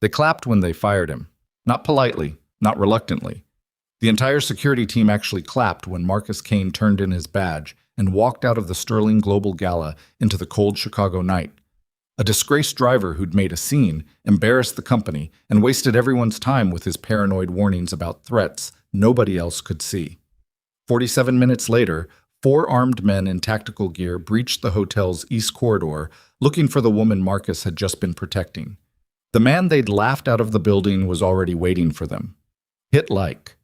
They clapped when they fired him. Not politely, not reluctantly. The entire security team actually clapped when Marcus Kane turned in his badge and walked out of the Sterling Global Gala into the cold Chicago night. A disgraced driver who'd made a scene, embarrassed the company, and wasted everyone's time with his paranoid warnings about threats nobody else could see. 47 minutes later, 4 armed men in tactical gear breached the hotel's east corridor, looking for the woman Marcus had just been protecting. The man they'd laughed out of the building was already waiting for them. Hit like.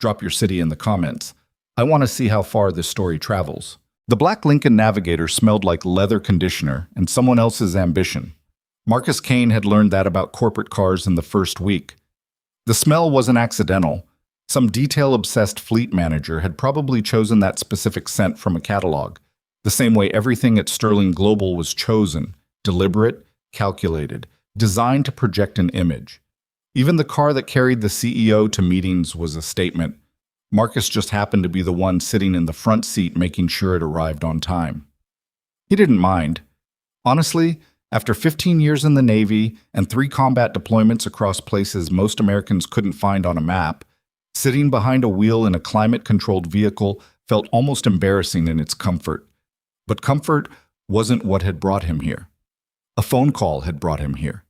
Drop your city in the comments. I want to see how far this story travels. The black Lincoln Navigator smelled like leather conditioner and someone else's ambition. Marcus Kane had learned that about corporate cars in the first week. The smell wasn't accidental. Some detail-obsessed fleet manager had probably chosen that specific scent from a catalog, the same way everything at Sterling Global was chosen, deliberate, calculated, designed to project an image. Even the car that carried the CEO to meetings was a statement. Marcus just happened to be the one sitting in the front seat making sure it arrived on time. He didn't mind. Honestly, after 15 years in the Navy and 3 combat deployments across places most Americans couldn't find on a map, sitting behind a wheel in a climate-controlled vehicle felt almost embarrassing in its comfort. But comfort wasn't what had brought him here. A phone call had brought him here.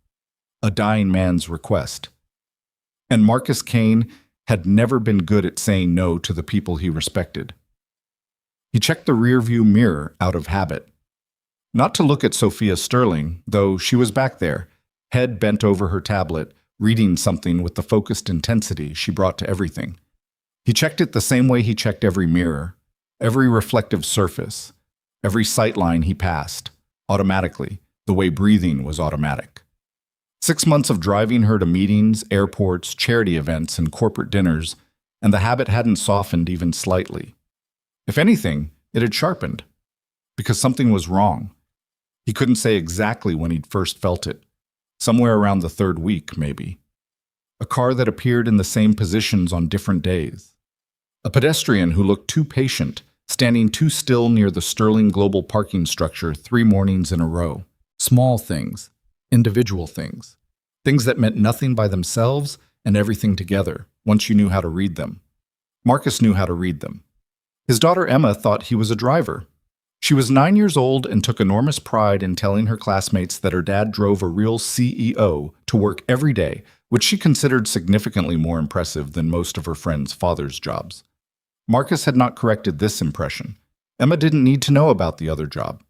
A dying man's request. And Marcus Kane had never been good at saying no to the people he respected. He checked the rearview mirror out of habit. Not to look at Sophia Sterling, though she was back there, head bent over her tablet, reading something with the focused intensity she brought to everything. He checked it the same way he checked every mirror, every reflective surface, every sightline he passed, automatically, the way breathing was automatic. 6 months of driving her to meetings, airports, charity events, and corporate dinners, and the habit hadn't softened even slightly. If anything, it had sharpened. Because something was wrong. He couldn't say exactly when he'd first felt it. Somewhere around the 3rd week, maybe. A car that appeared in the same positions on different days. A pedestrian who looked too patient, standing too still near the Sterling Global parking structure 3 mornings in a row. Small things. Individual things. Things that meant nothing by themselves and everything together, once you knew how to read them. Marcus knew how to read them. His daughter Emma thought he was a driver. She was 9 years old and took enormous pride in telling her classmates that her dad drove a real CEO to work every day, which she considered significantly more impressive than most of her friends' fathers' jobs. Marcus had not corrected this impression. Emma didn't need to know about the other job.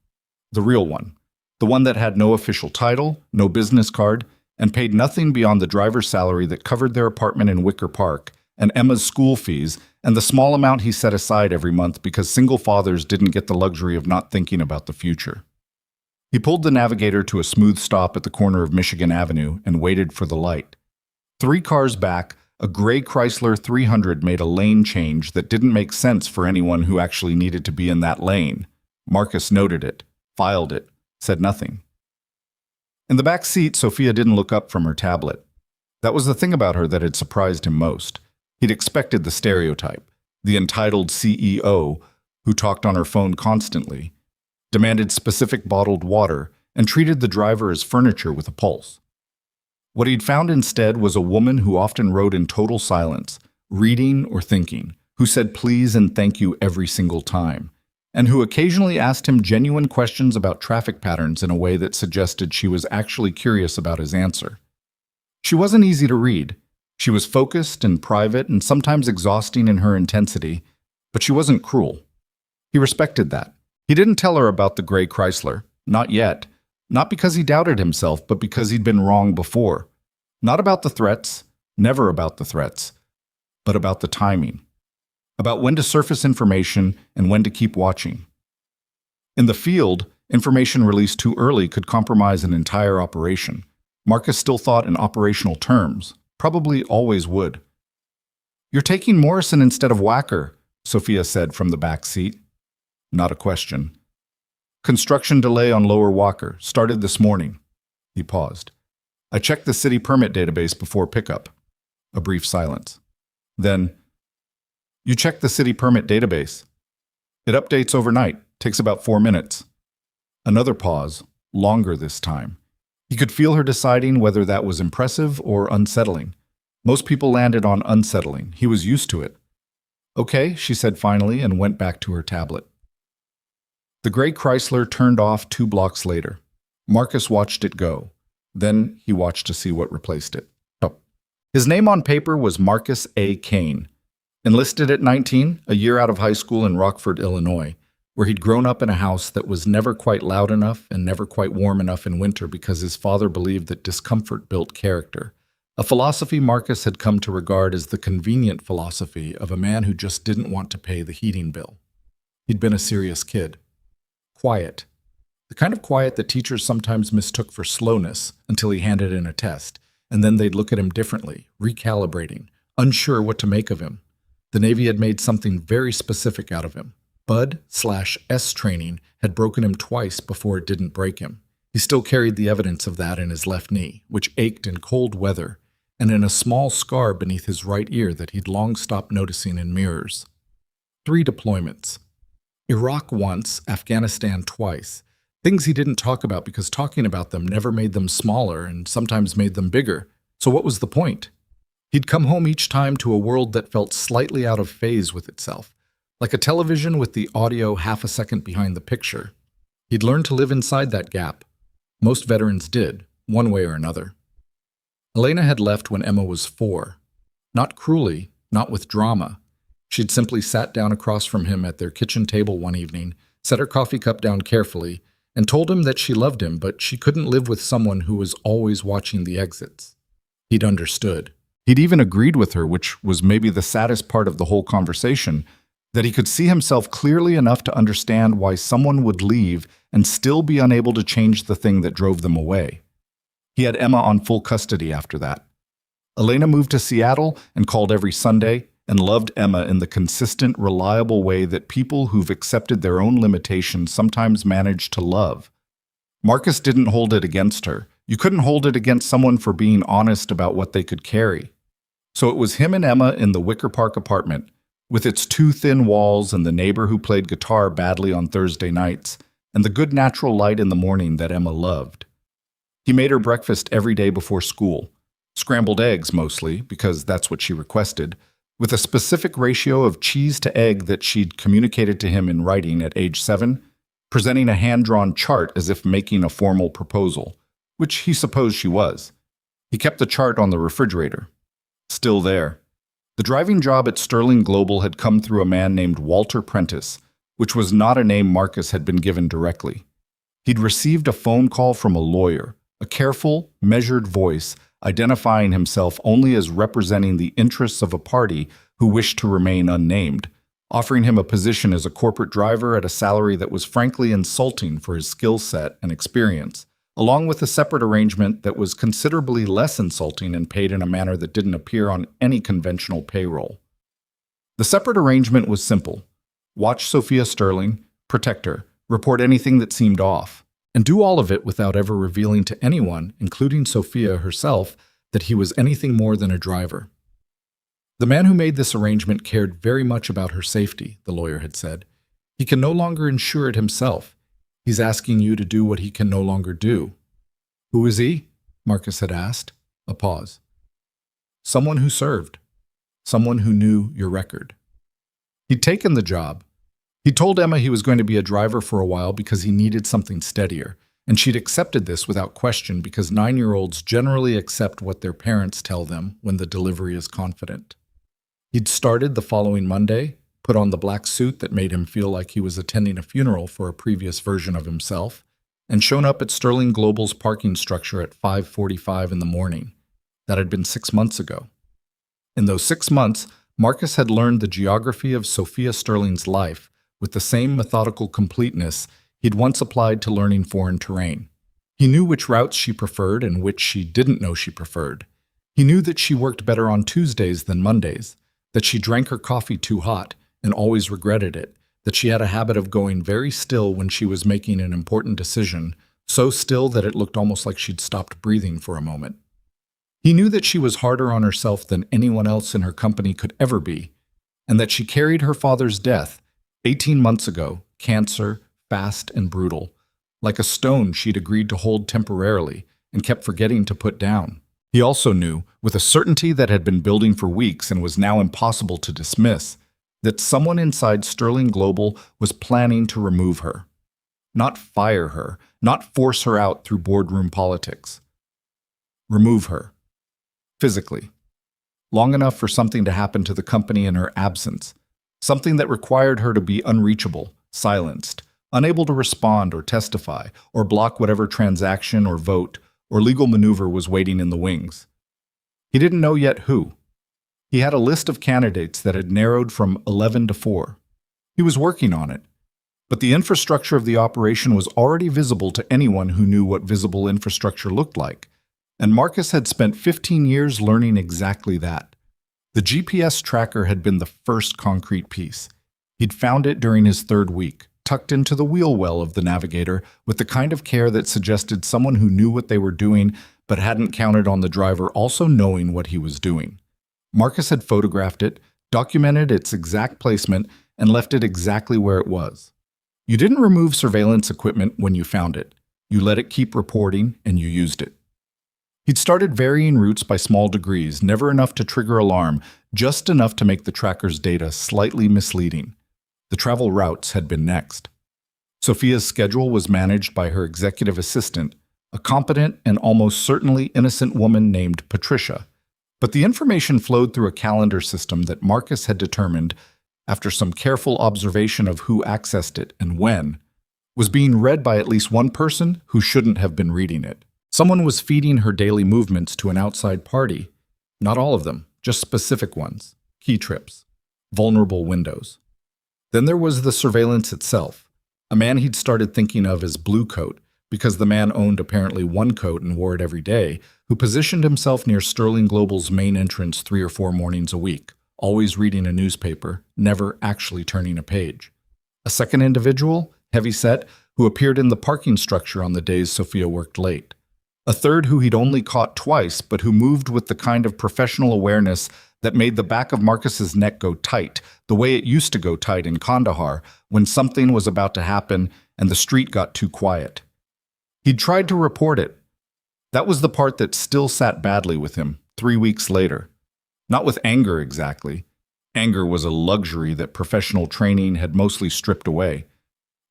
The real one. The one that had no official title, no business card, and paid nothing beyond the driver's salary that covered their apartment in Wicker Park, and Emma's school fees, and the small amount he set aside every month because single fathers didn't get the luxury of not thinking about the future. He pulled the Navigator to a smooth stop at the corner of Michigan Avenue and waited for the light. 3 cars back, a gray Chrysler 300 made a lane change that didn't make sense for anyone who actually needed to be in that lane. Marcus noted it, filed it, said nothing. In the back seat, Sophia didn't look up from her tablet. That was the thing about her that had surprised him most. He'd expected the stereotype, the entitled CEO who talked on her phone constantly, demanded specific bottled water, and treated the driver as furniture with a pulse. What he'd found instead was a woman who often rode in total silence, reading or thinking, who said please and thank you every single time, and who occasionally asked him genuine questions about traffic patterns in a way that suggested she was actually curious about his answer. She wasn't easy to read. She was focused and private and sometimes exhausting in her intensity, but she wasn't cruel. He respected that. He didn't tell her about the gray Chrysler, not yet, not because he doubted himself, but because he'd been wrong before. Not about the threats, never about the threats, but about the timing. About when to surface information and when to keep watching. In the field, information released too early could compromise an entire operation. Marcus still thought in operational terms, probably always would. "You're taking Morrison instead of Wacker," Sophia said from the back seat. Not a question. "Construction delay on Lower Walker, started this morning." He paused. "I checked the city permit database before pickup." A brief silence. Then, "You checked the city permit database. It updates overnight, takes about 4 minutes." Another pause, longer this time. He could feel her deciding whether that was impressive or unsettling. Most people landed on unsettling. He was used to it. Okay, she said finally and went back to her tablet. The gray Chrysler turned off 2 blocks later. Marcus watched it go. Then he watched to see what replaced it. Oh. His name on paper was Marcus A. Kane. Enlisted at 19, a year out of high school in Rockford, Illinois, where he'd grown up in a house that was never quite loud enough and never quite warm enough in winter because his father believed that discomfort built character. A philosophy Marcus had come to regard as the convenient philosophy of a man who just didn't want to pay the heating bill. He'd been a serious kid. Quiet. The kind of quiet that teachers sometimes mistook for slowness until he handed in a test, and then they'd look at him differently, recalibrating, unsure what to make of him. The Navy had made something very specific out of him. Bud/S training had broken him twice before it didn't break him. He still carried the evidence of that in his left knee, which ached in cold weather, and in a small scar beneath his right ear that he'd long stopped noticing in mirrors. 3 deployments. Iraq once, Afghanistan twice. Things he didn't talk about because talking about them never made them smaller and sometimes made them bigger. So what was the point? He'd come home each time to a world that felt slightly out of phase with itself, like a television with the audio half a second behind the picture. He'd learned to live inside that gap. Most veterans did, one way or another. Elena had left when Emma was 4. Not cruelly, not with drama. She'd simply sat down across from him at their kitchen table one evening, set her coffee cup down carefully, and told him that she loved him, but she couldn't live with someone who was always watching the exits. He'd understood. He'd even agreed with her, which was maybe the saddest part of the whole conversation, that he could see himself clearly enough to understand why someone would leave and still be unable to change the thing that drove them away. He had Emma on full custody after that. Elena moved to Seattle and called every Sunday and loved Emma in the consistent, reliable way that people who've accepted their own limitations sometimes manage to love. Marcus didn't hold it against her. You couldn't hold it against someone for being honest about what they could carry. So it was him and Emma in the Wicker Park apartment, with its 2 thin walls and the neighbor who played guitar badly on Thursday nights, and the good natural light in the morning that Emma loved. He made her breakfast every day before school, scrambled eggs mostly, because that's what she requested, with a specific ratio of cheese to egg that she'd communicated to him in writing at age 7, presenting a hand-drawn chart as if making a formal proposal, which he supposed she was. He kept the chart on the refrigerator. Still there. The driving job at Sterling Global had come through a man named Walter Prentice, which was not a name Marcus had been given directly. He'd received a phone call from a lawyer, a careful, measured voice identifying himself only as representing the interests of a party who wished to remain unnamed, offering him a position as a corporate driver at a salary that was frankly insulting for his skill set and experience, along with a separate arrangement that was considerably less insulting and paid in a manner that didn't appear on any conventional payroll. The separate arrangement was simple. Watch Sophia Sterling, protect her, report anything that seemed off, and do all of it without ever revealing to anyone, including Sophia herself, that he was anything more than a driver. The man who made this arrangement cared very much about her safety, the lawyer had said. He can no longer ensure it himself. He's asking you to do what he can no longer do. Who is he? Marcus had asked. A pause. Someone who served. Someone who knew your record. He'd taken the job. He told Emma he was going to be a driver for a while because he needed something steadier, and she'd accepted this without question because 9-year-olds generally accept what their parents tell them when the delivery is confident. He'd started the following Monday, put on the black suit that made him feel like he was attending a funeral for a previous version of himself, and shown up at Sterling Global's parking structure at 5:45 in the morning. That had been 6 months ago. In those 6 months, Marcus had learned the geography of Sophia Sterling's life with the same methodical completeness he'd once applied to learning foreign terrain. He knew which routes she preferred and which she didn't know she preferred. He knew that she worked better on Tuesdays than Mondays, that she drank her coffee too hot and always regretted it, that she had a habit of going very still when she was making an important decision, so still that it looked almost like she'd stopped breathing for a moment. He knew that she was harder on herself than anyone else in her company could ever be, and that she carried her father's death, 18 months ago, cancer, fast and brutal, like a stone she'd agreed to hold temporarily, and kept forgetting to put down. He also knew, with a certainty that had been building for weeks and was now impossible to dismiss, that someone inside Sterling Global was planning to remove her. Not fire her, not force her out through boardroom politics. Remove her. Physically. Long enough for something to happen to the company in her absence. Something that required her to be unreachable, silenced, unable to respond or testify, or block whatever transaction or vote or legal maneuver was waiting in the wings. He didn't know yet who. He had a list of candidates that had narrowed from 11 to 4. He was working on it. But the infrastructure of the operation was already visible to anyone who knew what visible infrastructure looked like. And Marcus had spent 15 years learning exactly that. The GPS tracker had been the first concrete piece. He'd found it during his 3rd week, tucked into the wheel well of the navigator with the kind of care that suggested someone who knew what they were doing but hadn't counted on the driver also knowing what he was doing. Marcus had photographed it, documented its exact placement, and left it exactly where it was. You didn't remove surveillance equipment when you found it. You let it keep reporting, and you used it. He'd started varying routes by small degrees, never enough to trigger alarm, just enough to make the tracker's data slightly misleading. The travel routes had been next. Sophia's schedule was managed by her executive assistant, a competent and almost certainly innocent woman named Patricia. But the information flowed through a calendar system that Marcus had determined, after some careful observation of who accessed it and when, was being read by at least one person who shouldn't have been reading it. Someone was feeding her daily movements to an outside party. Not all of them, just specific ones. Key trips. Vulnerable windows. Then there was the surveillance itself. A man he'd started thinking of as Blue Coat, because the man owned apparently one coat and wore it every day, who positioned himself near Sterling Global's main entrance 3 or 4 mornings a week, always reading a newspaper, never actually turning a page. A second individual, heavy-set, who appeared in the parking structure on the days Sophia worked late. A third who he'd only caught twice, but who moved with the kind of professional awareness that made the back of Marcus's neck go tight, the way it used to go tight in Kandahar when something was about to happen and the street got too quiet. He'd tried to report it. That was the part that still sat badly with him 3 weeks later. Not with anger exactly. Anger was a luxury that professional training had mostly stripped away.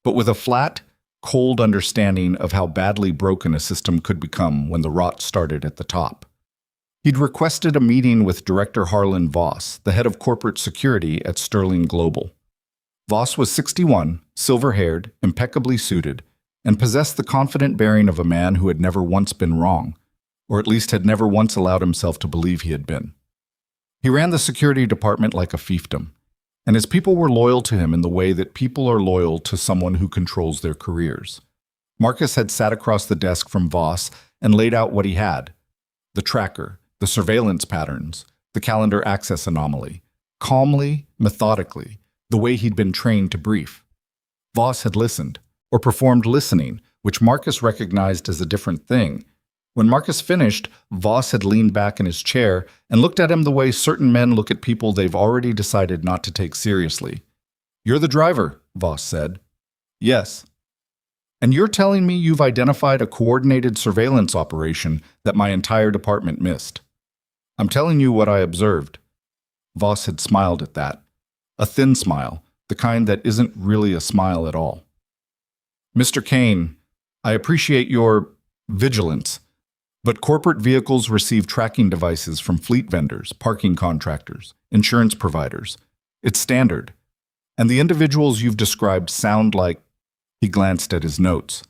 But with a flat, cold understanding of how badly broken a system could become when the rot started at the top. He'd requested a meeting with Director Harlan Voss, the head of corporate security at Sterling Global. Voss was 61, silver-haired, impeccably suited, and possessed the confident bearing of a man who had never once been wrong, or at least had never once allowed himself to believe he had been. He ran the security department like a fiefdom, and his people were loyal to him in the way that people are loyal to someone who controls their careers. Marcus had sat across the desk from Voss and laid out what he had: the tracker, the surveillance patterns, the calendar access anomaly, calmly, methodically, the way he'd been trained to brief. Voss had listened, or performed listening, which Marcus recognized as a different thing. When Marcus finished, Voss had leaned back in his chair and looked at him the way certain men look at people they've already decided not to take seriously. "You're the driver," Voss said. "Yes." "And you're telling me you've identified a coordinated surveillance operation that my entire department missed." "I'm telling you what I observed." Voss had smiled at that. A thin smile, the kind that isn't really a smile at all. "Mr. Kane, I appreciate your vigilance. But corporate vehicles receive tracking devices from fleet vendors, parking contractors, insurance providers. It's standard. And the individuals you've described sound like," he glanced at his notes,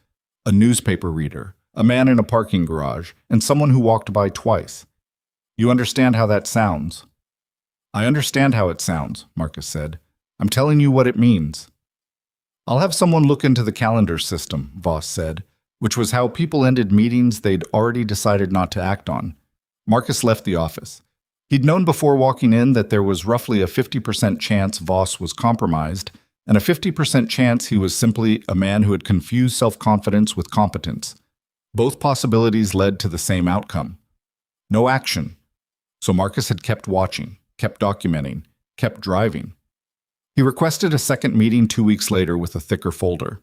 "a newspaper reader, a man in a parking garage, and someone who walked by twice. You understand how that sounds?" "I understand how it sounds," Marcus said. "I'm telling you what it means." "I'll have someone look into the calendar system," Voss said, which was how people ended meetings they'd already decided not to act on. Marcus left the office. He'd known before walking in that there was roughly a 50% chance Voss was compromised, and a 50% chance he was simply a man who had confused self-confidence with competence. Both possibilities led to the same outcome. No action. So Marcus had kept watching, kept documenting, kept driving. He requested a second meeting 2 weeks later with a thicker folder.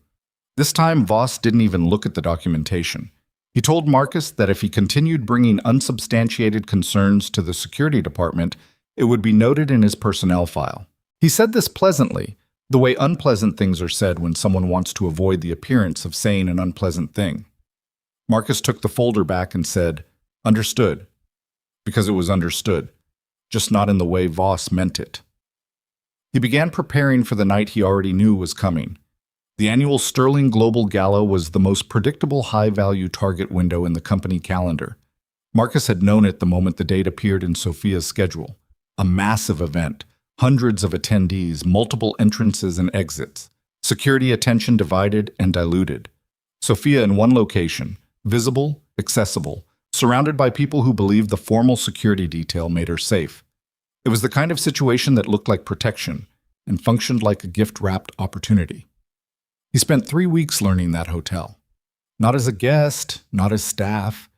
This time, Voss didn't even look at the documentation. He told Marcus that if he continued bringing unsubstantiated concerns to the security department, it would be noted in his personnel file. He said this pleasantly, the way unpleasant things are said when someone wants to avoid the appearance of saying an unpleasant thing. Marcus took the folder back and said, "Understood," because it was understood, just not in the way Voss meant it. He began preparing for the night he already knew was coming. The annual Sterling Global Gala was the most predictable high-value target window in the company calendar. Marcus had known it the moment the date appeared in Sophia's schedule. A massive event, hundreds of attendees, multiple entrances and exits, security attention divided and diluted. Sophia in one location, visible, accessible, surrounded by people who believed the formal security detail made her safe. It was the kind of situation that looked like protection and functioned like a gift-wrapped opportunity. He spent 3 weeks learning that hotel. Not as a guest, not as staff.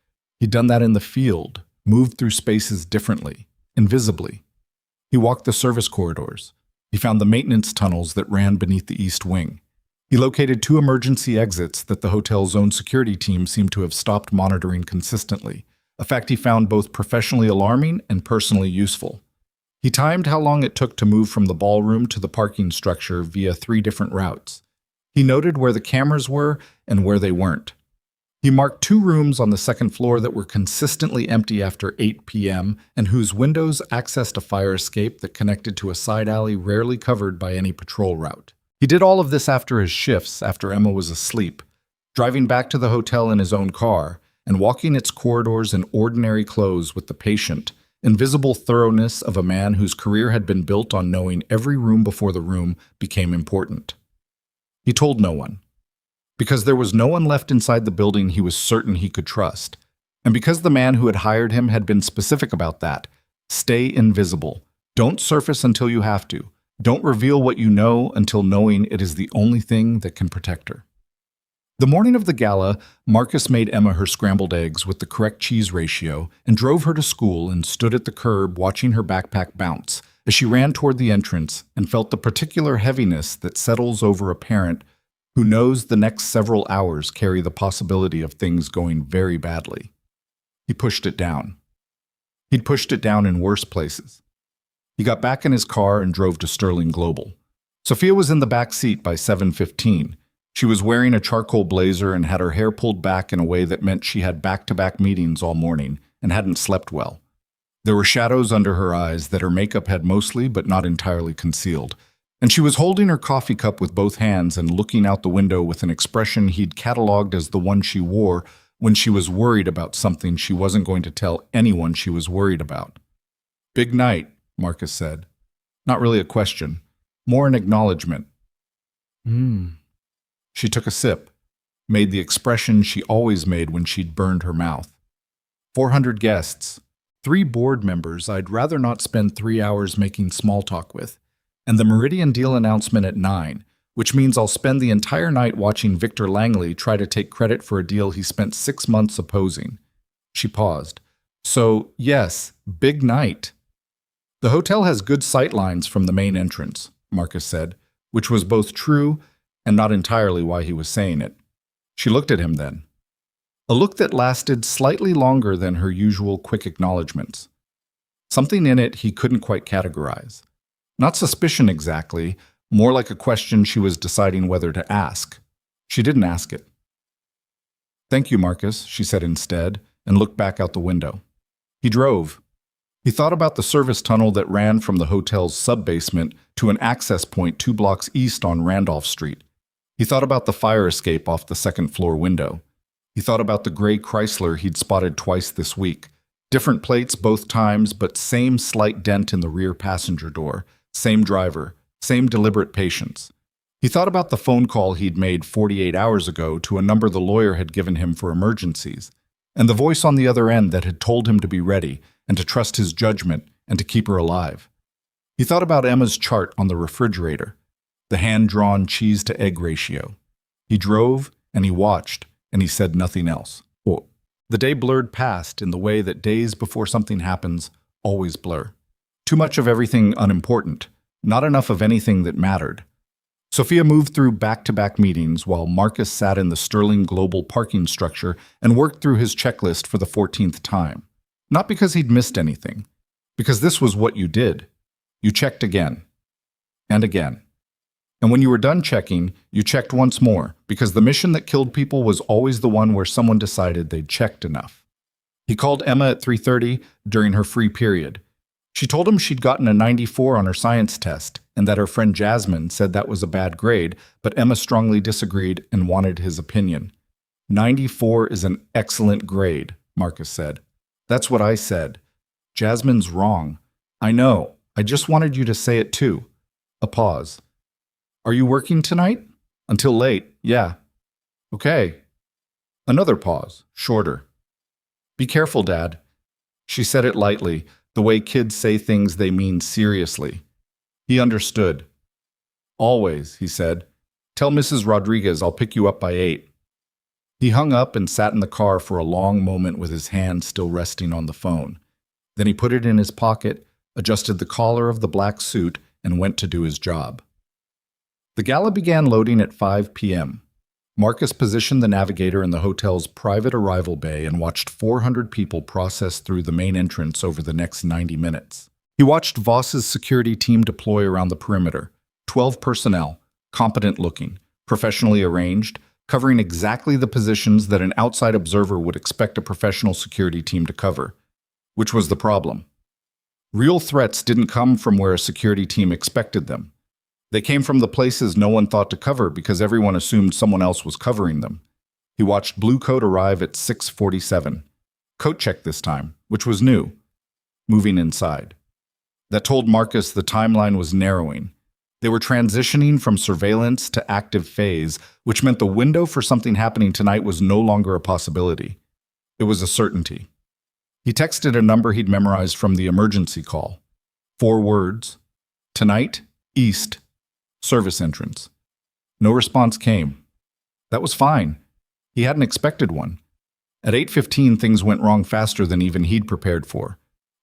He'd done that in the field, moved through spaces differently, invisibly. He walked the service corridors. He found the maintenance tunnels that ran beneath the east wing. He located 2 emergency exits that the hotel's own security team seemed to have stopped monitoring consistently, a fact he found both professionally alarming and personally useful. He timed how long it took to move from the ballroom to the parking structure via 3 different routes. He noted where the cameras were and where they weren't. He marked 2 rooms on the second floor that were consistently empty after 8 p.m. and whose windows accessed a fire escape that connected to a side alley rarely covered by any patrol route. He did all of this after his shifts, after Emma was asleep, driving back to the hotel in his own car and walking its corridors in ordinary clothes with the patient, invisible thoroughness of a man whose career had been built on knowing every room before the room became important. He told no one. Because there was no one left inside the building he was certain he could trust. And because the man who had hired him had been specific about that. Stay invisible. Don't surface until you have to. Don't reveal what you know until knowing it is the only thing that can protect her. The morning of the gala, Marcus made Emma her scrambled eggs with the correct cheese ratio and drove her to school and stood at the curb watching her backpack bounce as she ran toward the entrance and felt the particular heaviness that settles over a parent who knows the next several hours carry the possibility of things going very badly. He pushed it down. He'd pushed it down in worse places. He got back in his car and drove to Sterling Global. Sophia was in the back seat by 7:15. She was wearing a charcoal blazer and had her hair pulled back in a way that meant she had back-to-back meetings all morning and hadn't slept well. There were shadows under her eyes that her makeup had mostly but not entirely concealed, and she was holding her coffee cup with both hands and looking out the window with an expression he'd cataloged as the one she wore when she was worried about something she wasn't going to tell anyone she was worried about. "Big night," Marcus said. Not really a question, more an acknowledgement. She took a sip, made the expression she always made when she'd burned her mouth. 400 guests, 3 board members I'd rather not spend 3 hours making small talk with, and the Meridian deal announcement at 9, which means I'll spend the entire night watching Victor Langley try to take credit for a deal he spent 6 months opposing. She paused. "So, yes, big night." "The hotel has good sight lines from the main entrance," Marcus said, which was both true and not entirely why he was saying it. She looked at him then. A look that lasted slightly longer than her usual quick acknowledgments. Something in it he couldn't quite categorize. Not suspicion exactly, more like a question she was deciding whether to ask. She didn't ask it. "Thank you, Marcus," she said instead, and looked back out the window. He drove. He thought about the service tunnel that ran from the hotel's sub-basement to an access point 2 blocks east on Randolph Street. He thought about the fire escape off the second-floor window. He thought about the gray Chrysler he'd spotted twice this week. Different plates both times, but same slight dent in the rear passenger door, same driver, same deliberate patience. He thought about the phone call he'd made 48 hours ago to a number the lawyer had given him for emergencies, and the voice on the other end that had told him to be ready and to trust his judgment and to keep her alive. He thought about Emma's chart on the refrigerator, the hand-drawn cheese-to-egg ratio. He drove, and he watched, and he said nothing else. The day blurred past in the way that days before something happens always blur. Too much of everything unimportant, not enough of anything that mattered. Sophia moved through back-to-back meetings while Marcus sat in the Sterling Global parking structure and worked through his checklist for the 14th time. Not because he'd missed anything, because this was what you did. You checked again. And again. And when you were done checking, you checked once more, because the mission that killed people was always the one where someone decided they'd checked enough. He called Emma at 3:30 during her free period. She told him she'd gotten a 94 on her science test, and that her friend Jasmine said that was a bad grade, but Emma strongly disagreed and wanted his opinion. 94 is an excellent grade, Marcus said. That's what I said. Jasmine's wrong. I know. I just wanted you to say it too. A pause. Are you working tonight? Until late, yeah. Okay. Another pause, shorter. Be careful, Dad. She said it lightly, the way kids say things they mean seriously. He understood. Always, he said. Tell Mrs. Rodriguez I'll pick you up by 8. He hung up and sat in the car for a long moment with his hand still resting on the phone. Then he put it in his pocket, adjusted the collar of the black suit, and went to do his job. The gala began loading at 5 p.m. Marcus positioned the navigator in the hotel's private arrival bay and watched 400 people process through the main entrance over the next 90 minutes. He watched Voss's security team deploy around the perimeter, 12 personnel, competent-looking, professionally arranged, covering exactly the positions that an outside observer would expect a professional security team to cover. Which was the problem. Real threats didn't come from where a security team expected them. They came from the places no one thought to cover because everyone assumed someone else was covering them. He watched Blue Coat arrive at 6:47. Coat check this time, which was new. Moving inside. That told Marcus the timeline was narrowing. They were transitioning from surveillance to active phase, which meant the window for something happening tonight was no longer a possibility. It was a certainty. He texted a number he'd memorized from the emergency call. 4 words. Tonight, east. Service entrance. No response came. That was fine. He hadn't expected one. At 8:15, things went wrong faster than even he'd prepared for.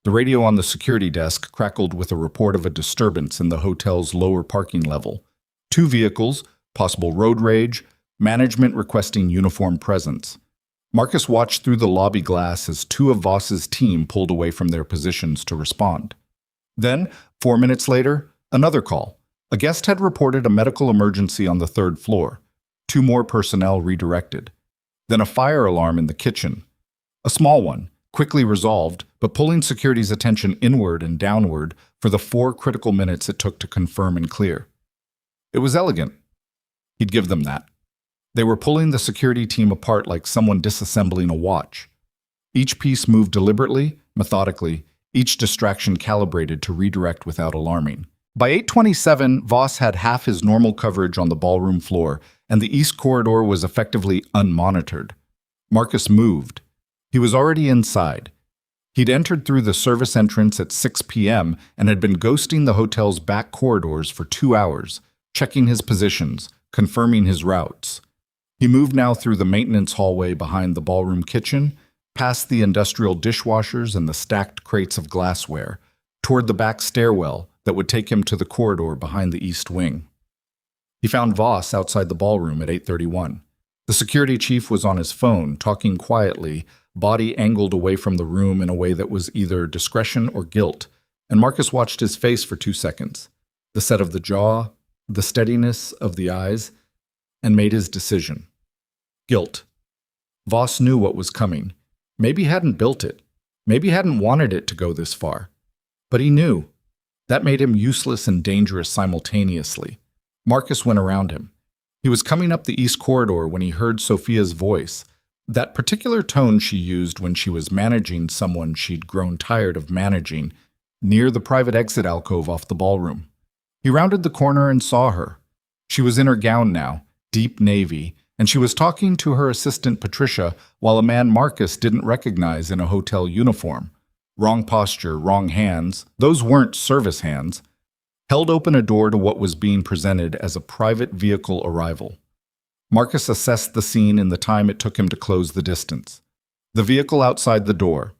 The radio on the security desk crackled with a report of a disturbance in the hotel's lower parking level. 2 vehicles, possible road rage, management requesting uniform presence. Marcus watched through the lobby glass as 2 of Voss's team pulled away from their positions to respond. Then, 4 minutes later, another call. A guest had reported a medical emergency on the 3rd floor. 2 more personnel redirected. Then a fire alarm in the kitchen. A small one, quickly resolved, but pulling security's attention inward and downward for the 4 critical minutes it took to confirm and clear. It was elegant. He'd give them that. They were pulling the security team apart like someone disassembling a watch. Each piece moved deliberately, methodically, each distraction calibrated to redirect without alarming. By 8:27, Voss had half his normal coverage on the ballroom floor, and the east corridor was effectively unmonitored. Marcus moved. He was already inside. He'd entered through the service entrance at 6 p.m. and had been ghosting the hotel's back corridors for 2 hours, checking his positions, confirming his routes. He moved now through the maintenance hallway behind the ballroom kitchen, past the industrial dishwashers and the stacked crates of glassware, toward the back stairwell that would take him to the corridor behind the east wing. He found Voss outside the ballroom at 8:31. The security chief was on his phone, talking quietly, body angled away from the room in a way that was either discretion or guilt, and Marcus watched his face for 2 seconds, the set of the jaw, the steadiness of the eyes, and made his decision. Guilt. Voss knew what was coming. Maybe hadn't built it. Maybe hadn't wanted it to go this far. But he knew. That made him useless and dangerous simultaneously. Marcus went around him. He was coming up the east corridor when he heard Sophia's voice, that particular tone she used when she was managing someone she'd grown tired of managing, near the private exit alcove off the ballroom. He rounded the corner and saw her. She was in her gown now, deep navy, and she was talking to her assistant Patricia while a man Marcus didn't recognize in a hotel uniform. Wrong posture, wrong hands, those weren't service hands, held open a door to what was being presented as a private vehicle arrival. Marcus assessed the scene in the time it took him to close the distance. The vehicle outside the door.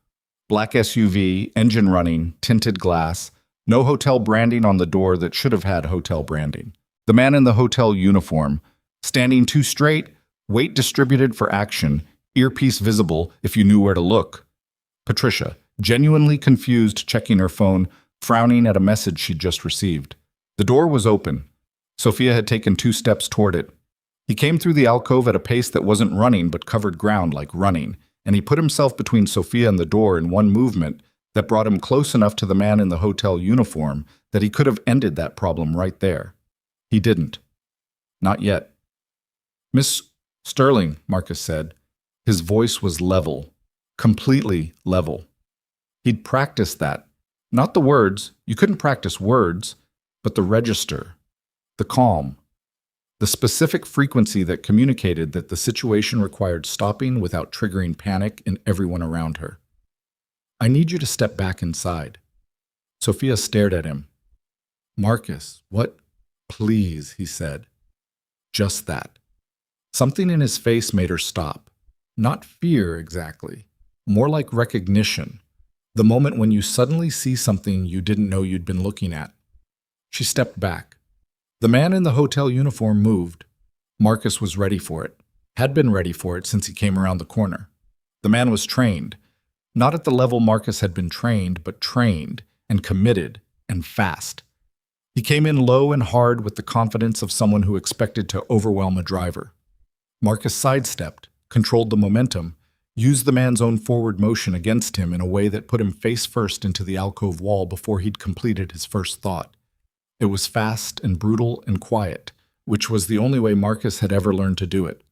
Black SUV, engine running, tinted glass, no hotel branding on the door that should have had hotel branding. The man in the hotel uniform, standing too straight, weight distributed for action, earpiece visible if you knew where to look. Patricia, genuinely confused, checking her phone, frowning at a message she'd just received. The door was open. Sophia had taken 2 steps toward it. He came through the alcove at a pace that wasn't running but covered ground like running, and he put himself between Sophia and the door in one movement that brought him close enough to the man in the hotel uniform that he could have ended that problem right there. He didn't. Not yet. "Miss Sterling," Marcus said. His voice was level, completely level. He'd practiced that. Not the words, you couldn't practice words, but the register, the calm, the specific frequency that communicated that the situation required stopping without triggering panic in everyone around her. "I need you to step back inside." Sophia stared at him. "Marcus, what?" "Please," he said. Just that. Something in his face made her stop. Not fear exactly, more like recognition. The moment when you suddenly see something you didn't know you'd been looking at. She stepped back. The man in the hotel uniform moved. Marcus was ready for it, had been ready for it since he came around the corner. The man was trained, not at the level Marcus had been trained, but trained and committed and fast. He came in low and hard with the confidence of someone who expected to overwhelm a driver. Marcus sidestepped, controlled the momentum, used the man's own forward motion against him in a way that put him face first into the alcove wall before he'd completed his first thought. It was fast and brutal and quiet, which was the only way Marcus had ever learned to do it.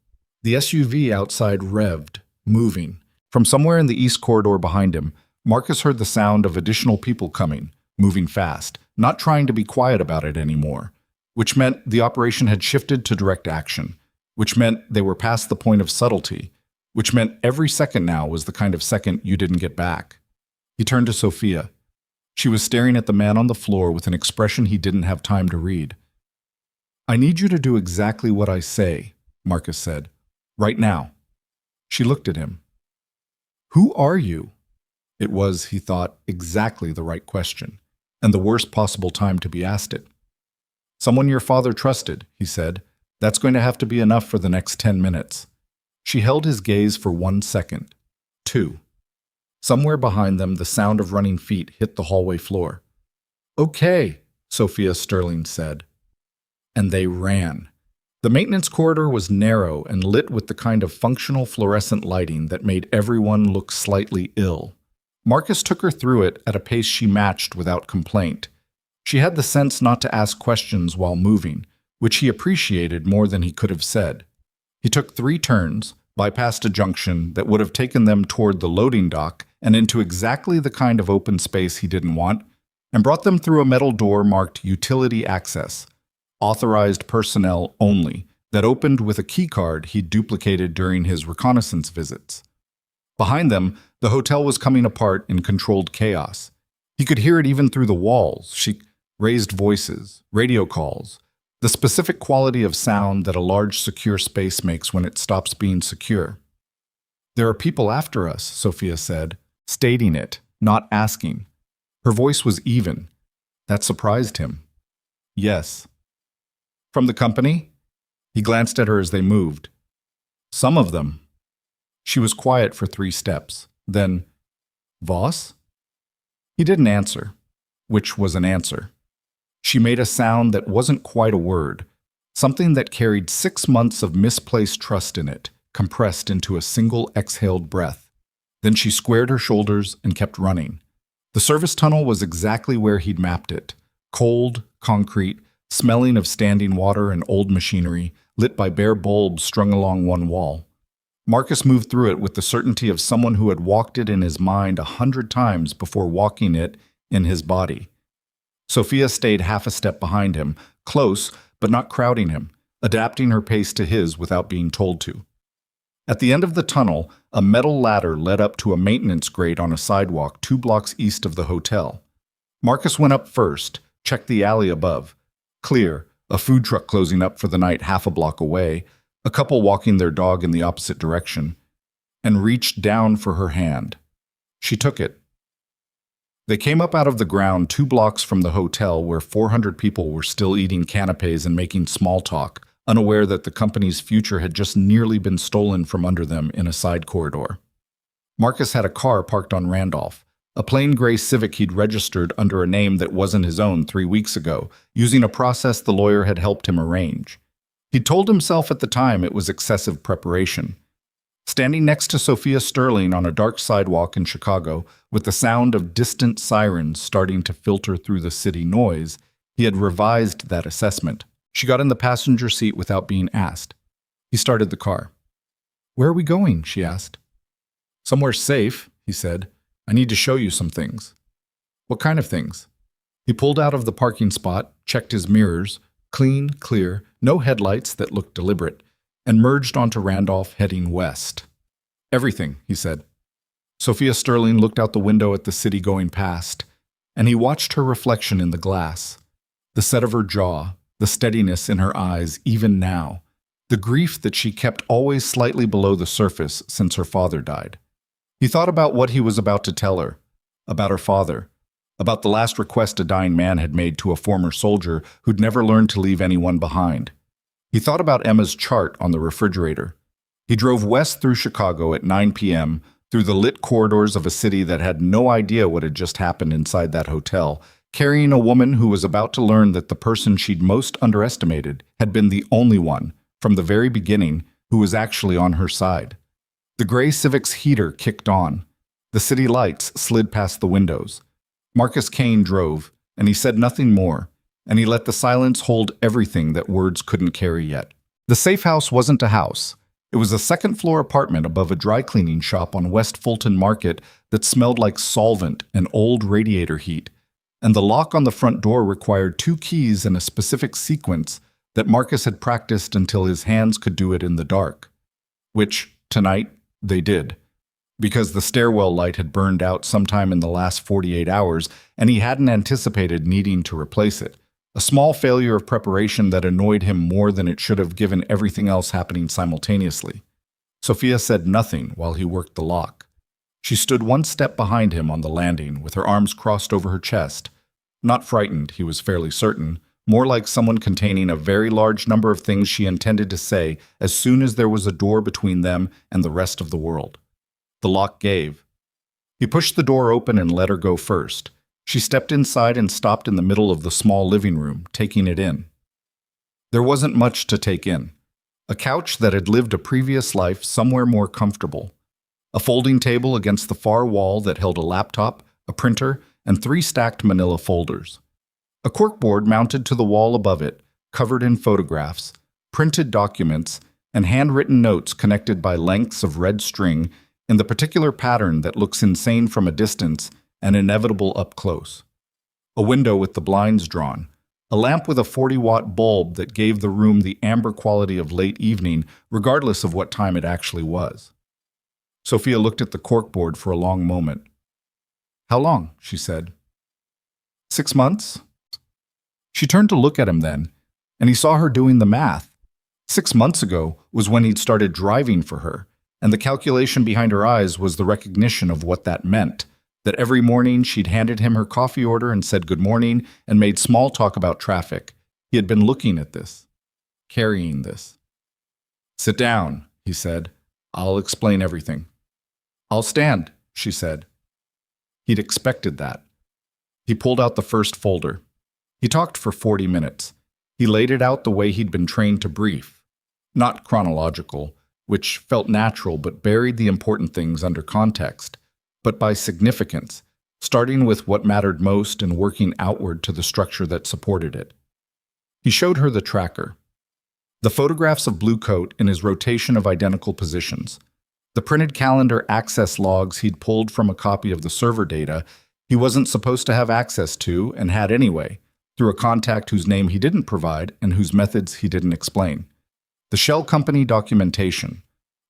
The SUV outside revved, moving. From somewhere in the east corridor behind him, Marcus heard the sound of additional people coming, moving fast, not trying to be quiet about it anymore, which meant the operation had shifted to direct action, which meant they were past the point of subtlety, which meant every second now was the kind of second you didn't get back. He turned to Sophia. She was staring at the man on the floor with an expression he didn't have time to read. "I need you to do exactly what I say," Marcus said. "Right now." She looked at him. "Who are you?" It was, he thought, exactly the right question, and the worst possible time to be asked it. "Someone your father trusted," he said. "That's going to have to be enough for the next 10 minutes. She held his gaze for 1 second. 2. Somewhere behind them, the sound of running feet hit the hallway floor. "Okay," Sophia Sterling said. And they ran. The maintenance corridor was narrow and lit with the kind of functional fluorescent lighting that made everyone look slightly ill. Marcus took her through it at a pace she matched without complaint. She had the sense not to ask questions while moving, which he appreciated more than he could have said. He took 3 turns, bypassed a junction that would have taken them toward the loading dock and into exactly the kind of open space he didn't want, and brought them through a metal door marked Utility Access, Authorized Personnel Only, that opened with a keycard he'd duplicated during his reconnaissance visits. Behind them, the hotel was coming apart in controlled chaos. He could hear it even through the walls, raised voices, radio calls, the specific quality of sound that a large secure space makes when it stops being secure. "There are people after us," Sophia said, stating it, not asking. Her voice was even. That surprised him. "Yes." "From the company?" He glanced at her as they moved. "Some of them." She was quiet for 3 steps. Then, "Voss?" He didn't answer, which was an answer. She made a sound that wasn't quite a word, something that carried 6 months of misplaced trust in it, compressed into a single exhaled breath. Then she squared her shoulders and kept running. The service tunnel was exactly where he'd mapped it. Cold, concrete, smelling of standing water and old machinery, lit by bare bulbs strung along one wall. Marcus moved through it with the certainty of someone who had walked it in his mind 100 times before walking it in his body. Sophia stayed half a step behind him, close but not crowding him, adapting her pace to his without being told to. At the end of the tunnel, a metal ladder led up to a maintenance grate on a sidewalk 2 blocks east of the hotel. Marcus went up first, checked the alley above. Clear, a food truck closing up for the night half a block away, a couple walking their dog in the opposite direction, and reached down for her hand. She took it. They came up out of the ground 2 blocks from the hotel where 400 people were still eating canapes and making small talk, unaware that the company's future had just nearly been stolen from under them in a side corridor. Marcus had a car parked on Randolph, a plain gray Civic he'd registered under a name that wasn't his own 3 weeks ago, using a process the lawyer had helped him arrange. He'd told himself at the time it was excessive preparation. Standing next to Sophia Sterling on a dark sidewalk in Chicago, with the sound of distant sirens starting to filter through the city noise, he had revised that assessment. She got in the passenger seat without being asked. He started the car. "Where are we going?" she asked. "Somewhere safe," he said. "I need to show you some things." "What kind of things?" He pulled out of the parking spot, checked his mirrors, clean, clear, no headlights that looked deliberate, and merged onto Randolph heading west. "Everything," he said. Sophia Sterling looked out the window at the city going past, and he watched her reflection in the glass. The set of her jaw, the steadiness in her eyes even now, the grief that she kept always slightly below the surface since her father died. He thought about what he was about to tell her, about her father, about the last request a dying man had made to a former soldier who'd never learned to leave anyone behind. He thought about Emma's chart on the refrigerator. He drove west through Chicago at 9 p.m., through the lit corridors of a city that had no idea what had just happened inside that hotel, carrying a woman who was about to learn that the person she'd most underestimated had been the only one, from the very beginning, who was actually on her side. The gray Civic's heater kicked on. The city lights slid past the windows. Marcus Kane drove, and he said nothing more, and he let the silence hold everything that words couldn't carry yet. The safe house wasn't a house. It was a second-floor apartment above a dry-cleaning shop on West Fulton Market that smelled like solvent and old radiator heat, and the lock on the front door required 2 keys in a specific sequence that Marcus had practiced until his hands could do it in the dark. Which, tonight, they did, because the stairwell light had burned out sometime in the last 48 hours, and he hadn't anticipated needing to replace it. A small failure of preparation that annoyed him more than it should have given everything else happening simultaneously. Sophia said nothing while he worked the lock. She stood 1 step behind him on the landing, with her arms crossed over her chest. Not frightened, he was fairly certain, more like someone containing a very large number of things she intended to say as soon as there was a door between them and the rest of the world. The lock gave. He pushed the door open and let her go first. She stepped inside and stopped in the middle of the small living room, taking it in. There wasn't much to take in. A couch that had lived a previous life somewhere more comfortable. A folding table against the far wall that held a laptop, a printer, and 3 stacked manila folders. A corkboard mounted to the wall above it, covered in photographs, printed documents, and handwritten notes connected by lengths of red string in the particular pattern that looks insane from a distance and inevitable up close. A window with the blinds drawn. A lamp with a 40-watt bulb that gave the room the amber quality of late evening, regardless of what time it actually was. Sophia looked at the corkboard for a long moment. "How long?" she said. 6 months? She turned to look at him then, and he saw her doing the math. 6 months ago was when he'd started driving for her, and the calculation behind her eyes was the recognition of what that meant, that every morning she'd handed him her coffee order and said good morning and made small talk about traffic. He had been looking at this, carrying this. "Sit down," he said. "I'll explain everything." "I'll stand," she said. He'd expected that. He pulled out the first folder. He talked for 40 minutes. He laid it out the way he'd been trained to brief. Not chronological, which felt natural but buried the important things under context, but by significance, starting with what mattered most and working outward to the structure that supported it. He showed her the tracker. The photographs of Blue Coat in his rotation of identical positions. The printed calendar access logs he'd pulled from a copy of the server data he wasn't supposed to have access to and had anyway, through a contact whose name he didn't provide and whose methods he didn't explain. The shell company documentation.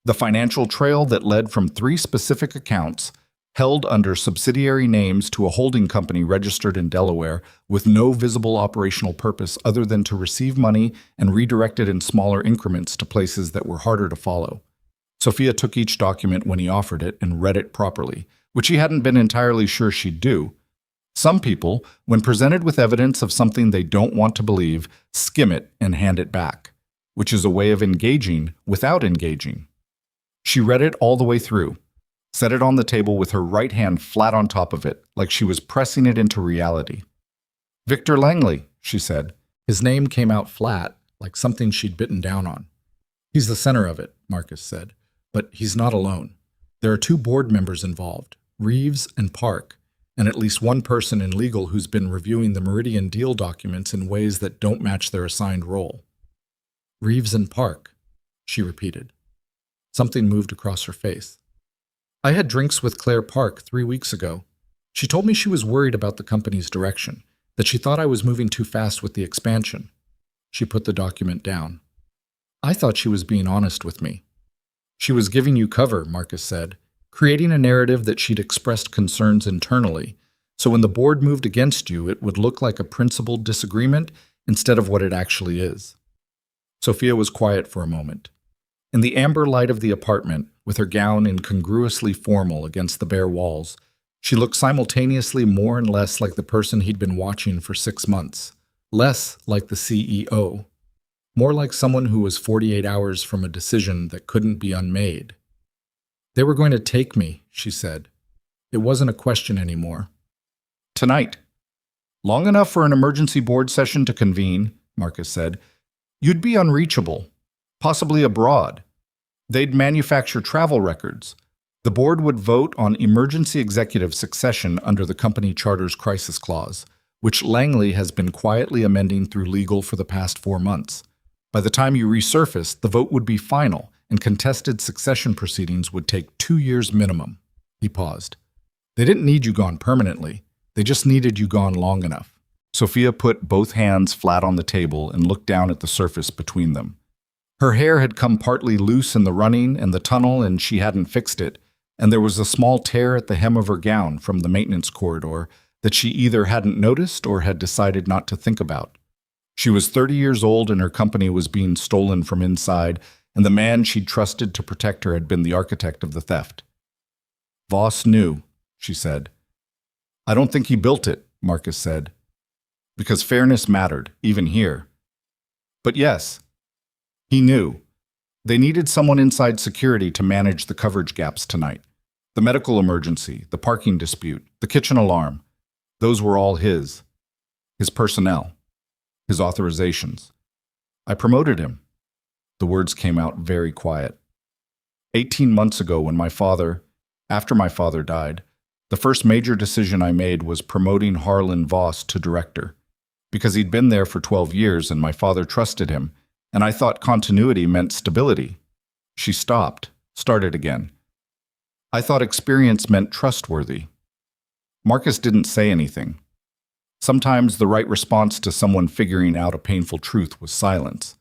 The financial trail that led from 3 specific accounts held under subsidiary names to a holding company registered in Delaware with no visible operational purpose other than to receive money and redirect it in smaller increments to places that were harder to follow. Sophia took each document when he offered it and read it properly, which he hadn't been entirely sure she'd do. Some people, when presented with evidence of something they don't want to believe, skim it and hand it back, which is a way of engaging without engaging. She read it all the way through, set it on the table with her right hand flat on top of it, like she was pressing it into reality. "Victor Langley," she said. His name came out flat, like something she'd bitten down on. "He's the center of it," Marcus said, "but he's not alone. There are 2 board members involved, Reeves and Park, and at least one person in legal who's been reviewing the Meridian deal documents in ways that don't match their assigned role." "Reeves and Park," she repeated. Something moved across her face. "I had drinks with Claire Park 3 weeks ago. She told me she was worried about the company's direction, that she thought I was moving too fast with the expansion." She put the document down. "I thought she was being honest with me." "She was giving you cover," Marcus said, creating a narrative that she'd expressed concerns internally, so when the board moved against you, it would look like a principled disagreement instead of what it actually is. Sophia was quiet for a moment. In the amber light of the apartment, with her gown incongruously formal against the bare walls, she looked simultaneously more and less like the person he'd been watching for 6 months, less like the CEO, more like someone who was 48 hours from a decision that couldn't be unmade. "They were going to take me," she said. It wasn't a question anymore. "Tonight. Long enough for an emergency board session to convene," Marcus said. "You'd be unreachable, possibly abroad. They'd manufacture travel records. The board would vote on emergency executive succession under the company charter's crisis clause, which Langley has been quietly amending through legal for the past 4 months. By the time you resurface, the vote would be final, and contested succession proceedings would take 2 years minimum." He paused. "They didn't need you gone permanently. They just needed you gone long enough." Sophia put both hands flat on the table and looked down at the surface between them. Her hair had come partly loose in the running and the tunnel, and she hadn't fixed it, and there was a small tear at the hem of her gown from the maintenance corridor that she either hadn't noticed or had decided not to think about. She was 30 years old and her company was being stolen from inside, and the man she'd trusted to protect her had been the architect of the theft. "Voss knew," she said. "I don't think he built it," Marcus said, "because fairness mattered, even here. But yes, he knew. They needed someone inside security to manage the coverage gaps tonight. The medical emergency, the parking dispute, the kitchen alarm. Those were all his. His personnel. His authorizations. I promoted him." The words came out very quiet. 18 months ago, after my father died, the first major decision I made was promoting Harlan Voss to director, because he'd been there for 12 years and my father trusted him, and I thought continuity meant stability. She stopped, started again. I thought experience meant trustworthy. Marcus didn't say anything. Sometimes the right response to someone figuring out a painful truth was silence.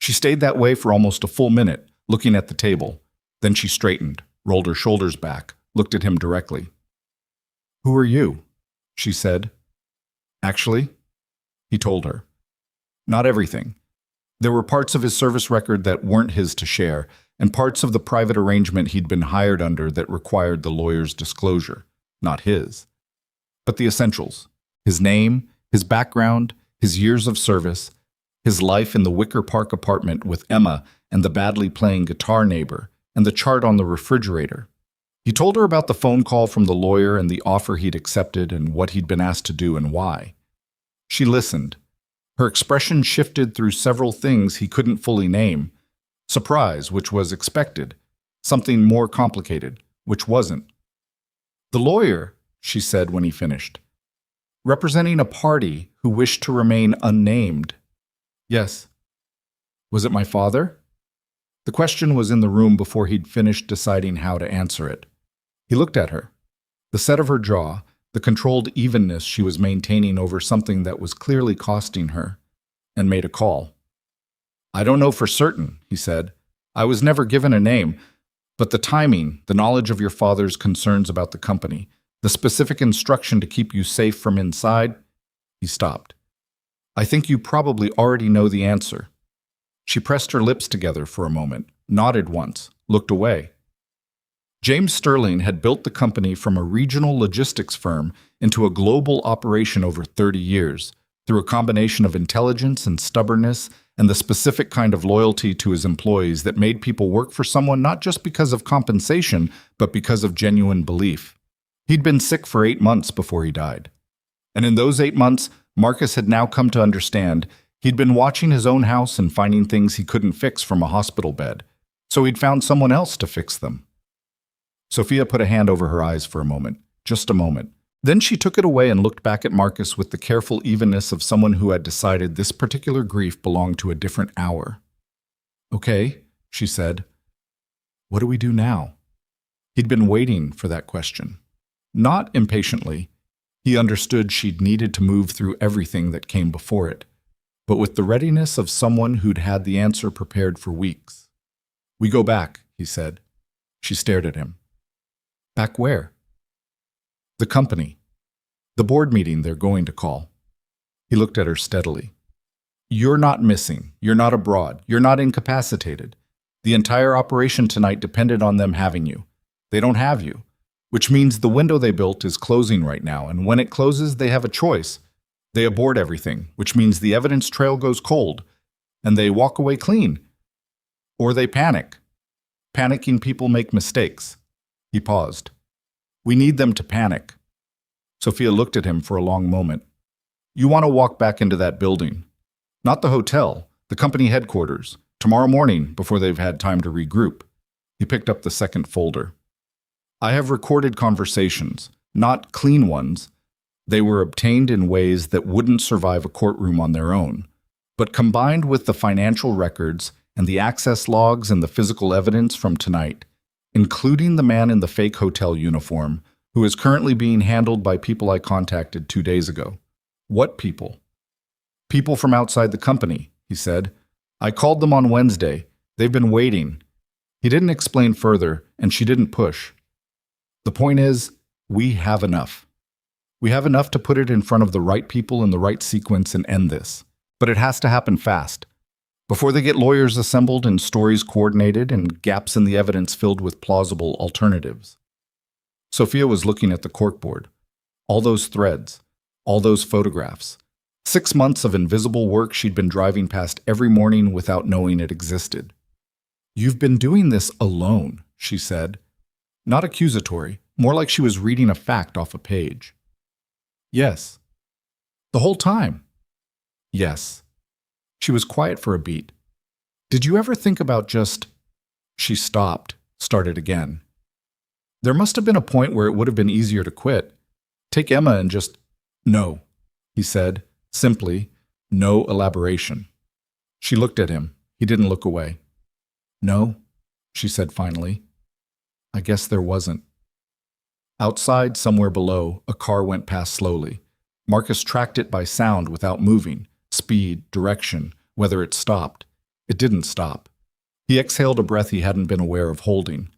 She stayed that way for almost a full minute, looking at the table. Then she straightened, rolled her shoulders back, looked at him directly. "Who are you?" she said. "Actually," he told her. "Not everything. There were parts of his service record that weren't his to share, and parts of the private arrangement he'd been hired under that required the lawyer's disclosure, not his. But the essentials: his name, his background, his years of service, his life in the Wicker Park apartment with Emma and the badly playing guitar neighbor, and the chart on the refrigerator. He told her about the phone call from the lawyer and the offer he'd accepted and what he'd been asked to do and why. She listened. Her expression shifted through several things he couldn't fully name. Surprise, which was expected. Something more complicated, which wasn't. "The lawyer," she said when he finished. "Representing a party who wished to remain unnamed." "Yes." "Was it my father?" The question was in the room before he'd finished deciding how to answer it. He looked at her. The set of her jaw, the controlled evenness she was maintaining over something that was clearly costing her, and made a call. "I don't know for certain," he said. "I was never given a name, but the timing, the knowledge of your father's concerns about the company, the specific instruction to keep you safe from inside." He stopped. "I think you probably already know the answer." She pressed her lips together for a moment, nodded once, looked away. James Sterling had built the company from a regional logistics firm into a global operation over 30 years, through a combination of intelligence and stubbornness and the specific kind of loyalty to his employees that made people work for someone not just because of compensation, but because of genuine belief. He'd been sick for 8 months before he died. And in those 8 months, Marcus had now come to understand he'd been watching his own house and finding things he couldn't fix from a hospital bed, so he'd found someone else to fix them. Sophia put a hand over her eyes for a moment, just a moment. Then she took it away and looked back at Marcus with the careful evenness of someone who had decided this particular grief belonged to a different hour. "Okay," she said. "What do we do now?" He'd been waiting for that question. Not impatiently. He understood she'd needed to move through everything that came before it, but with the readiness of someone who'd had the answer prepared for weeks. "We go back," he said. She stared at him. "Back where?" "The company. The board meeting they're going to call." He looked at her steadily. "You're not missing. You're not abroad. You're not incapacitated. The entire operation tonight depended on them having you. They don't have you, which means the window they built is closing right now, and when it closes, they have a choice. They abort everything, which means the evidence trail goes cold, and they walk away clean. Or they panic. Panicking people make mistakes." He paused. "We need them to panic." Sophia looked at him for a long moment. "You want to walk back into that building. Not the hotel, the company headquarters, tomorrow morning before they've had time to regroup." He picked up the second folder. "I have recorded conversations, not clean ones. They were obtained in ways that wouldn't survive a courtroom on their own. But combined with the financial records and the access logs and the physical evidence from tonight, including the man in the fake hotel uniform, who is currently being handled by people I contacted 2 days ago." "What people?" "People from outside the company," he said. "I called them on Wednesday. They've been waiting." He didn't explain further, and she didn't push. "The point is, we have enough. We have enough to put it in front of the right people in the right sequence and end this. But it has to happen fast, before they get lawyers assembled and stories coordinated and gaps in the evidence filled with plausible alternatives." Sophia was looking at the corkboard. All those threads, all those photographs. 6 months of invisible work she'd been driving past every morning without knowing it existed. "You've been doing this alone," she said. Not accusatory, more like she was reading a fact off a page. "Yes." "The whole time?" "Yes." She was quiet for a beat. "Did you ever think about just—" She stopped, started again. "There must have been a point where it would have been easier to quit. Take Emma and just—" "No," he said, simply, no elaboration. She looked at him. He didn't look away. "No," she said finally. "I guess there wasn't." Outside, somewhere below, a car went past slowly. Marcus tracked it by sound without moving, speed, direction, whether it stopped. It didn't stop. He exhaled a breath he hadn't been aware of holding.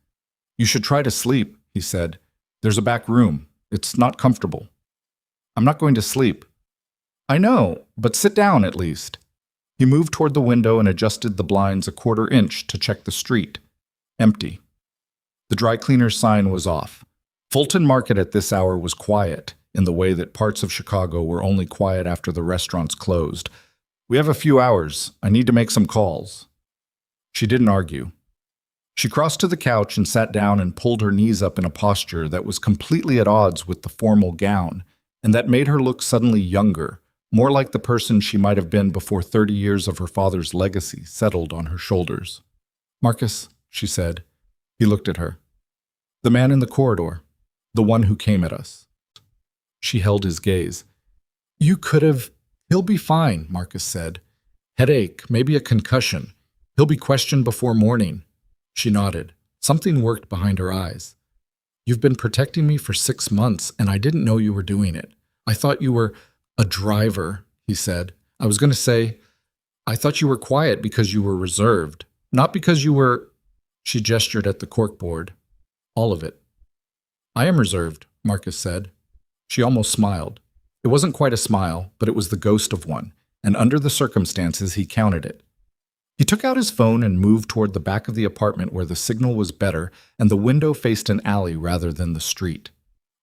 "You should try to sleep," he said. "There's a back room. It's not comfortable." "I'm not going to sleep." "I know, but sit down at least." He moved toward the window and adjusted the blinds a quarter inch to check the street. Empty. The dry cleaner's sign was off. Fulton Market at this hour was quiet, in the way that parts of Chicago were only quiet after the restaurants closed. "We have a few hours. I need to make some calls." She didn't argue. She crossed to the couch and sat down and pulled her knees up in a posture that was completely at odds with the formal gown, and that made her look suddenly younger, more like the person she might have been before 30 years of her father's legacy settled on her shoulders. "Marcus," she said. He looked at her. "The man in the corridor. The one who came at us." She held his gaze. "You could have—" "He'll be fine," Marcus said. "Headache, maybe a concussion. He'll be questioned before morning." She nodded. Something worked behind her eyes. "You've been protecting me for 6 months, and I didn't know you were doing it. I thought you were—" "A driver," he said. "I was going to say, I thought you were quiet because you were reserved, not because you were—" She gestured at the corkboard. "All of it." "I am reserved," Marcus said. She almost smiled. It wasn't quite a smile, but it was the ghost of one, and under the circumstances he counted it. He took out his phone and moved toward the back of the apartment where the signal was better and the window faced an alley rather than the street.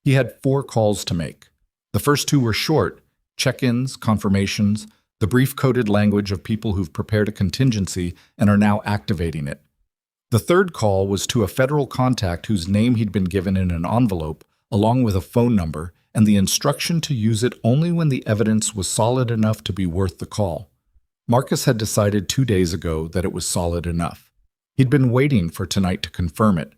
He had 4 calls to make. The first 2 were short, check-ins, confirmations, the brief coded language of people who've prepared a contingency and are now activating it. The third call was to a federal contact whose name he'd been given in an envelope, along with a phone number, and the instruction to use it only when the evidence was solid enough to be worth the call. Marcus had decided 2 days ago that it was solid enough. He'd been waiting for tonight to confirm it.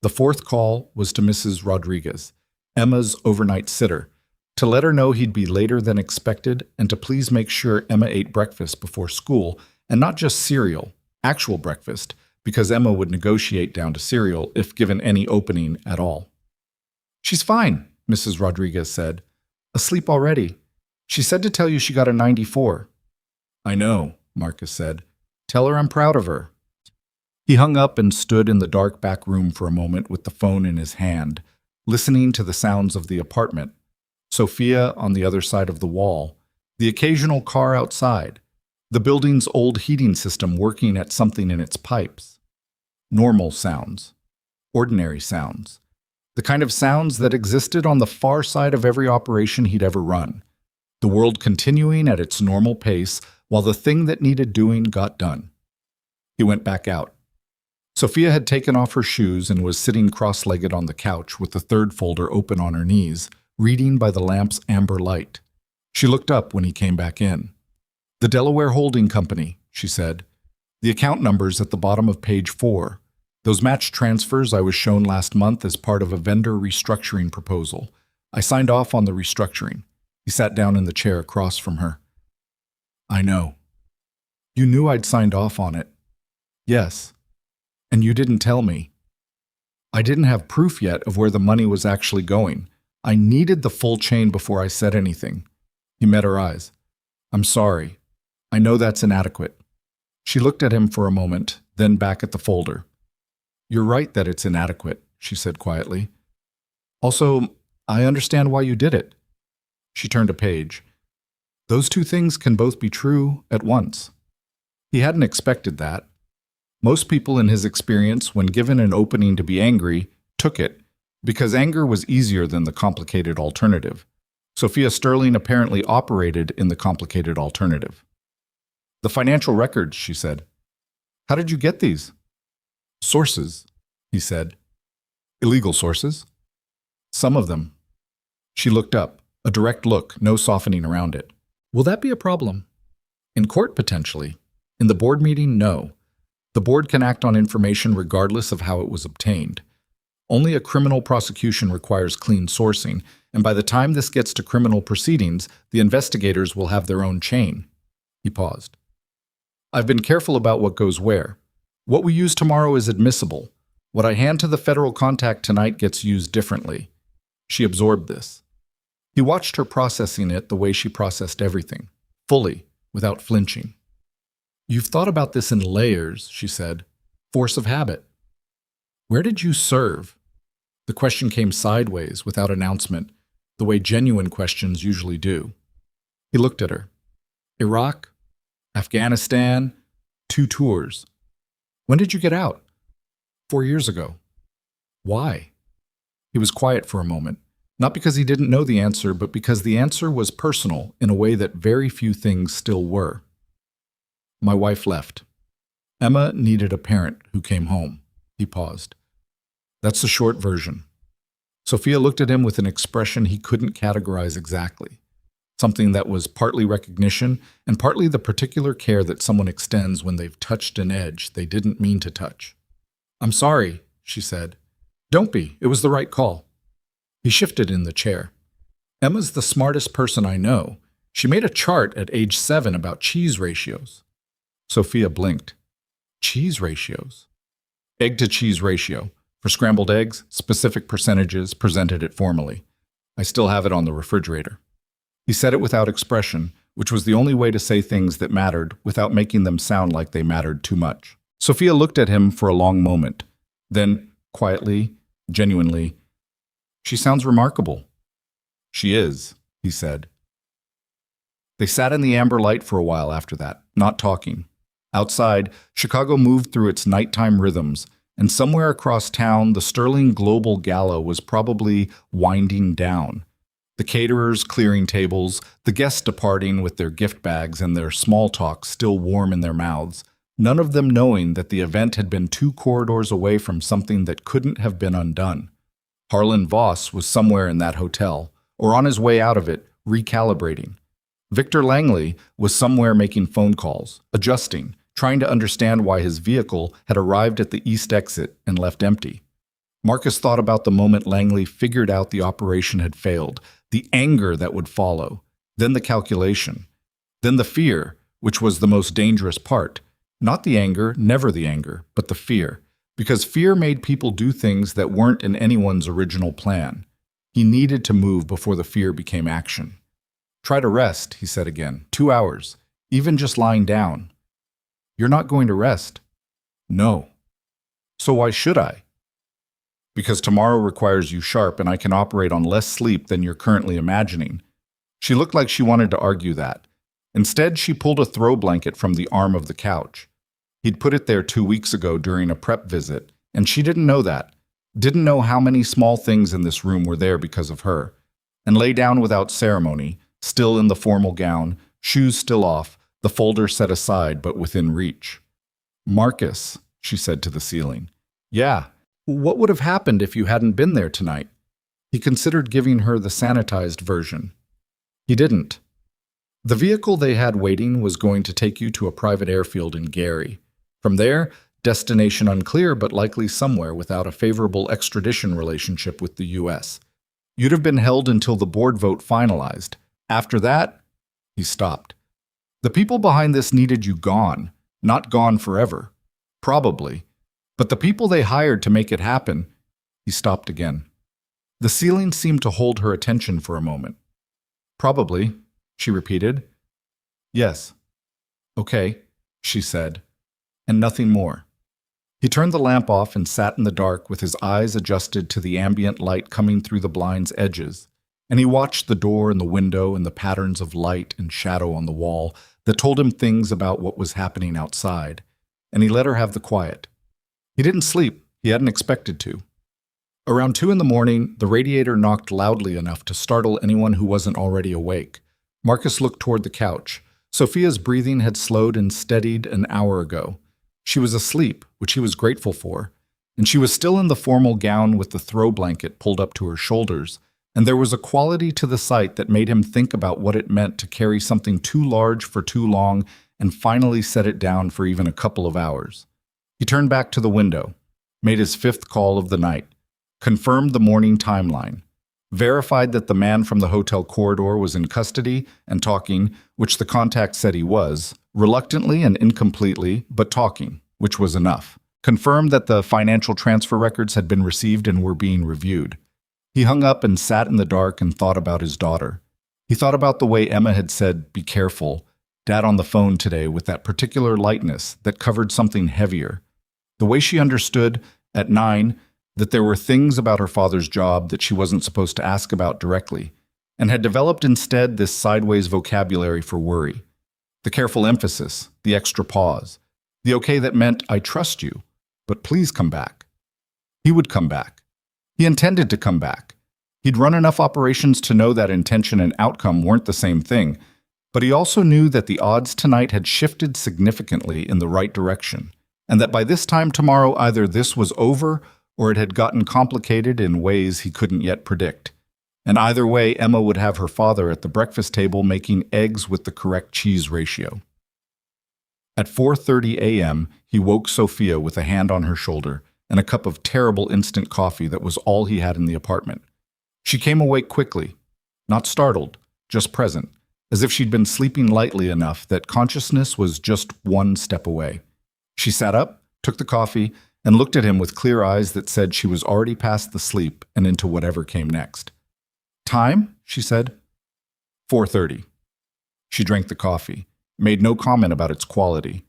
The fourth call was to Mrs. Rodriguez, Emma's overnight sitter, to let her know he'd be later than expected and to please make sure Emma ate breakfast before school, and not just cereal, actual breakfast, because Emma would negotiate down to cereal if given any opening at all. "She's fine," Mrs. Rodriguez said. "Asleep already. She said to tell you she got a 94. "I know," Marcus said. "Tell her I'm proud of her." He hung up and stood in the dark back room for a moment with the phone in his hand, listening to the sounds of the apartment. Sophia on the other side of the wall, the occasional car outside, the building's old heating system working at something in its pipes. Normal sounds. Ordinary sounds. The kind of sounds that existed on the far side of every operation he'd ever run. The world continuing at its normal pace while the thing that needed doing got done. He went back out. Sophia had taken off her shoes and was sitting cross-legged on the couch with the third folder open on her knees, reading by the lamp's amber light. She looked up when he came back in. "The Delaware Holding Company," she said. "The account number's at the bottom of page 4. Those match transfers I was shown last month as part of a vendor restructuring proposal. I signed off on the restructuring." He sat down in the chair across from her. "I know." "You knew I'd signed off on it." "Yes. And you didn't tell me." "I didn't have proof yet of where the money was actually going. I needed the full chain before I said anything." He met her eyes. "I'm sorry. I know that's inadequate." She looked at him for a moment, then back at the folder. "You're right that it's inadequate," she said quietly. "Also, I understand why you did it." She turned a page. "Those 2 things can both be true at once." He hadn't expected that. Most people in his experience, when given an opening to be angry, took it, because anger was easier than the complicated alternative. Sophia Sterling apparently operated in the complicated alternative. "The financial records," she said. "How did you get these?" "Sources," he said. "Illegal sources?" "Some of them." She looked up, a direct look, no softening around it. "Will that be a problem?" "In court, potentially. In the board meeting, no. The board can act on information regardless of how it was obtained. Only a criminal prosecution requires clean sourcing, and by the time this gets to criminal proceedings, the investigators will have their own chain." He paused. "I've been careful about what goes where. What we use tomorrow is admissible. What I hand to the federal contact tonight gets used differently." She absorbed this. He watched her processing it the way she processed everything, fully, without flinching. "You've thought about this in layers," she said. "Force of habit. Where did you serve?" The question came sideways, without announcement, the way genuine questions usually do. He looked at her. "Iraq? Afghanistan? 2 tours. When did you get out?" 4 years ago." "Why?" He was quiet for a moment, not because he didn't know the answer, but because the answer was personal in a way that very few things still were. "My wife left. Emma needed a parent who came home." He paused. "That's the short version." Sophia looked at him with an expression he couldn't categorize exactly. Something that was partly recognition and partly the particular care that someone extends when they've touched an edge they didn't mean to touch. "I'm sorry," she said. "Don't be. It was the right call." He shifted in the chair. "Emma's the smartest person I know. She made a chart at age 7 about cheese ratios." Sophia blinked. "Cheese ratios?" "Egg-to-cheese ratio. For scrambled eggs, specific percentages, presented it formally. I still have it on the refrigerator." He said it without expression, which was the only way to say things that mattered without making them sound like they mattered too much. Sophia looked at him for a long moment. Then, quietly, genuinely, "She sounds remarkable." "She is," he said. They sat in the amber light for a while after that, not talking. Outside, Chicago moved through its nighttime rhythms, and somewhere across town, the Sterling Global Gala was probably winding down. The caterers clearing tables, the guests departing with their gift bags and their small talk still warm in their mouths, none of them knowing that the event had been 2 corridors away from something that couldn't have been undone. Harlan Voss was somewhere in that hotel, or on his way out of it, recalibrating. Victor Langley was somewhere making phone calls, adjusting, trying to understand why his vehicle had arrived at the east exit and left empty. Marcus thought about the moment Langley figured out the operation had failed, the anger that would follow, then the calculation, then the fear, which was the most dangerous part. Not the anger, never the anger, but the fear, because fear made people do things that weren't in anyone's original plan. He needed to move before the fear became action. "Try to rest," he said again. 2 hours, even just lying down. "You're not going to rest." "No." "So why should I?" "Because tomorrow requires you sharp and I can operate on less sleep than you're currently imagining." She looked like she wanted to argue that. Instead, she pulled a throw blanket from the arm of the couch. He'd put it there 2 weeks ago during a prep visit, and she didn't know that. Didn't know how many small things in this room were there because of her. And lay down without ceremony, still in the formal gown, shoes still off, the folder set aside but within reach. "Marcus," she said to the ceiling. "Yeah, what would have happened if you hadn't been there tonight?" He considered giving her the sanitized version. He didn't. The vehicle they had waiting was going to take you to a private airfield in Gary. From there, destination unclear but likely somewhere without a favorable extradition relationship with the U.S. You'd have been held until the board vote finalized. After that, he stopped. The people behind this needed you gone, not gone forever. Probably. But the people they hired to make it happen, he stopped again. The ceiling seemed to hold her attention for a moment. "Probably," she repeated. "Yes." "Okay," she said, and nothing more. He turned the lamp off and sat in the dark with his eyes adjusted to the ambient light coming through the blind's edges, and he watched the door and the window and the patterns of light and shadow on the wall that told him things about what was happening outside, and he let her have the quiet. He didn't sleep. He hadn't expected to. Around 2 a.m, the radiator knocked loudly enough to startle anyone who wasn't already awake. Marcus looked toward the couch. Sophia's breathing had slowed and steadied an hour ago. She was asleep, which he was grateful for, and she was still in the formal gown with the throw blanket pulled up to her shoulders, and there was a quality to the sight that made him think about what it meant to carry something too large for too long and finally set it down for even a couple of hours. He turned back to the window, made his 5th call of the night, confirmed the morning timeline, verified that the man from the hotel corridor was in custody and talking, which the contact said he was, reluctantly and incompletely, but talking, which was enough. Confirmed that the financial transfer records had been received and were being reviewed. He hung up and sat in the dark and thought about his daughter. He thought about the way Emma had said, "Be careful," Dad on the phone today with that particular lightness that covered something heavier. The way she understood, at 9, that there were things about her father's job that she wasn't supposed to ask about directly, and had developed instead this sideways vocabulary for worry. The careful emphasis, the extra pause, the okay that meant, "I trust you, but please come back." He would come back. He intended to come back. He'd run enough operations to know that intention and outcome weren't the same thing, but he also knew that the odds tonight had shifted significantly in the right direction, and that by this time tomorrow either this was over or it had gotten complicated in ways he couldn't yet predict. And either way, Emma would have her father at the breakfast table making eggs with the correct cheese ratio. At 4:30 a.m., he woke Sophia with a hand on her shoulder and a cup of terrible instant coffee that was all he had in the apartment. She came awake quickly, not startled, just present, as if she'd been sleeping lightly enough that consciousness was just one step away. She sat up, took the coffee, and looked at him with clear eyes that said she was already past the sleep and into whatever came next. "Time?" she said. 4:30. She drank the coffee, made no comment about its quality.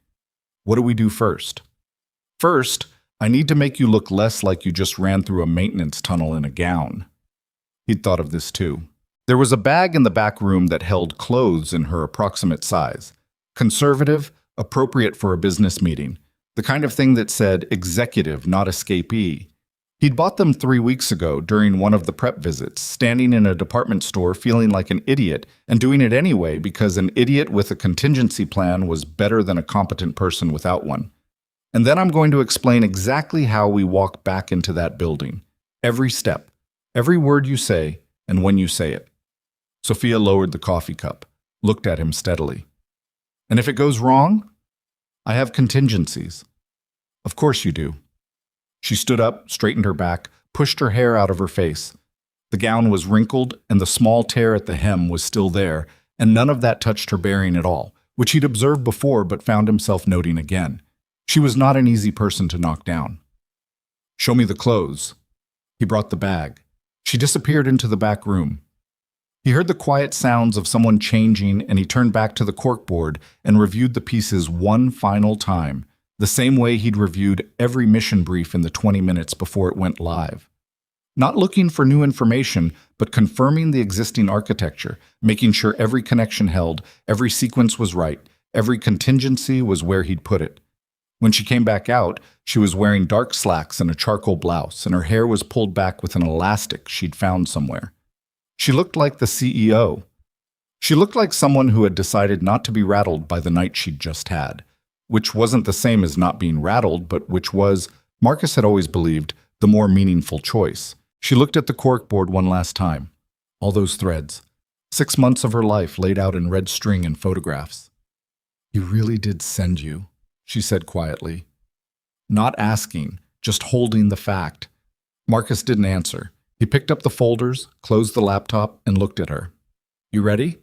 "What do we do first?" "First, I need to make you look less like you just ran through a maintenance tunnel in a gown." He'd thought of this too. There was a bag in the back room that held clothes in her approximate size. Conservative, appropriate for a business meeting, the kind of thing that said executive, not escapee. He'd bought them 3 weeks ago during one of the prep visits, standing in a department store feeling like an idiot and doing it anyway because an idiot with a contingency plan was better than a competent person without one. And then I'm going to explain exactly how we walk back into that building. Every step, every word you say, and when you say it. Sophia lowered the coffee cup, looked at him steadily. And if it goes wrong? I have contingencies. Of course you do. She stood up, straightened her back, pushed her hair out of her face. The gown was wrinkled, and the small tear at the hem was still there, and none of that touched her bearing at all, which he'd observed before but found himself noting again. She was not an easy person to knock down. Show me the clothes. He brought the bag. She disappeared into the back room. He heard the quiet sounds of someone changing, and he turned back to the corkboard and reviewed the pieces one final time, the same way he'd reviewed every mission brief in the 20 minutes before it went live. Not looking for new information, but confirming the existing architecture, making sure every connection held, every sequence was right, every contingency was where he'd put it. When she came back out, she was wearing dark slacks and a charcoal blouse, and her hair was pulled back with an elastic she'd found somewhere. She looked like the CEO. She looked like someone who had decided not to be rattled by the night she'd just had, which wasn't the same as not being rattled, but which was, Marcus had always believed, the more meaningful choice. She looked at the corkboard one last time. All those threads. 6 months of her life laid out in red string and photographs. He really did send you, she said quietly. Not asking, just holding the fact. Marcus didn't answer. He picked up the folders, closed the laptop, and looked at her. You ready?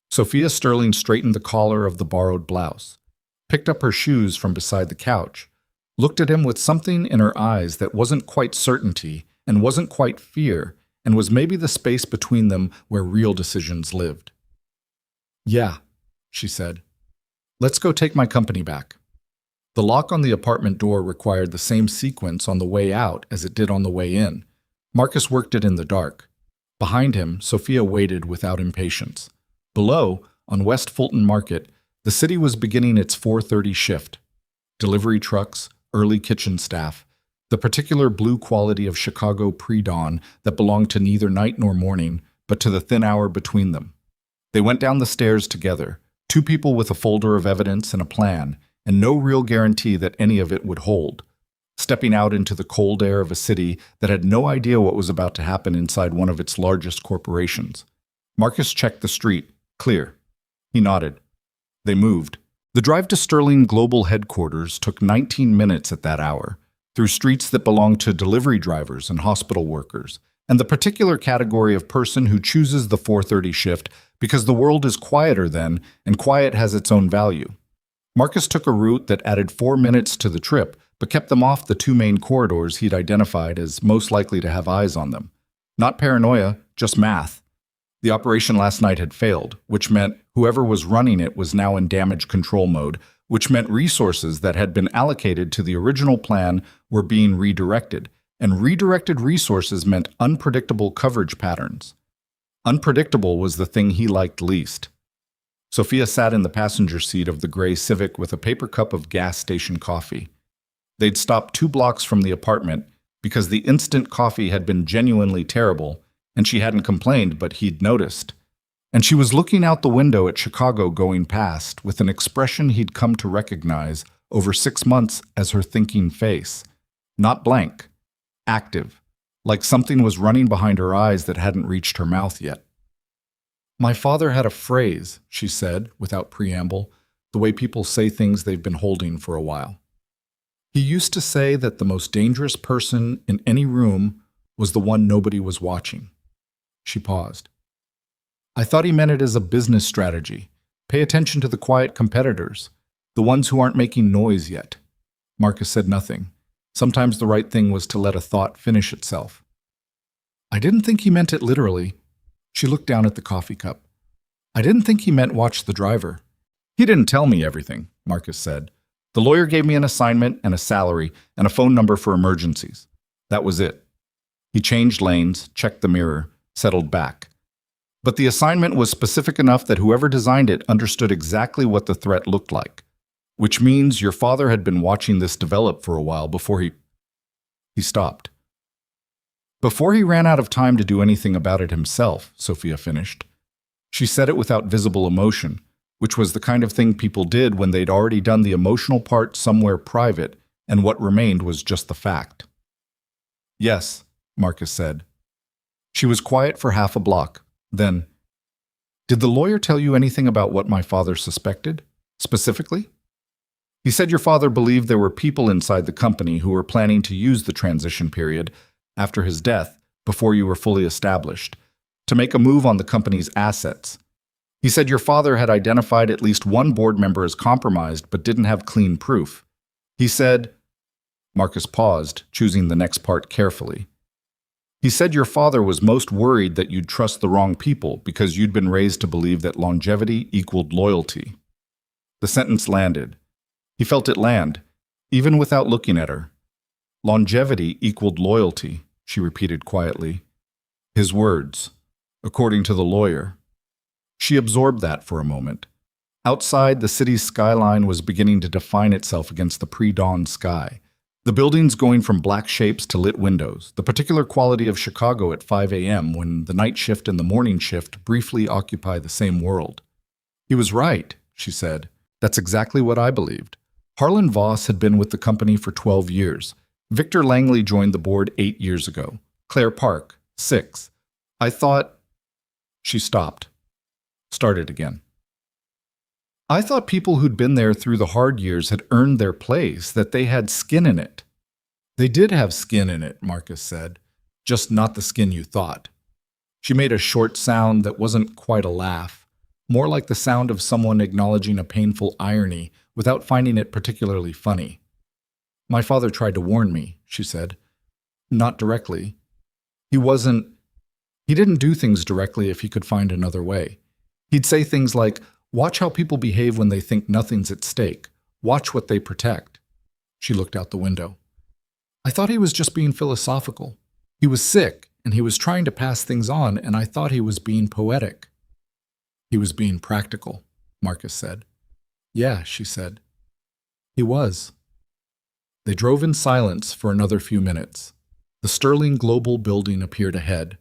Sophia Sterling straightened the collar of the borrowed blouse, picked up her shoes from beside the couch, looked at him with something in her eyes that wasn't quite certainty and wasn't quite fear, and was maybe the space between them where real decisions lived. Yeah, she said. Let's go take my company back. The lock on the apartment door required the same sequence on the way out as it did on the way in. Marcus worked it in the dark. Behind him, Sophia waited without impatience. Below, on West Fulton Market, the city was beginning its 4:30 shift. Delivery trucks, early kitchen staff, the particular blue quality of Chicago pre-dawn that belonged to neither night nor morning, but to the thin hour between them. They went down the stairs together, two people with a folder of evidence and a plan, and no real guarantee that any of it would hold. Stepping out into the cold air of a city that had no idea what was about to happen inside one of its largest corporations. Marcus checked the street. Clear. He nodded. They moved. The drive to Sterling Global headquarters took 19 minutes at that hour, through streets that belonged to delivery drivers and hospital workers, and the particular category of person who chooses the 4:30 shift because the world is quieter then, and quiet has its own value. Marcus took a route that added 4 minutes to the trip, but kept them off the two main corridors he'd identified as most likely to have eyes on them. Not paranoia, just math. The operation last night had failed, which meant whoever was running it was now in damage control mode, which meant resources that had been allocated to the original plan were being redirected, and redirected resources meant unpredictable coverage patterns. Unpredictable was the thing he liked least. Sophia sat in the passenger seat of the gray Civic with a paper cup of gas station coffee. They'd stopped 2 blocks from the apartment because the instant coffee had been genuinely terrible, and she hadn't complained, but he'd noticed. And she was looking out the window at Chicago going past with an expression he'd come to recognize over 6 months as her thinking face. Not blank, active, like something was running behind her eyes that hadn't reached her mouth yet. My father had a phrase, she said, without preamble, the way people say things they've been holding for a while. He used to say that the most dangerous person in any room was the one nobody was watching. She paused. I thought he meant it as a business strategy. Pay attention to the quiet competitors, the ones who aren't making noise yet. Marcus said nothing. Sometimes the right thing was to let a thought finish itself. I didn't think he meant it literally. She looked down at the coffee cup. I didn't think he meant watch the driver. He didn't tell me everything, Marcus said. The lawyer gave me an assignment and a salary and a phone number for emergencies. That was it. He changed lanes, checked the mirror, settled back. But the assignment was specific enough that whoever designed it understood exactly what the threat looked like. Which means your father had been watching this develop for a while before he stopped. Before he ran out of time to do anything about it himself, Sophia finished. She said it without visible emotion, which was the kind of thing people did when they'd already done the emotional part somewhere private, and what remained was just the fact. Yes, Marcus said. She was quiet for half a block. Then, did the lawyer tell you anything about what my father suspected, specifically? He said your father believed there were people inside the company who were planning to use the transition period, after his death, before you were fully established, to make a move on the company's assets. He said your father had identified at least one board member as compromised but didn't have clean proof. He said, Marcus paused, choosing the next part carefully. He said your father was most worried that you'd trust the wrong people because you'd been raised to believe that longevity equaled loyalty. The sentence landed. He felt it land, even without looking at her. Longevity equaled loyalty, she repeated quietly. His words, according to the lawyer. She absorbed that for a moment. Outside, the city's skyline was beginning to define itself against the pre-dawn sky. The buildings going from black shapes to lit windows, the particular quality of Chicago at 5 a.m. when the night shift and the morning shift briefly occupy the same world. He was right, she said. That's exactly what I believed. Harlan Voss had been with the company for 12 years. Victor Langley joined the board 8 years ago. Claire Park, 6. I thought... She stopped. Started again. I thought people who'd been there through the hard years had earned their place, that they had skin in it. They did have skin in it, Marcus said, just not the skin you thought. She made a short sound that wasn't quite a laugh, more like the sound of someone acknowledging a painful irony without finding it particularly funny. My father tried to warn me, she said. Not directly. He didn't do things directly if he could find another way. He'd say things like, watch how people behave when they think nothing's at stake. Watch what they protect. She looked out the window. I thought he was just being philosophical. He was sick, and he was trying to pass things on, and I thought he was being poetic. He was being practical, Marcus said. Yeah, she said. He was. They drove in silence for another few minutes. The Sterling Global building appeared ahead,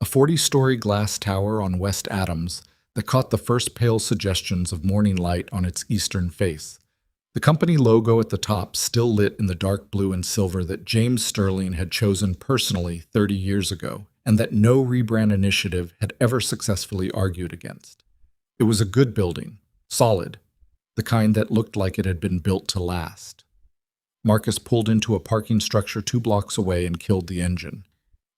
a 40-story glass tower on West Adams that caught the first pale suggestions of morning light on its eastern face. The company logo at the top still lit in the dark blue and silver that James Sterling had chosen personally 30 years ago, and that no rebrand initiative had ever successfully argued against. It was a good building, solid, the kind that looked like it had been built to last. Marcus pulled into a parking structure 2 blocks away and killed the engine.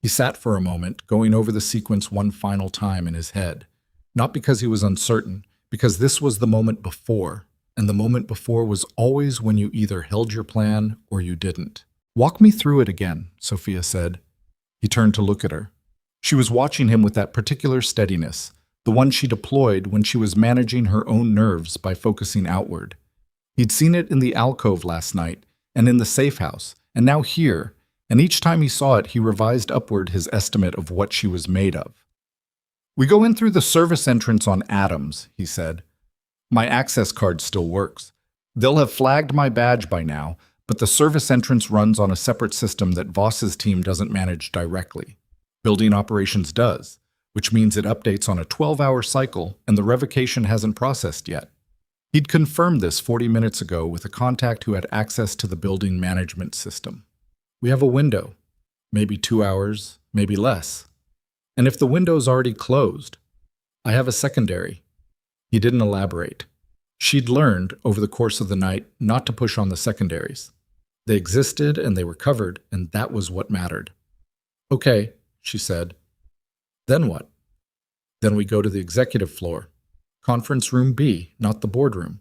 He sat for a moment, going over the sequence one final time in his head. Not because he was uncertain, because this was the moment before, and the moment before was always when you either held your plan or you didn't. Walk me through it again, Sophia said. He turned to look at her. She was watching him with that particular steadiness, the one she deployed when she was managing her own nerves by focusing outward. He'd seen it in the alcove last night, and in the safe house, and now here, and each time he saw it, he revised upward his estimate of what she was made of. We go in through the service entrance on Adams, he said. My access card still works. They'll have flagged my badge by now, but the service entrance runs on a separate system that Voss's team doesn't manage directly. Building operations does, which means it updates on a 12-hour cycle, and the revocation hasn't processed yet. He'd confirmed this 40 minutes ago with a contact who had access to the building management system. We have a window, maybe 2 hours, maybe less. And if the window's already closed, I have a secondary. He didn't elaborate. She'd learned, over the course of the night, not to push on the secondaries. They existed and they were covered, and that was what mattered. Okay, she said. Then what? Then we go to the executive floor. Conference room B, not the boardroom.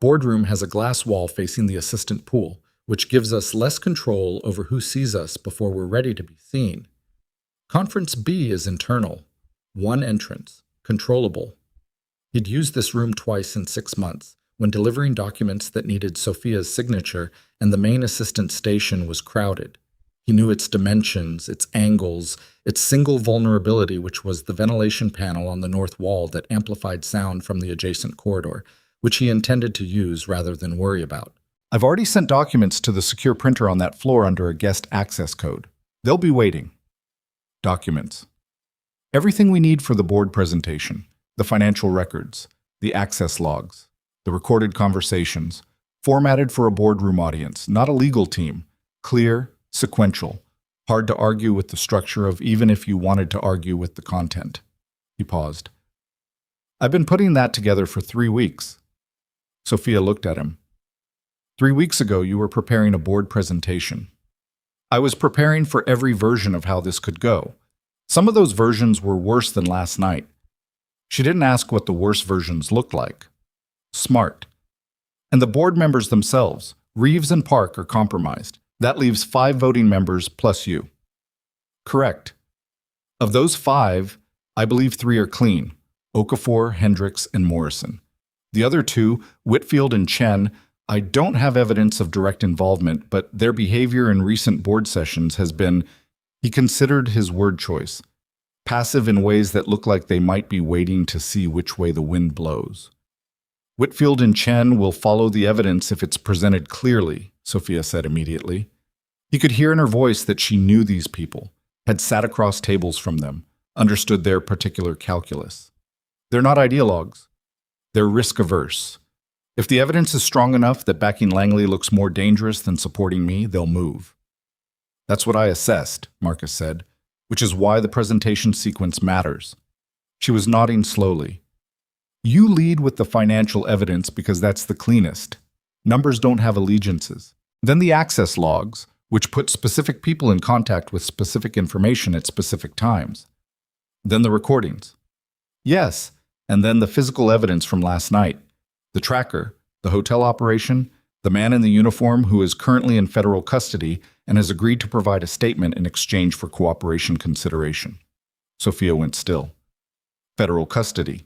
Boardroom has a glass wall facing the assistant pool, which gives us less control over who sees us before we're ready to be seen. Conference B is internal. One entrance. Controllable. He'd used this room twice in 6 months, when delivering documents that needed Sophia's signature and the main assistant station was crowded. He knew its dimensions, its angles, its single vulnerability, which was the ventilation panel on the north wall that amplified sound from the adjacent corridor, which he intended to use rather than worry about. I've already sent documents to the secure printer on that floor under a guest access code. They'll be waiting. Documents. Everything we need for the board presentation, the financial records, the access logs, the recorded conversations, formatted for a boardroom audience, not a legal team, clear, sequential, hard to argue with the structure of even if you wanted to argue with the content. He paused. I've been putting that together for 3 weeks. Sophia looked at him. 3 weeks ago, you were preparing a board presentation. I was preparing for every version of how this could go. Some of those versions were worse than last night. She didn't ask what the worst versions looked like. Smart. And the board members themselves, Reeves and Park, are compromised. That leaves 5 voting members plus you. Correct. Of those 5, I believe 3 are clean: Okafor, Hendricks, and Morrison. The other 2, Whitfield and Chen, I don't have evidence of direct involvement, but their behavior in recent board sessions has been, he considered his word choice, passive in ways that look like they might be waiting to see which way the wind blows. Whitfield and Chen will follow the evidence if it's presented clearly, Sophia said immediately. He could hear in her voice that she knew these people, had sat across tables from them, understood their particular calculus. They're not ideologues. They're risk-averse. If the evidence is strong enough that backing Langley looks more dangerous than supporting me, they'll move. That's what I assessed, Marcus said, which is why the presentation sequence matters. She was nodding slowly. You lead with the financial evidence because that's the cleanest. Numbers don't have allegiances. Then the access logs, which put specific people in contact with specific information at specific times. Then the recordings. Yes, and then the physical evidence from last night. The tracker, the hotel operation, the man in the uniform who is currently in federal custody and has agreed to provide a statement in exchange for cooperation consideration. Sophia went still. Federal custody.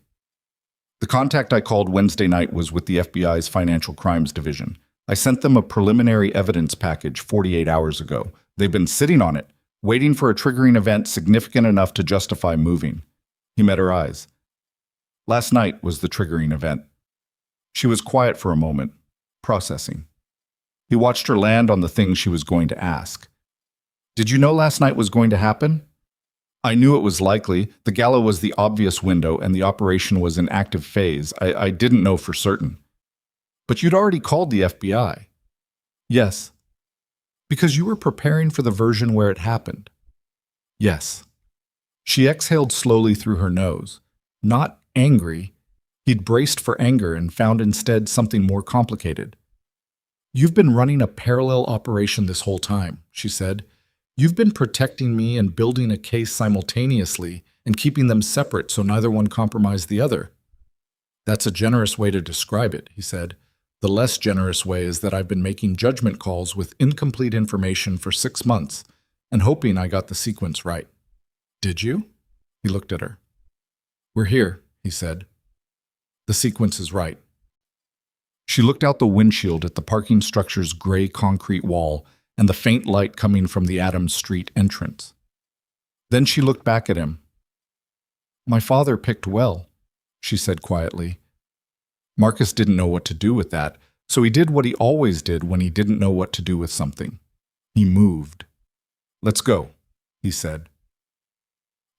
The contact I called Wednesday night was with the FBI's Financial Crimes Division. I sent them a preliminary evidence package 48 hours ago. They've been sitting on it, waiting for a triggering event significant enough to justify moving. He met her eyes. Last night was the triggering event. She was quiet for a moment, processing. He watched her land on the thing she was going to ask. Did you know last night was going to happen? I knew it was likely. The gala was the obvious window and the operation was in active phase. I didn't know for certain. But you'd already called the FBI. Yes. Because you were preparing for the version where it happened. Yes. She exhaled slowly through her nose. Not angry. He'd braced for anger and found instead something more complicated. You've been running a parallel operation this whole time, she said. You've been protecting me and building a case simultaneously and keeping them separate so neither one compromised the other. That's a generous way to describe it, he said. The less generous way is that I've been making judgment calls with incomplete information for 6 months and hoping I got the sequence right. Did you? He looked at her. We're here, he said. The sequence is right. She looked out the windshield at the parking structure's gray concrete wall and the faint light coming from the Adams Street entrance. Then she looked back at him. My father picked well, she said quietly. Marcus didn't know what to do with that, so he did what he always did when he didn't know what to do with something. He moved. Let's go, he said.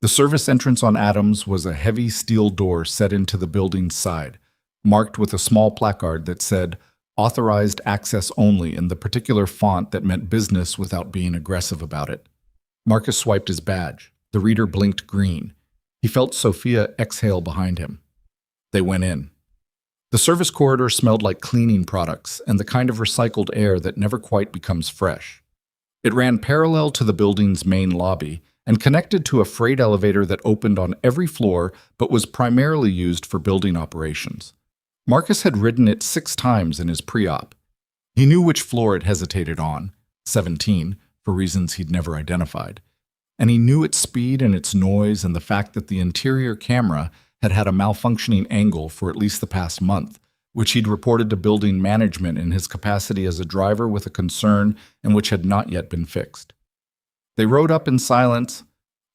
The service entrance on Adams was a heavy steel door set into the building's side, marked with a small placard that said, Authorized access only in the particular font that meant business without being aggressive about it. Marcus swiped his badge. The reader blinked green. He felt Sophia exhale behind him. They went in. The service corridor smelled like cleaning products and the kind of recycled air that never quite becomes fresh. It ran parallel to the building's main lobby and connected to a freight elevator that opened on every floor but was primarily used for building operations. Marcus had ridden it 6 times in his pre-op. He knew which floor it hesitated on, 17, for reasons he'd never identified. And he knew its speed and its noise and the fact that the interior camera had had a malfunctioning angle for at least the past month, which he'd reported to building management in his capacity as a driver with a concern and which had not yet been fixed. They rode up in silence.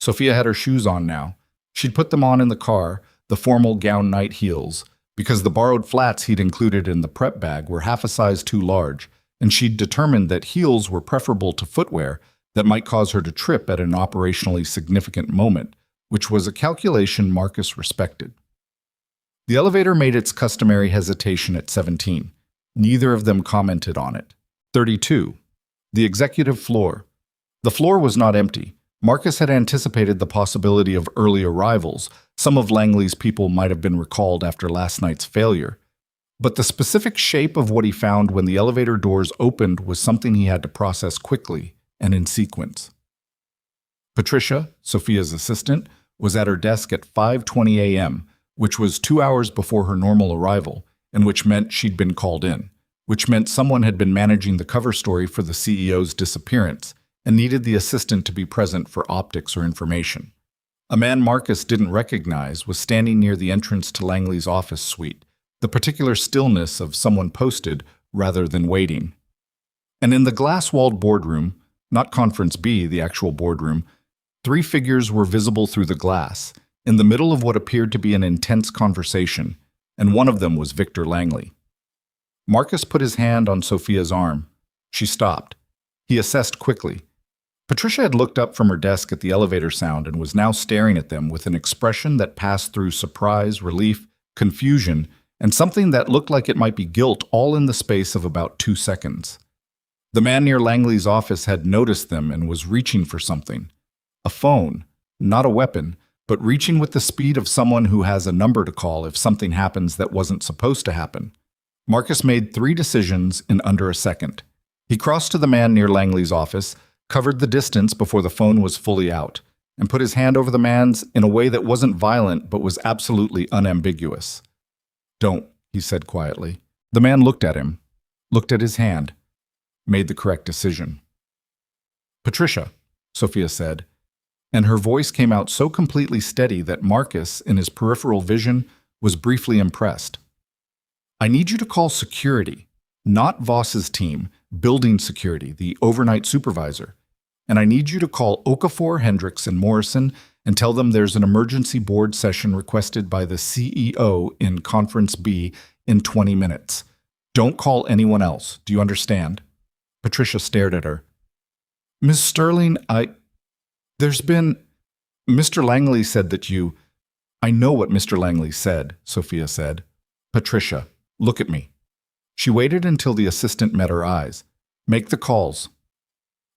Sophia had her shoes on now. She'd put them on in the car, the formal gown night heels, because the borrowed flats he'd included in the prep bag were half a size too large, and she'd determined that heels were preferable to footwear that might cause her to trip at an operationally significant moment, which was a calculation Marcus respected. The elevator made its customary hesitation at 17. Neither of them commented on it. 32. The executive floor. The floor was not empty. Marcus had anticipated the possibility of early arrivals. Some of Langley's people might have been recalled after last night's failure. But the specific shape of what he found when the elevator doors opened was something he had to process quickly and in sequence. Patricia, Sophia's assistant, was at her desk at 5:20 a.m., which was 2 hours before her normal arrival, and which meant she'd been called in, which meant someone had been managing the cover story for the CEO's disappearance and needed the assistant to be present for optics or information. A man Marcus didn't recognize was standing near the entrance to Langley's office suite, the particular stillness of someone posted rather than waiting. And in the glass-walled boardroom, not Conference B, the actual boardroom, 3 figures were visible through the glass, in the middle of what appeared to be an intense conversation, and one of them was Victor Langley. Marcus put his hand on Sophia's arm. She stopped. He assessed quickly. Patricia had looked up from her desk at the elevator sound and was now staring at them with an expression that passed through surprise, relief, confusion, and something that looked like it might be guilt, all in the space of about 2 seconds. The man near Langley's office had noticed them and was reaching for something. A phone, not a weapon, but reaching with the speed of someone who has a number to call if something happens that wasn't supposed to happen. Marcus made 3 decisions in under a second. He crossed to the man near Langley's office, covered the distance before the phone was fully out, and put his hand over the man's in a way that wasn't violent but was absolutely unambiguous. "Don't," he said quietly. The man looked at him, looked at his hand, made the correct decision. "Patricia," Sophia said, and her voice came out so completely steady that Marcus, in his peripheral vision, was briefly impressed. "I need you to call security, not Voss's team, building security, the overnight supervisor. And I need you to call Okafor, Hendricks, and Morrison and tell them there's an emergency board session requested by the CEO in Conference B in 20 minutes. Don't call anyone else. Do you understand?" Patricia stared at her. "Miss Sterling, there's been... Mr. Langley said that you..." "I know what Mr. Langley said," Sophia said. "Patricia, look at me." She waited until the assistant met her eyes. "Make the calls."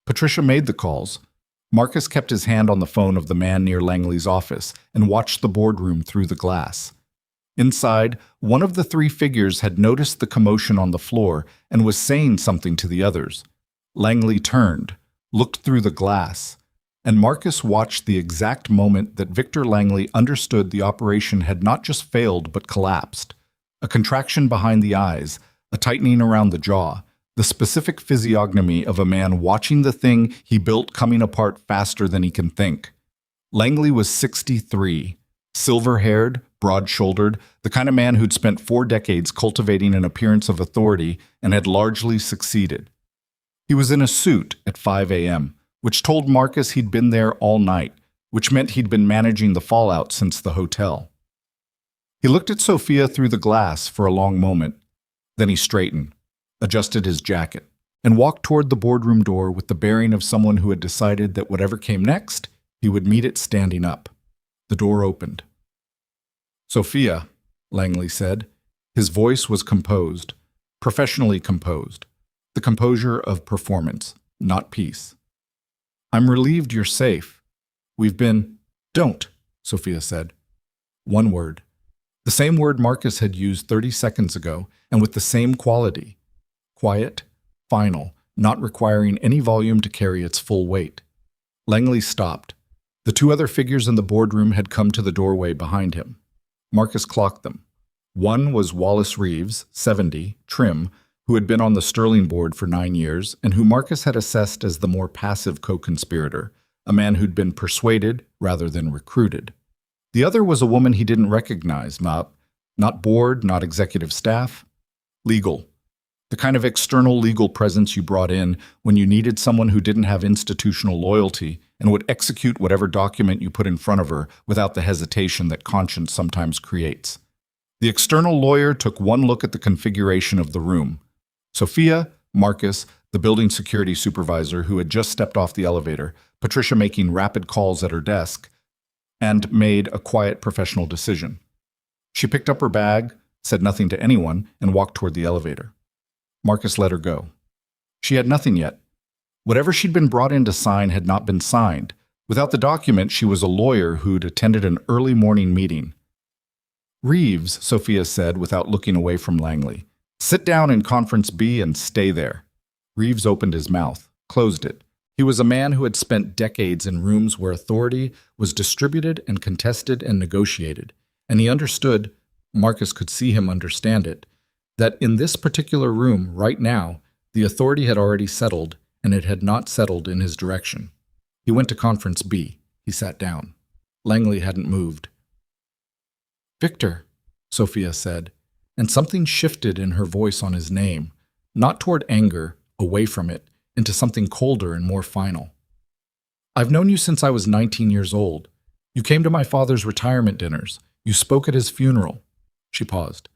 Patricia made the calls. Marcus kept his hand on the phone of the man near Langley's office and watched the boardroom through the glass. Inside, one of the 3 figures had noticed the commotion on the floor and was saying something to the others. Langley turned, looked through the glass, and Marcus watched the exact moment that Victor Langley understood the operation had not just failed but collapsed. A contraction behind the eyes, a tightening around the jaw, the specific physiognomy of a man watching the thing he built coming apart faster than he can think. Langley was 63, silver-haired, broad-shouldered, the kind of man who'd spent 4 decades cultivating an appearance of authority and had largely succeeded. He was in a suit at 5 a.m., which told Marcus he'd been there all night, which meant he'd been managing the fallout since the hotel. He looked at Sophia through the glass for a long moment. Then he straightened, adjusted his jacket, and walked toward the boardroom door with the bearing of someone who had decided that whatever came next, he would meet it standing up. The door opened. "Sophia," Langley said. His voice was composed, professionally composed, the composure of performance, not peace. "I'm relieved you're safe. We've been..." "Don't," Sophia said. One word. The same word Marcus had used 30 seconds ago, and with the same quality. Quiet, final, not requiring any volume to carry its full weight. Langley stopped. The 2 other figures in the boardroom had come to the doorway behind him. Marcus clocked them. One was Wallace Reeves, 70, trim, who had been on the Sterling board for 9 years, and who Marcus had assessed as the more passive co-conspirator, a man who'd been persuaded rather than recruited. The other was a woman he didn't recognize, not board, not executive staff. Legal. The kind of external legal presence you brought in when you needed someone who didn't have institutional loyalty and would execute whatever document you put in front of her without the hesitation that conscience sometimes creates. The external lawyer took one look at the configuration of the room. Sophia, Marcus, the building security supervisor who had just stepped off the elevator, Patricia making rapid calls at her desk, and made a quiet professional decision. She picked up her bag, said nothing to anyone, and walked toward the elevator. Marcus let her go. She had nothing yet. Whatever she'd been brought in to sign had not been signed. Without the document, she was a lawyer who'd attended an early morning meeting. Reeves, Sophia said without looking away from Langley. Sit down in Conference B and stay there. Reeves opened his mouth, closed it. He was a man who had spent decades in rooms where authority was distributed and contested and negotiated, and he understood, Marcus could see him understand it, that in this particular room, right now, the authority had already settled, and it had not settled in his direction. He went to Conference B. He sat down. Langley hadn't moved. Victor, Sophia said, and something shifted in her voice on his name, not toward anger, away from it, into something colder and more final. I've known you since I was 19 years old. You came to my father's retirement dinners. You spoke at his funeral. She paused.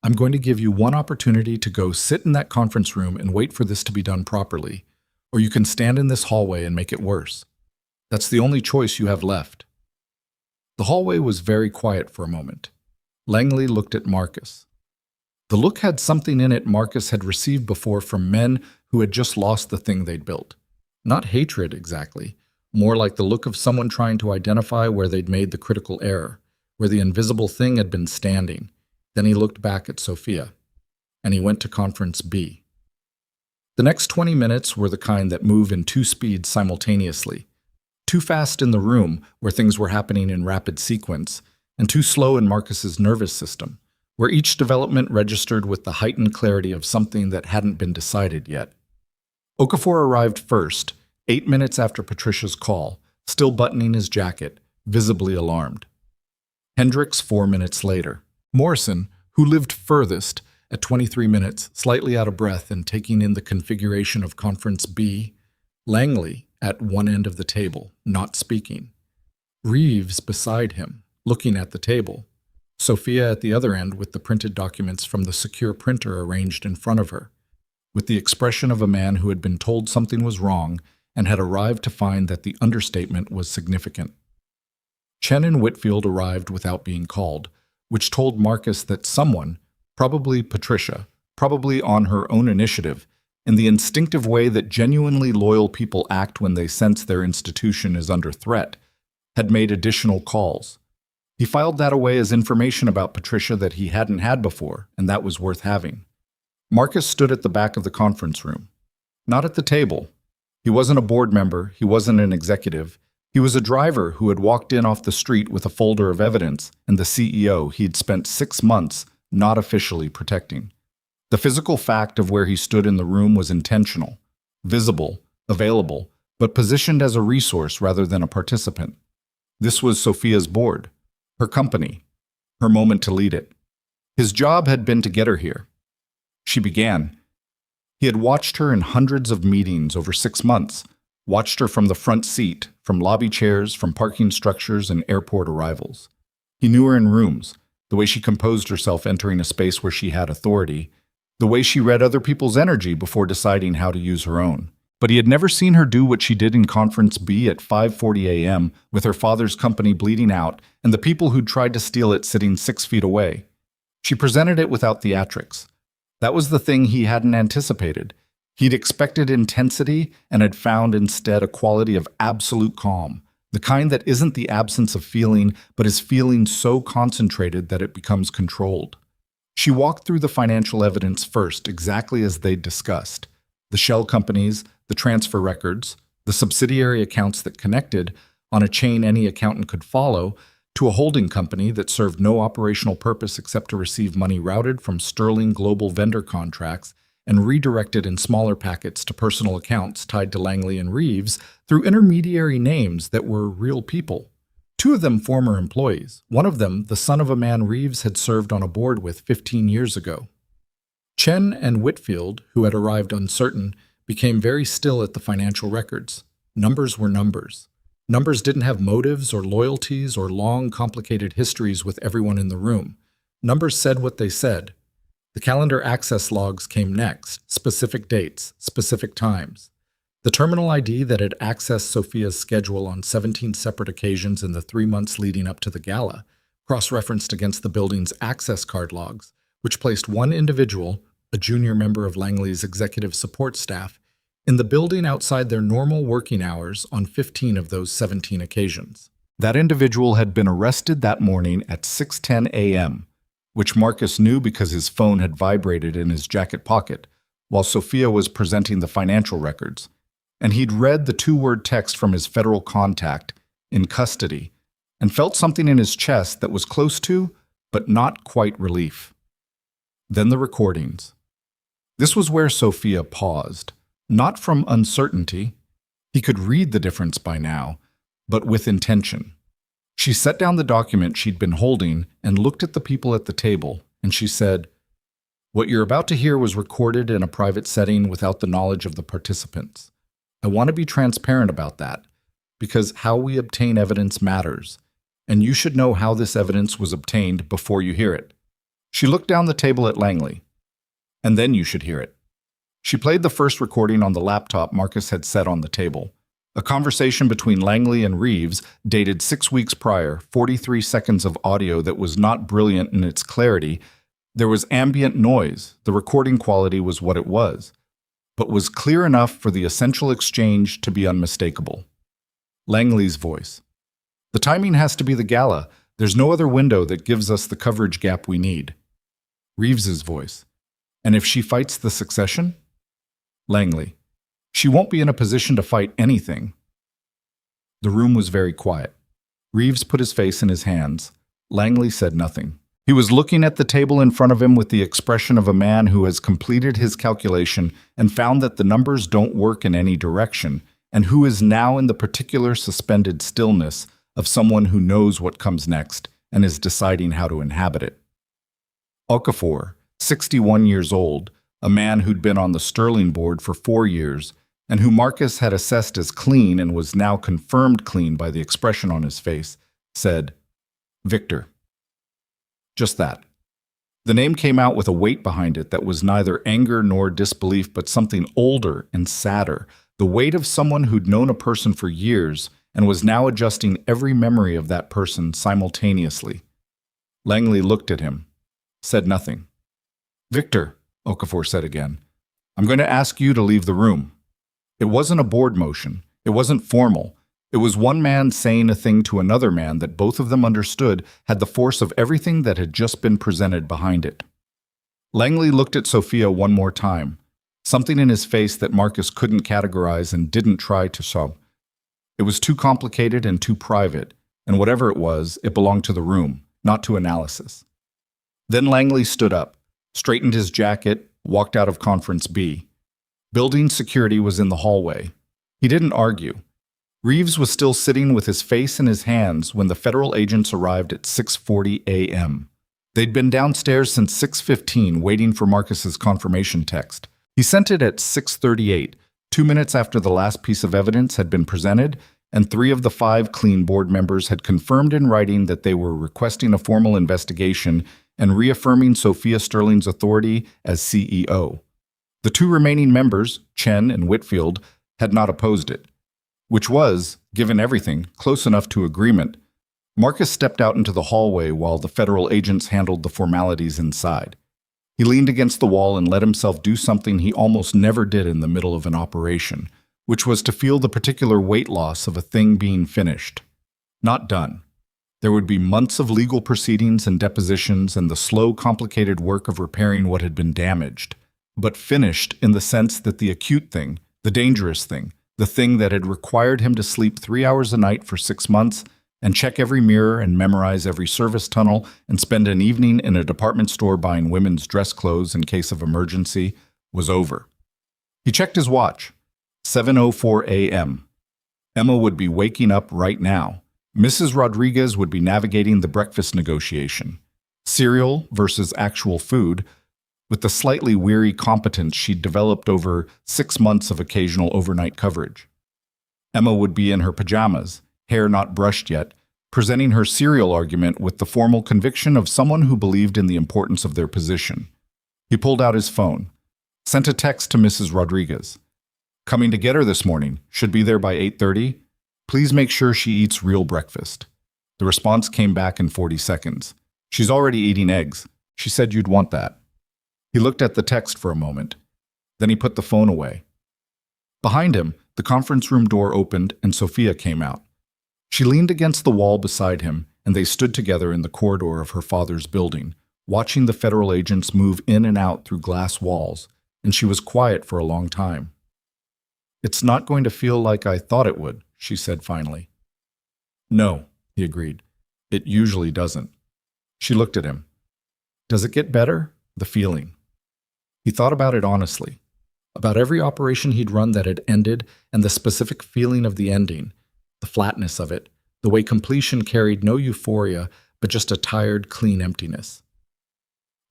I'm going to give you one opportunity to go sit in that conference room and wait for this to be done properly, or you can stand in this hallway and make it worse. That's the only choice you have left. The hallway was very quiet for a moment. Langley looked at Marcus. The look had something in it Marcus had received before from men who had just lost the thing they'd built. Not hatred, exactly, more like the look of someone trying to identify where they'd made the critical error, where the invisible thing had been standing. Then he looked back at Sophia, and he went to Conference B. The next 20 minutes were the kind that move in two speeds simultaneously. Too fast in the room, where things were happening in rapid sequence, and too slow in Marcus's nervous system, where each development registered with the heightened clarity of something that hadn't been decided yet. Okafor arrived first, 8 minutes after Patricia's call, still buttoning his jacket, visibly alarmed. Hendricks 4 minutes later. Morrison, who lived furthest, at 23 minutes, slightly out of breath and taking in the configuration of Conference B. Langley, at one end of the table, not speaking. Reeves beside him, looking at the table. Sophia at the other end with the printed documents from the secure printer arranged in front of her, with the expression of a man who had been told something was wrong and had arrived to find that the understatement was significant. Chen and Whitfield arrived without being called, which told Marcus that someone, probably Patricia, probably on her own initiative, in the instinctive way that genuinely loyal people act when they sense their institution is under threat, had made additional calls. He filed that away as information about Patricia that he hadn't had before, and that was worth having. Marcus stood at the back of the conference room. Not at the table. He wasn't a board member, he wasn't an executive. He was a driver who had walked in off the street with a folder of evidence and the CEO he'd spent 6 months not officially protecting. The physical fact of where he stood in the room was intentional, visible, available, but positioned as a resource rather than a participant. This was Sophia's board, her company, her moment to lead it. His job had been to get her here. She began. He had watched her in hundreds of meetings over 6 months, watched her from the front seat, from lobby chairs, from parking structures and airport arrivals. He knew her in rooms, the way she composed herself entering a space where she had authority, the way she read other people's energy before deciding how to use her own. But he had never seen her do what she did in Conference B at 5:40 a.m. with her father's company bleeding out and the people who'd tried to steal it sitting 6 feet away. She presented it without theatrics. That was the thing he hadn't anticipated. He'd expected intensity and had found instead a quality of absolute calm, the kind that isn't the absence of feeling, but is feeling so concentrated that it becomes controlled. She walked through the financial evidence first, exactly as they'd discussed. The shell companies, the transfer records, the subsidiary accounts that connected, on a chain any accountant could follow, to a holding company that served no operational purpose except to receive money routed from sterling global vendor contracts and redirected in smaller packets to personal accounts tied to Langley and Reeves through intermediary names that were real people. 2 of them former employees, one of them the son of a man Reeves had served on a board with 15 years ago. Chen and Whitfield, who had arrived uncertain, became very still at the financial records. Numbers were numbers. Numbers didn't have motives or loyalties or long, complicated histories with everyone in the room. Numbers said what they said. The calendar access logs came next, specific dates, specific times. The terminal ID that had accessed Sophia's schedule on 17 separate occasions in the 3 months leading up to the gala, cross-referenced against the building's access card logs, which placed one individual, a junior member of Langley's executive support staff, in the building outside their normal working hours on 15 of those 17 occasions. That individual had been arrested that morning at 6:10 a.m., which Marcus knew because his phone had vibrated in his jacket pocket while Sophia was presenting the financial records, and he'd read the 2-word text from his federal contact, in custody, and felt something in his chest that was close to, but not quite relief. Then the recordings. This was where Sophia paused, not from uncertainty. He could read the difference by now, but with intention. She set down the document she'd been holding and looked at the people at the table, and she said, "What you're about to hear was recorded in a private setting without the knowledge of the participants. I want to be transparent about that, because how we obtain evidence matters, and you should know how this evidence was obtained before you hear it." She looked down the table at Langley. "And then you should hear it." She played the first recording on the laptop Marcus had set on the table. A conversation between Langley and Reeves, dated 6 weeks prior, 43 seconds of audio that was not brilliant in its clarity. There was ambient noise. The recording quality was what it was, but was clear enough for the essential exchange to be unmistakable. Langley's voice. "The timing has to be the gala. There's no other window that gives us the coverage gap we need." Reeves's voice. "And if she fights the succession?" Langley. "She won't be in a position to fight anything." The room was very quiet. Reeves put his face in his hands. Langley said nothing. He was looking at the table in front of him with the expression of a man who has completed his calculation and found that the numbers don't work in any direction, and who is now in the particular suspended stillness of someone who knows what comes next and is deciding how to inhabit it. Okafor, 61 years old, a man who'd been on the Sterling board for 4 years, and who Marcus had assessed as clean and was now confirmed clean by the expression on his face, said, "Victor." Just that. The name came out with a weight behind it that was neither anger nor disbelief, but something older and sadder, the weight of someone who'd known a person for years and was now adjusting every memory of that person simultaneously. Langley looked at him, said nothing. "Victor," Okafor said again, "I'm going to ask you to leave the room." It wasn't a board motion. It wasn't formal. It was one man saying a thing to another man that both of them understood had the force of everything that had just been presented behind it. Langley looked at Sophia one more time, something in his face that Marcus couldn't categorize and didn't try to solve. It was too complicated and too private, and whatever it was, it belonged to the room, not to analysis. Then Langley stood up, straightened his jacket, walked out of Conference B. Building security was in the hallway. He didn't argue. Reeves was still sitting with his face in his hands when the federal agents arrived at 6:40 a.m. They'd been downstairs since 6:15 waiting for Marcus's confirmation text. He sent it at 6:38, 2 minutes after the last piece of evidence had been presented, and 3 of the 5 clean board members had confirmed in writing that they were requesting a formal investigation and reaffirming Sophia Sterling's authority as CEO. The 2 remaining members, Chen and Whitfield, had not opposed it, which was, given everything, close enough to agreement. Marcus stepped out into the hallway while the federal agents handled the formalities inside. He leaned against the wall and let himself do something he almost never did in the middle of an operation, which was to feel the particular weight loss of a thing being finished. Not done. There would be months of legal proceedings and depositions and the slow, complicated work of repairing what had been damaged, but finished in the sense that the acute thing, the dangerous thing, the thing that had required him to sleep 3 hours a night for 6 months and check every mirror and memorize every service tunnel and spend an evening in a department store buying women's dress clothes in case of emergency, was over. He checked his watch. 7:04 a.m. Emma would be waking up right now. Mrs. Rodriguez would be navigating the breakfast negotiation. Cereal versus actual food, with the slightly weary competence she'd developed over 6 months of occasional overnight coverage. Emma would be in her pajamas, hair not brushed yet, presenting her serial argument with the formal conviction of someone who believed in the importance of their position. He pulled out his phone, sent a text to Mrs. Rodriguez. "Coming to get her this morning. Should be there by 8:30. Please make sure she eats real breakfast." The response came back in 40 seconds. "She's already eating eggs. She said you'd want that." He looked at the text for a moment. Then he put the phone away. Behind him, the conference room door opened and Sophia came out. She leaned against the wall beside him, and they stood together in the corridor of her father's building, watching the federal agents move in and out through glass walls, and she was quiet for a long time. "It's not going to feel like I thought it would," she said finally. "No," he agreed. "It usually doesn't." She looked at him. "Does it get better? The feeling?" He thought about it honestly, about every operation he'd run that had ended and the specific feeling of the ending, the flatness of it, the way completion carried no euphoria but just a tired, clean emptiness.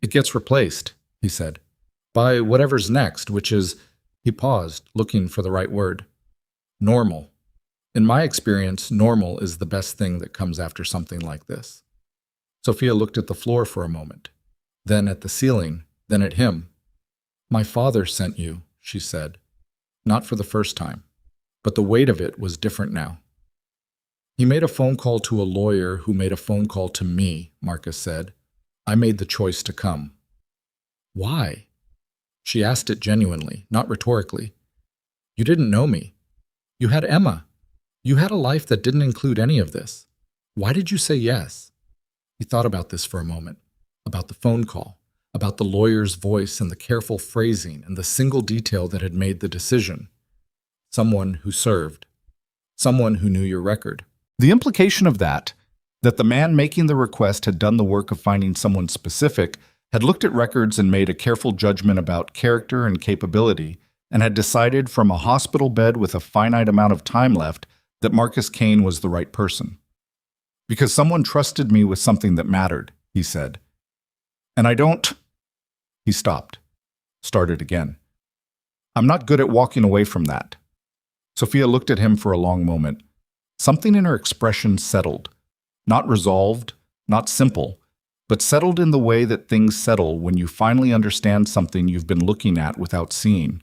"It gets replaced," he said, "by whatever's next, which is," he paused, looking for the right word, "normal. In my experience, normal is the best thing that comes after something like this." Sophia looked at the floor for a moment, then at the ceiling, then at him. "My father sent you," she said. Not for the first time, but the weight of it was different now. "He made a phone call to a lawyer who made a phone call to me," Marcus said. "I made the choice to come." "Why?" She asked it genuinely, not rhetorically. "You didn't know me. You had Emma. You had a life that didn't include any of this. Why did you say yes?" He thought about this for a moment, about the phone call, about the lawyer's voice and the careful phrasing and the single detail that had made the decision. Someone who served. Someone who knew your record. The implication of that the man making the request had done the work of finding someone specific, had looked at records and made a careful judgment about character and capability, and had decided from a hospital bed with a finite amount of time left that Marcus Kane was the right person. "Because someone trusted me with something that mattered," he said. "And I don't—" He stopped, started again. "I'm not good at walking away from that." Sophia looked at him for a long moment. Something in her expression settled. Not resolved, not simple, but settled in the way that things settle when you finally understand something you've been looking at without seeing.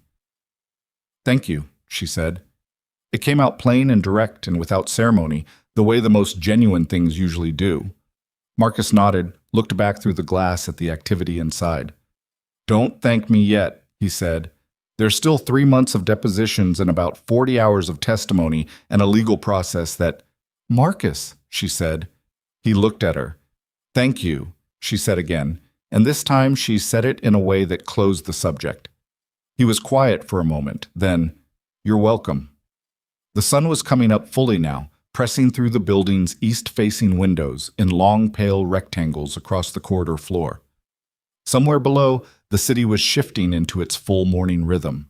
"Thank you," she said. It came out plain and direct and without ceremony, the way the most genuine things usually do. Marcus nodded, looked back through the glass at the activity inside. "Don't thank me yet," he said. "There's still 3 months of depositions and about 40 hours of testimony and a legal process that—" "Marcus," she said. He looked at her. "Thank you," she said again, and this time she said it in a way that closed the subject. He was quiet for a moment, then, "You're welcome." The sun was coming up fully now, pressing through the building's east-facing windows in long, pale rectangles across the corridor floor. Somewhere below, the city was shifting into its full morning rhythm.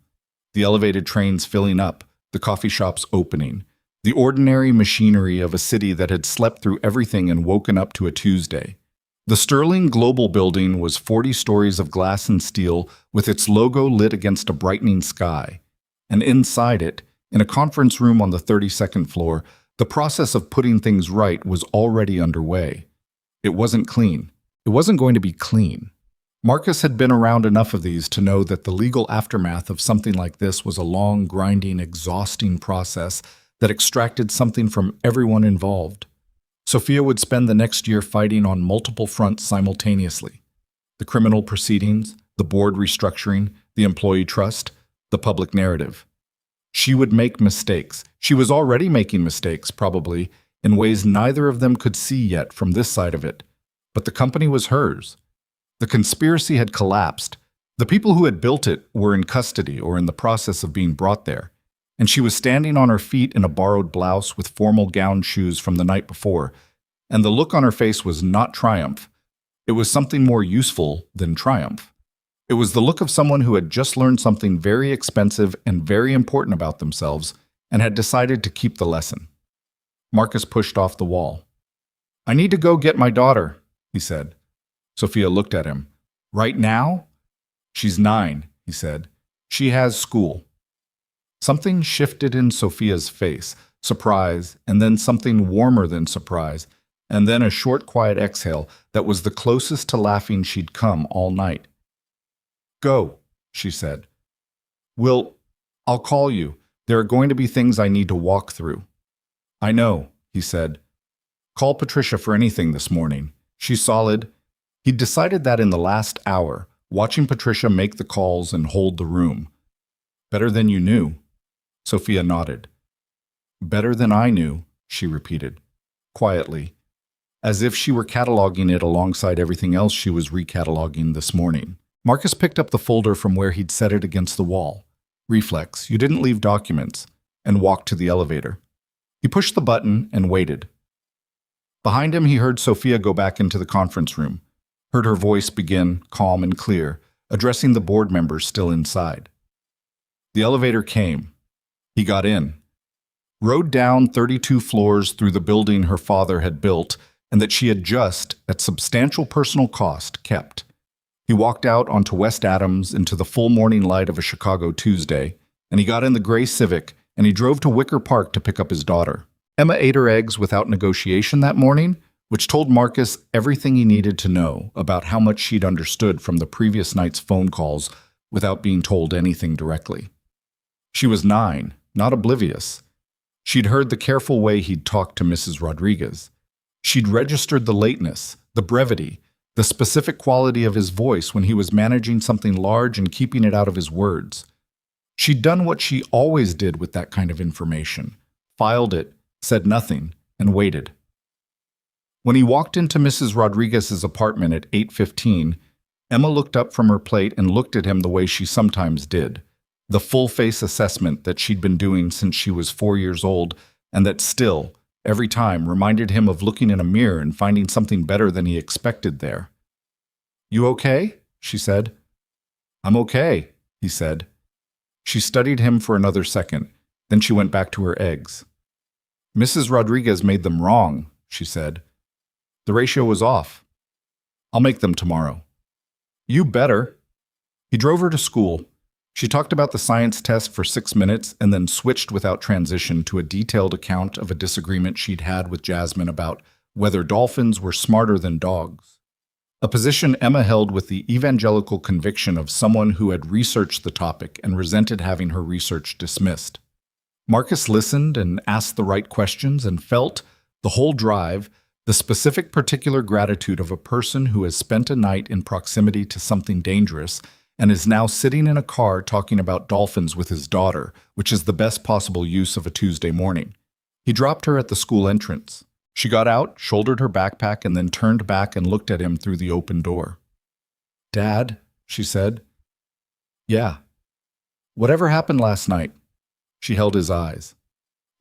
The elevated trains filling up, the coffee shops opening, the ordinary machinery of a city that had slept through everything and woken up to a Tuesday. The Sterling Global building was 40 stories of glass and steel with its logo lit against a brightening sky. And inside it, in a conference room on the 32nd floor, the process of putting things right was already underway. It wasn't clean. It wasn't going to be clean. Marcus had been around enough of these to know that the legal aftermath of something like this was a long, grinding, exhausting process that extracted something from everyone involved. Sophia would spend the next year fighting on multiple fronts simultaneously. The criminal proceedings, the board restructuring, the employee trust, the public narrative. She would make mistakes. She was already making mistakes, probably, in ways neither of them could see yet from this side of it. But the company was hers. The conspiracy had collapsed. The people who had built it were in custody or in the process of being brought there. And she was standing on her feet in a borrowed blouse with formal gown shoes from the night before. And the look on her face was not triumph. It was something more useful than triumph. It was the look of someone who had just learned something very expensive and very important about themselves and had decided to keep the lesson. Marcus pushed off the wall. "I need to go get my daughter," he said. Sophia looked at him. "Right now?" "She's 9, he said. "She has school." Something shifted in Sophia's face, surprise, and then something warmer than surprise, and then a short, quiet exhale that was the closest to laughing she'd come all night. "Go," she said. I'll call you. There are going to be things I need to walk through." "I know," he said. "Call Patricia for anything this morning. She's solid." He'd decided that in the last hour, watching Patricia make the calls and hold the room. "Better than you knew." Sophia nodded. "Better than I knew," she repeated, quietly, as if she were cataloging it alongside everything else she was recataloguing this morning. Marcus picked up the folder from where he'd set it against the wall. Reflex, you didn't leave documents, and walked to the elevator. He pushed the button and waited. Behind him, he heard Sophia go back into the conference room, heard her voice begin, calm and clear, addressing the board members still inside. The elevator came. He got in, rode down 32 floors through the building her father had built and that she had just, at substantial personal cost, kept. He walked out onto West Adams into the full morning light of a Chicago Tuesday, and he got in the gray Civic, and he drove to Wicker Park to pick up his daughter. Emma ate her eggs without negotiation that morning, which told Marcus everything he needed to know about how much she'd understood from the previous night's phone calls without being told anything directly. She was 9, not oblivious. She'd heard the careful way he'd talked to Mrs. Rodriguez. She'd registered the lateness, the brevity, the specific quality of his voice when he was managing something large and keeping it out of his words. She'd done what she always did with that kind of information, filed it, said nothing, and waited. When he walked into Mrs. Rodriguez's apartment at 8:15, Emma looked up from her plate and looked at him the way she sometimes did, the full-face assessment that she'd been doing since she was 4 years old, and that still, every time, reminded him of looking in a mirror and finding something better than he expected there. "You okay?" she said. "I'm okay," he said. She studied him for another second, then she went back to her eggs. "Mrs. Rodriguez made them wrong," she said. "The ratio was off. I'll make them tomorrow." "You better." He drove her to school. She talked about the science test for 6 minutes and then switched without transition to a detailed account of a disagreement she'd had with Jasmine about whether dolphins were smarter than dogs. A position Emma held with the evangelical conviction of someone who had researched the topic and resented having her research dismissed. Marcus listened and asked the right questions and felt, the whole drive, the specific particular gratitude of a person who has spent a night in proximity to something dangerous and is now sitting in a car talking about dolphins with his daughter, which is the best possible use of a Tuesday morning. He dropped her at the school entrance. She got out, shouldered her backpack, and then turned back and looked at him through the open door. "Dad," she said. "Yeah." "Whatever happened last night?" She held his eyes.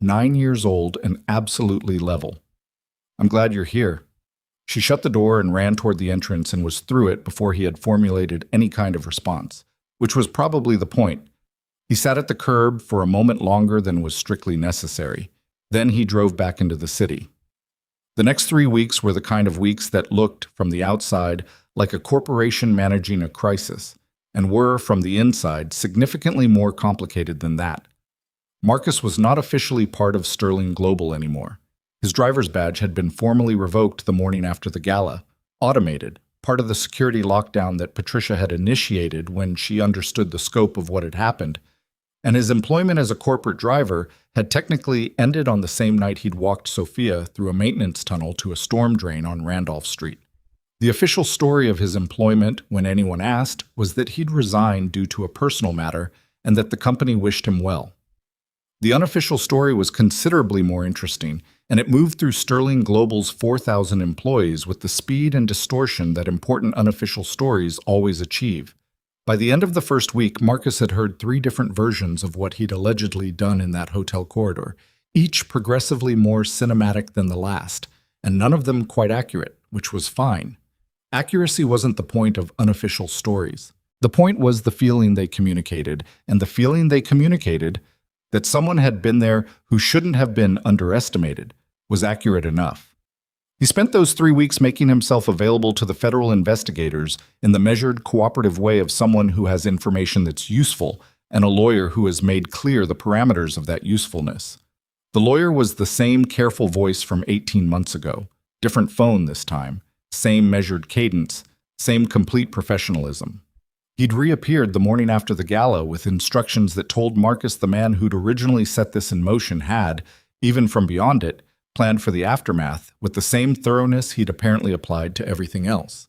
9 years old and absolutely level. "I'm glad you're here." She shut the door and ran toward the entrance and was through it before he had formulated any kind of response, which was probably the point. He sat at the curb for a moment longer than was strictly necessary. Then he drove back into the city. The next 3 weeks were the kind of weeks that looked, from the outside, like a corporation managing a crisis, and were, from the inside, significantly more complicated than that. Marcus was not officially part of Sterling Global anymore. His driver's badge had been formally revoked the morning after the gala, automated, part of the security lockdown that Patricia had initiated when she understood the scope of what had happened, and his employment as a corporate driver had technically ended on the same night he'd walked Sophia through a maintenance tunnel to a storm drain on Randolph Street. The official story of his employment, when anyone asked, was that he'd resigned due to a personal matter and that the company wished him well. The unofficial story was considerably more interesting, and it moved through Sterling Global's 4,000 employees with the speed and distortion that important unofficial stories always achieve. By the end of the first week, Marcus had heard 3 different versions of what he'd allegedly done in that hotel corridor, each progressively more cinematic than the last, and none of them quite accurate, which was fine. Accuracy wasn't the point of unofficial stories. The point was the feeling they communicated, and the feeling they communicated, that someone had been there who shouldn't have been underestimated, was accurate enough. He spent those 3 weeks making himself available to the federal investigators in the measured, cooperative way of someone who has information that's useful and a lawyer who has made clear the parameters of that usefulness. The lawyer was the same careful voice from 18 months ago, Different phone this time, same measured cadence, same complete professionalism. He'd reappeared the morning after the gala with instructions that told Marcus the man who'd originally set this in motion had, even from beyond it, planned for the aftermath with the same thoroughness he'd apparently applied to everything else.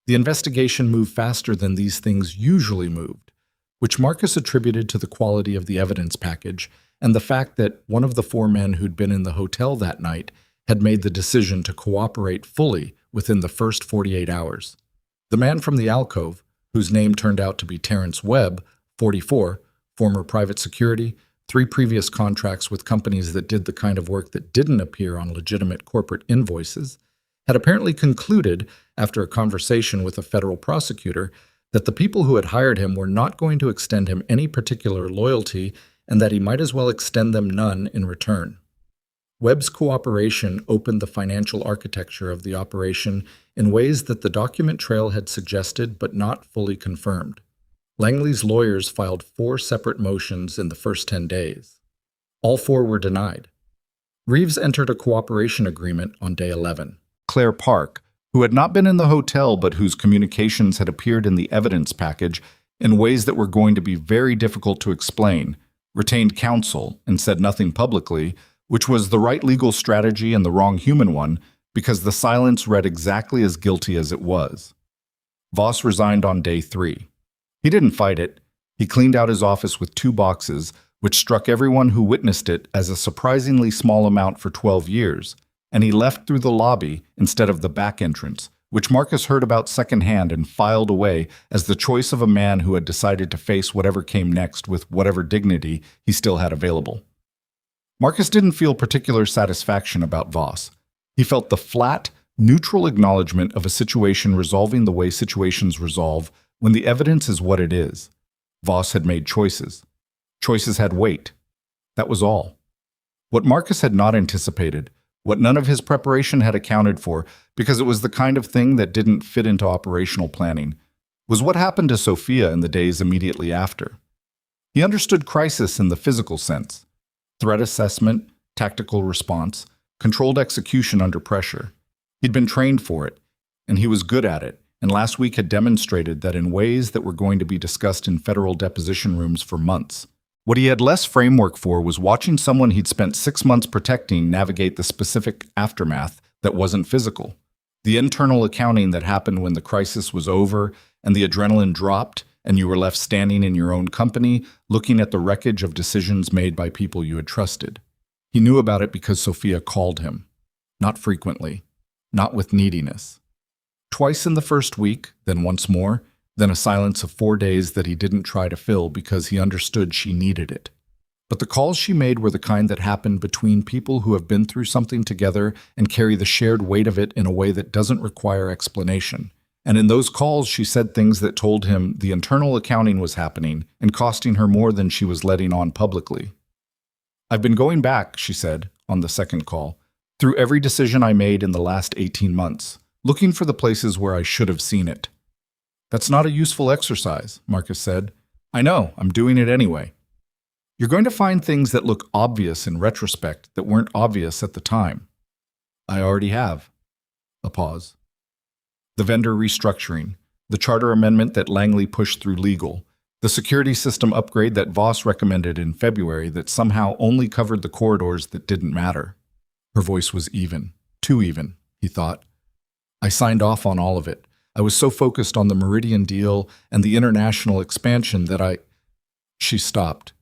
The investigation moved faster than these things usually moved, which Marcus attributed to the quality of the evidence package and the fact that one of the four men who'd been in the hotel that night had made the decision to cooperate fully within the first 48 hours. The man from the alcove, whose name turned out to be Terrence Webb, 44, former private security, 3 previous contracts with companies that did the kind of work that didn't appear on legitimate corporate invoices, had apparently concluded, after a conversation with a federal prosecutor, that the people who had hired him were not going to extend him any particular loyalty and that he might as well extend them none in return. Webb's cooperation opened the financial architecture of the operation in ways that the document trail had suggested but not fully confirmed. Langley's lawyers filed 4 separate motions in the first 10 days. All 4 were denied. Reeves entered a cooperation agreement on day 11. Claire Park, who had not been in the hotel but whose communications had appeared in the evidence package in ways that were going to be very difficult to explain, retained counsel and said nothing publicly, which was the right legal strategy and the wrong human one, because the silence read exactly as guilty as it was. Voss resigned on day 3. He didn't fight it. He cleaned out his office with 2 boxes, which struck everyone who witnessed it as a surprisingly small amount for 12 years, and he left through the lobby instead of the back entrance, which Marcus heard about secondhand and filed away as the choice of a man who had decided to face whatever came next with whatever dignity he still had available. Marcus didn't feel particular satisfaction about Voss. He felt the flat, neutral acknowledgement of a situation resolving the way situations resolve when the evidence is what it is. Voss had made choices. Choices had weight. That was all. What Marcus had not anticipated, what none of his preparation had accounted for, because it was the kind of thing that didn't fit into operational planning, was what happened to Sophia in the days immediately after. He understood crisis in the physical sense. Threat assessment, tactical response, controlled execution under pressure. He'd been trained for it, and he was good at it, and last week had demonstrated that in ways that were going to be discussed in federal deposition rooms for months. What he had less framework for was watching someone he'd spent 6 months protecting navigate the specific aftermath that wasn't physical. The internal accounting that happened when the crisis was over and the adrenaline dropped and you were left standing in your own company, looking at the wreckage of decisions made by people you had trusted. He knew about it because Sophia called him. Not frequently. Not with neediness. Twice in the first week, then once more, then a silence of 4 days that he didn't try to fill because he understood she needed it. But the calls she made were the kind that happen between people who have been through something together and carry the shared weight of it in a way that doesn't require explanation. And in those calls, she said things that told him the internal accounting was happening and costing her more than she was letting on publicly. "I've been going back," she said, on the second call, "through every decision I made in the last 18 months, looking for the places where I should have seen it." "That's not a useful exercise," Marcus said. "I know, I'm doing it anyway." "You're going to find things that look obvious in retrospect that weren't obvious at the time." "I already have." A pause. The vendor restructuring, the charter amendment that Langley pushed through legal, the security system upgrade that Voss recommended in February that somehow only covered the corridors that didn't matter. Her voice was even. Too even, he thought. "I signed off on all of it. I was so focused on the Meridian deal and the international expansion that She stopped.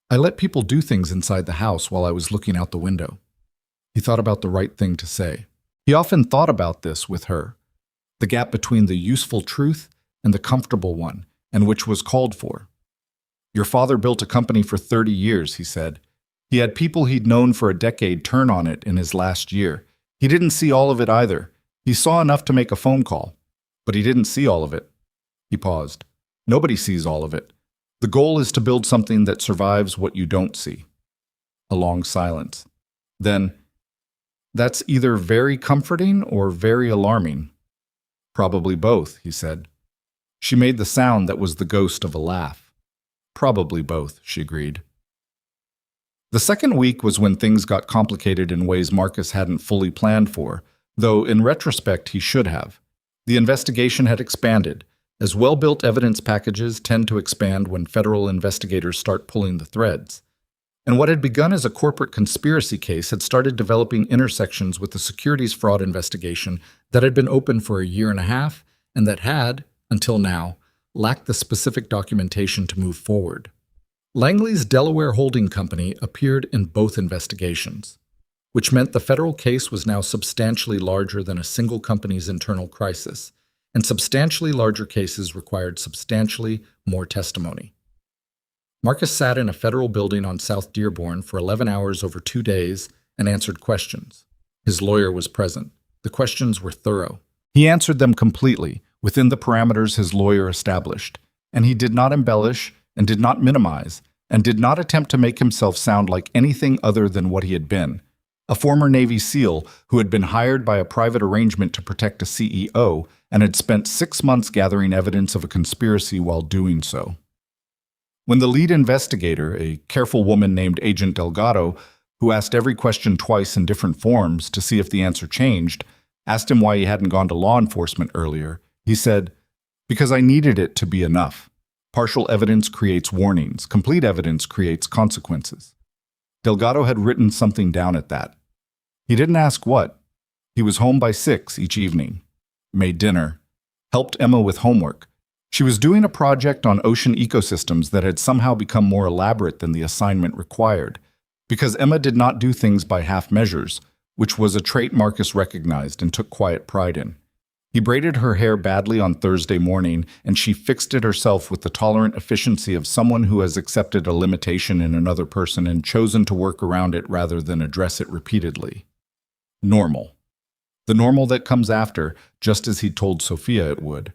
"I let people do things inside the house while I was looking out the window." He thought about the right thing to say. He often thought about this with her. The gap between the useful truth and the comfortable one, and which was called for. "Your father built a company for 30 years, he said. He had people he'd known for a decade turn on it in his last year. He didn't see all of it either. He saw enough to make a phone call. But he didn't see all of it." He paused. "Nobody sees all of it. The goal is to build something that survives what you don't see." A long silence. Then, "That's either very comforting or very alarming." "Probably both," he said. She made the sound that was the ghost of a laugh. "Probably both," she agreed. The second week was when things got complicated in ways Marcus hadn't fully planned for, though in retrospect he should have. The investigation had expanded, as well-built evidence packages tend to expand when federal investigators start pulling the threads. And what had begun as a corporate conspiracy case had started developing intersections with the securities fraud investigation that had been open for a year and a half and that had, until now, lacked the specific documentation to move forward. Langley's Delaware holding company appeared in both investigations, which meant the federal case was now substantially larger than a single company's internal crisis, and substantially larger cases required substantially more testimony. Marcus sat in a federal building on South Dearborn for 11 hours over 2 days and answered questions. His lawyer was present. The questions were thorough. He answered them completely, within the parameters his lawyer established, and he did not embellish and did not minimize and did not attempt to make himself sound like anything other than what he had been, a former Navy SEAL who had been hired by a private arrangement to protect a CEO and had spent 6 months gathering evidence of a conspiracy while doing so. When the lead investigator, a careful woman named Agent Delgado, who asked every question twice in different forms to see if the answer changed, asked him why he hadn't gone to law enforcement earlier, he said, "Because I needed it to be enough. Partial evidence creates warnings. Complete evidence creates consequences." Delgado had written something down at that. He didn't ask what. He was home by 6 each evening, made dinner, helped Emma with homework. She was doing a project on ocean ecosystems that had somehow become more elaborate than the assignment required, because Emma did not do things by half measures, which was a trait Marcus recognized and took quiet pride in. He braided her hair badly on Thursday morning, and she fixed it herself with the tolerant efficiency of someone who has accepted a limitation in another person and chosen to work around it rather than address it repeatedly. Normal. The normal that comes after, just as he told Sophia it would.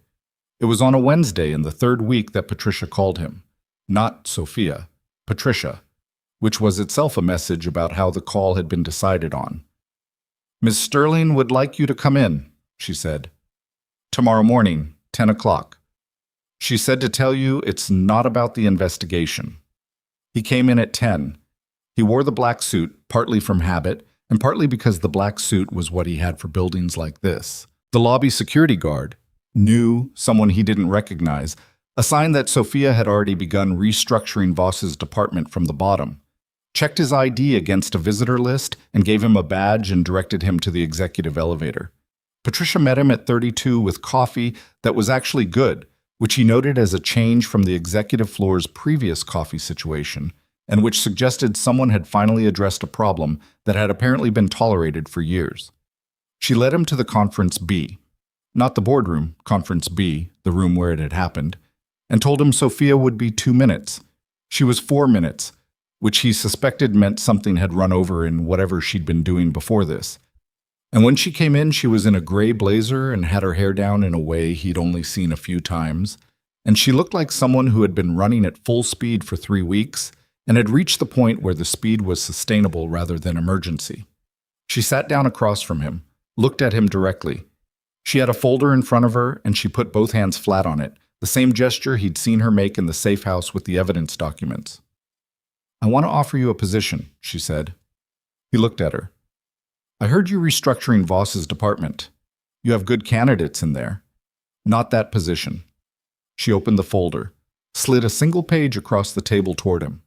It was on a Wednesday in the 3rd week that Patricia called him. Not Sophia, Patricia, which was itself a message about how the call had been decided on. "Miss Sterling would like you to come in," she said. "Tomorrow morning, 10 o'clock. She said to tell you it's not about the investigation." He came in at 10. He wore the black suit, partly from habit, and partly because the black suit was what he had for buildings like this. The lobby security guard, new, someone he didn't recognize, a sign that Sophia had already begun restructuring Voss's department from the bottom, checked his ID against a visitor list and gave him a badge and directed him to the executive elevator. Patricia met him at 32 with coffee that was actually good, which he noted as a change from the executive floor's previous coffee situation, and which suggested someone had finally addressed a problem that had apparently been tolerated for years. She led him to the conference B. Not the boardroom, Conference B, the room where it had happened, and told him Sophia would be 2 minutes. She was 4 minutes, which he suspected meant something had run over in whatever she'd been doing before this. And when she came in, she was in a gray blazer and had her hair down in a way he'd only seen a few times, and she looked like someone who had been running at full speed for 3 weeks and had reached the point where the speed was sustainable rather than emergency. She sat down across from him, looked at him directly. She had a folder in front of her, and she put both hands flat on it, the same gesture he'd seen her make in the safe house with the evidence documents. "I want to offer you a position," she said. He looked at her. "I heard you restructuring Voss's department. You have good candidates in there. Not that position." She opened the folder, slid a single page across the table toward him.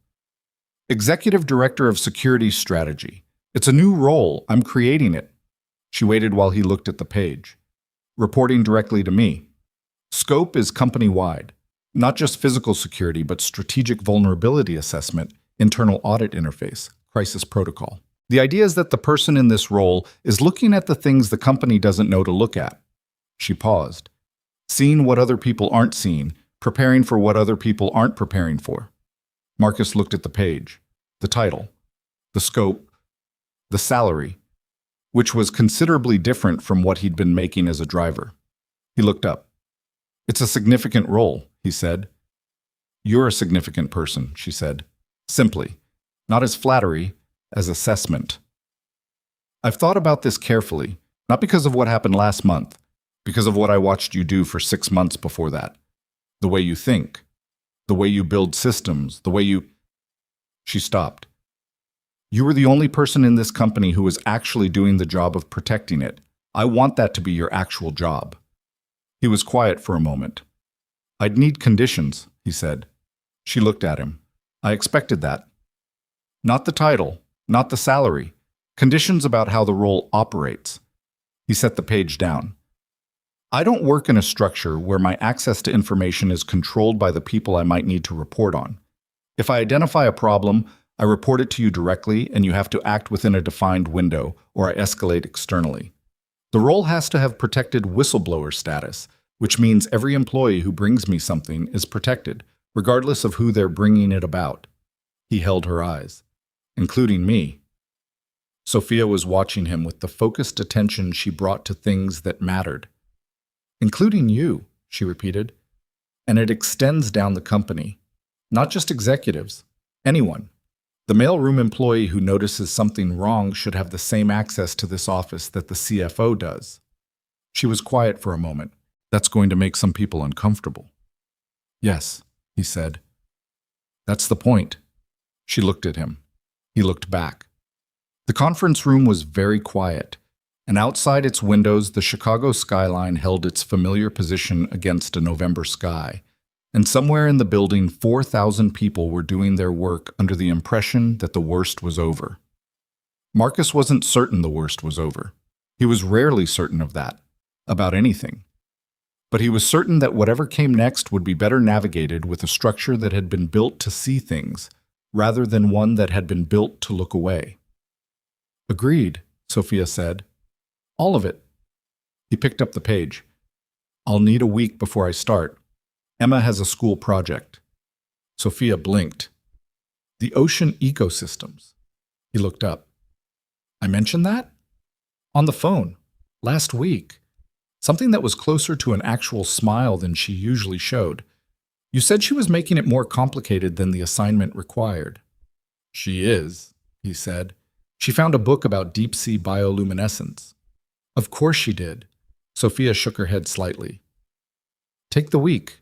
"Executive Director of Security Strategy. It's a new role. I'm creating it." She waited while he looked at the page. "Reporting directly to me. Scope is company-wide. Not just physical security, but strategic vulnerability assessment, internal audit interface, crisis protocol. The idea is that the person in this role is looking at the things the company doesn't know to look at." She paused. "Seeing what other people aren't seeing, preparing for what other people aren't preparing for." Marcus looked at the page, the title, the scope, the salary, which was considerably different from what he'd been making as a driver. He looked up. "It's a significant role," he said. "You're a significant person," she said, simply, not as flattery, as assessment. "I've thought about this carefully, not because of what happened last month, because of what I watched you do for 6 months before that. The way you think, the way you build systems, the way you—" She stopped. "You were the only person in this company who was actually doing the job of protecting it. I want that to be your actual job." He was quiet for a moment. "I'd need conditions," he said. She looked at him. "I expected that. Not the title, not the salary. Conditions about how the role operates." He set the page down. "I don't work in a structure where my access to information is controlled by the people I might need to report on. If I identify a problem, I report it to you directly, and you have to act within a defined window, or I escalate externally. The role has to have protected whistleblower status, which means every employee who brings me something is protected, regardless of who they're bringing it about." He held her eyes. "Including me." Sophia was watching him with the focused attention she brought to things that mattered. "Including you," she repeated. "And it extends down the company. Not just executives. Anyone. The mailroom employee who notices something wrong should have the same access to this office that the CFO does." She was quiet for a moment. "That's going to make some people uncomfortable." "Yes," he said. "That's the point." She looked at him. He looked back. The conference room was very quiet, and outside its windows the Chicago skyline held its familiar position against a November sky. And somewhere in the building 4,000 people were doing their work under the impression that the worst was over. Marcus wasn't certain the worst was over. He was rarely certain of that, about anything. But he was certain that whatever came next would be better navigated with a structure that had been built to see things, rather than one that had been built to look away. "Agreed," Sophia said. "All of it." He picked up the page. "I'll need a week before I start. Emma has a school project." Sophia blinked. "The ocean ecosystems." He looked up. "I mentioned that?" "On the phone. Last week. Something that was closer to an actual smile than she usually showed. You said she was making it more complicated than the assignment required." "She is," he said. "She found a book about deep-sea bioluminescence." "Of course she did." Sophia shook her head slightly. "Take the week."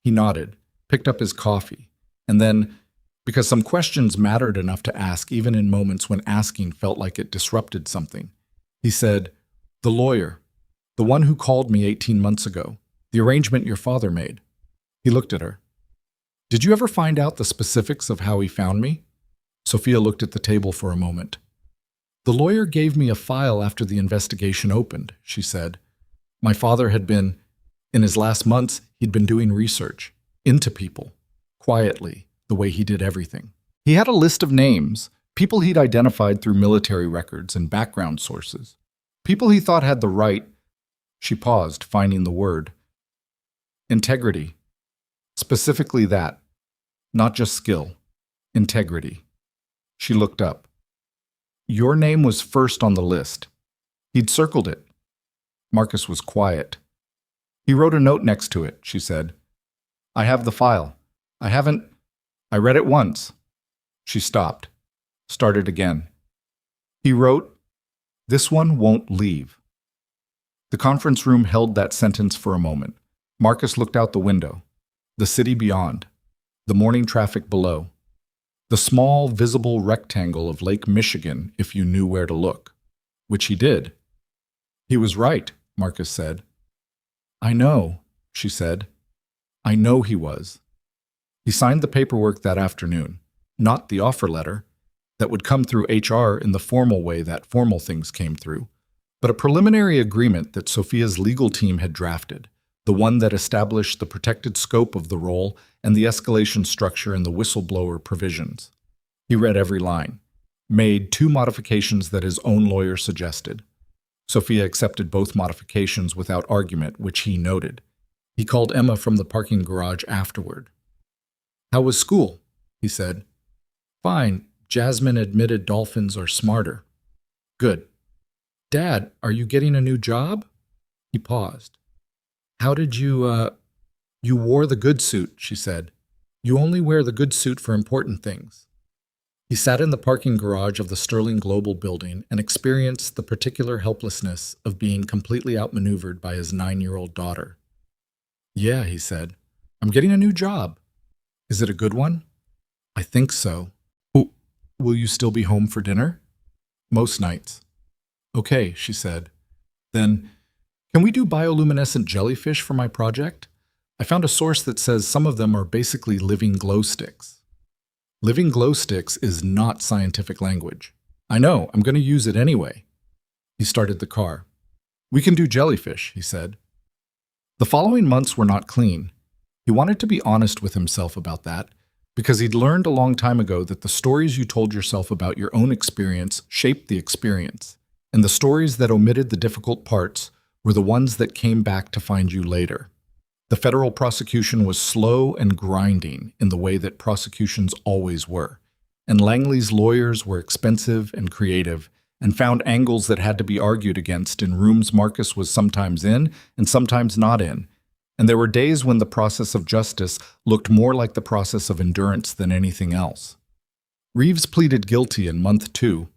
He nodded, picked up his coffee, and then, because some questions mattered enough to ask even in moments when asking felt like it disrupted something, he said, "The lawyer, the one who called me 18 months ago, the arrangement your father made." He looked at her. "Did you ever find out the specifics of how he found me?" Sophia looked at the table for a moment. "The lawyer gave me a file after the investigation opened," she said. "My father had been, in his last months, he'd been doing research into people, quietly, the way he did everything. He had a list of names, people he'd identified through military records and background sources, people he thought had the right—" She paused, finding the word. "Integrity. Specifically that. Not just skill. Integrity." She looked up. "Your name was first on the list. He'd circled it." Marcus was quiet. "He wrote a note next to it," she said. "I have the file. I read it once." She stopped, started again. "He wrote, 'This one won't leave.'" The conference room held that sentence for a moment. Marcus looked out the window. The city beyond. The morning traffic below. The small, visible rectangle of Lake Michigan if you knew where to look. Which he did. "He was right," Marcus said. "I know," she said. "I know he was." He signed the paperwork that afternoon, not the offer letter, that would come through HR in the formal way that formal things came through, but a preliminary agreement that Sophia's legal team had drafted, the one that established the protected scope of the role and the escalation structure and the whistleblower provisions. He read every line, made 2 modifications that his own lawyer suggested. Sophia accepted both modifications without argument, which he noted. He called Emma from the parking garage afterward. "How was school?" he said. "Fine. Jasmine admitted dolphins are smarter." "Good. Dad, are you getting a new job?" He paused. "How did you, You wore the good suit," she said. "You only wear the good suit for important things." He sat in the parking garage of the Sterling Global building and experienced the particular helplessness of being completely outmaneuvered by his 9-year-old daughter. "Yeah," he said. "I'm getting a new job." "Is it a good one?" "I think so." "Oh, will you still be home for dinner?" "Most nights." "Okay," she said. Then, can we do bioluminescent jellyfish for my project? I found a source that says some of them are basically living glow sticks. Living glow sticks is not scientific language. I know, I'm going to use it anyway. He started the car. We can do jellyfish, he said. The following months were not clean. He wanted to be honest with himself about that, because he'd learned a long time ago that the stories you told yourself about your own experience shaped the experience, and the stories that omitted the difficult parts were the ones that came back to find you later. The federal prosecution was slow and grinding in the way that prosecutions always were, and Langley's lawyers were expensive and creative and found angles that had to be argued against in rooms Marcus was sometimes in and sometimes not in, and there were days when the process of justice looked more like the process of endurance than anything else. Reeves pleaded guilty in month 2.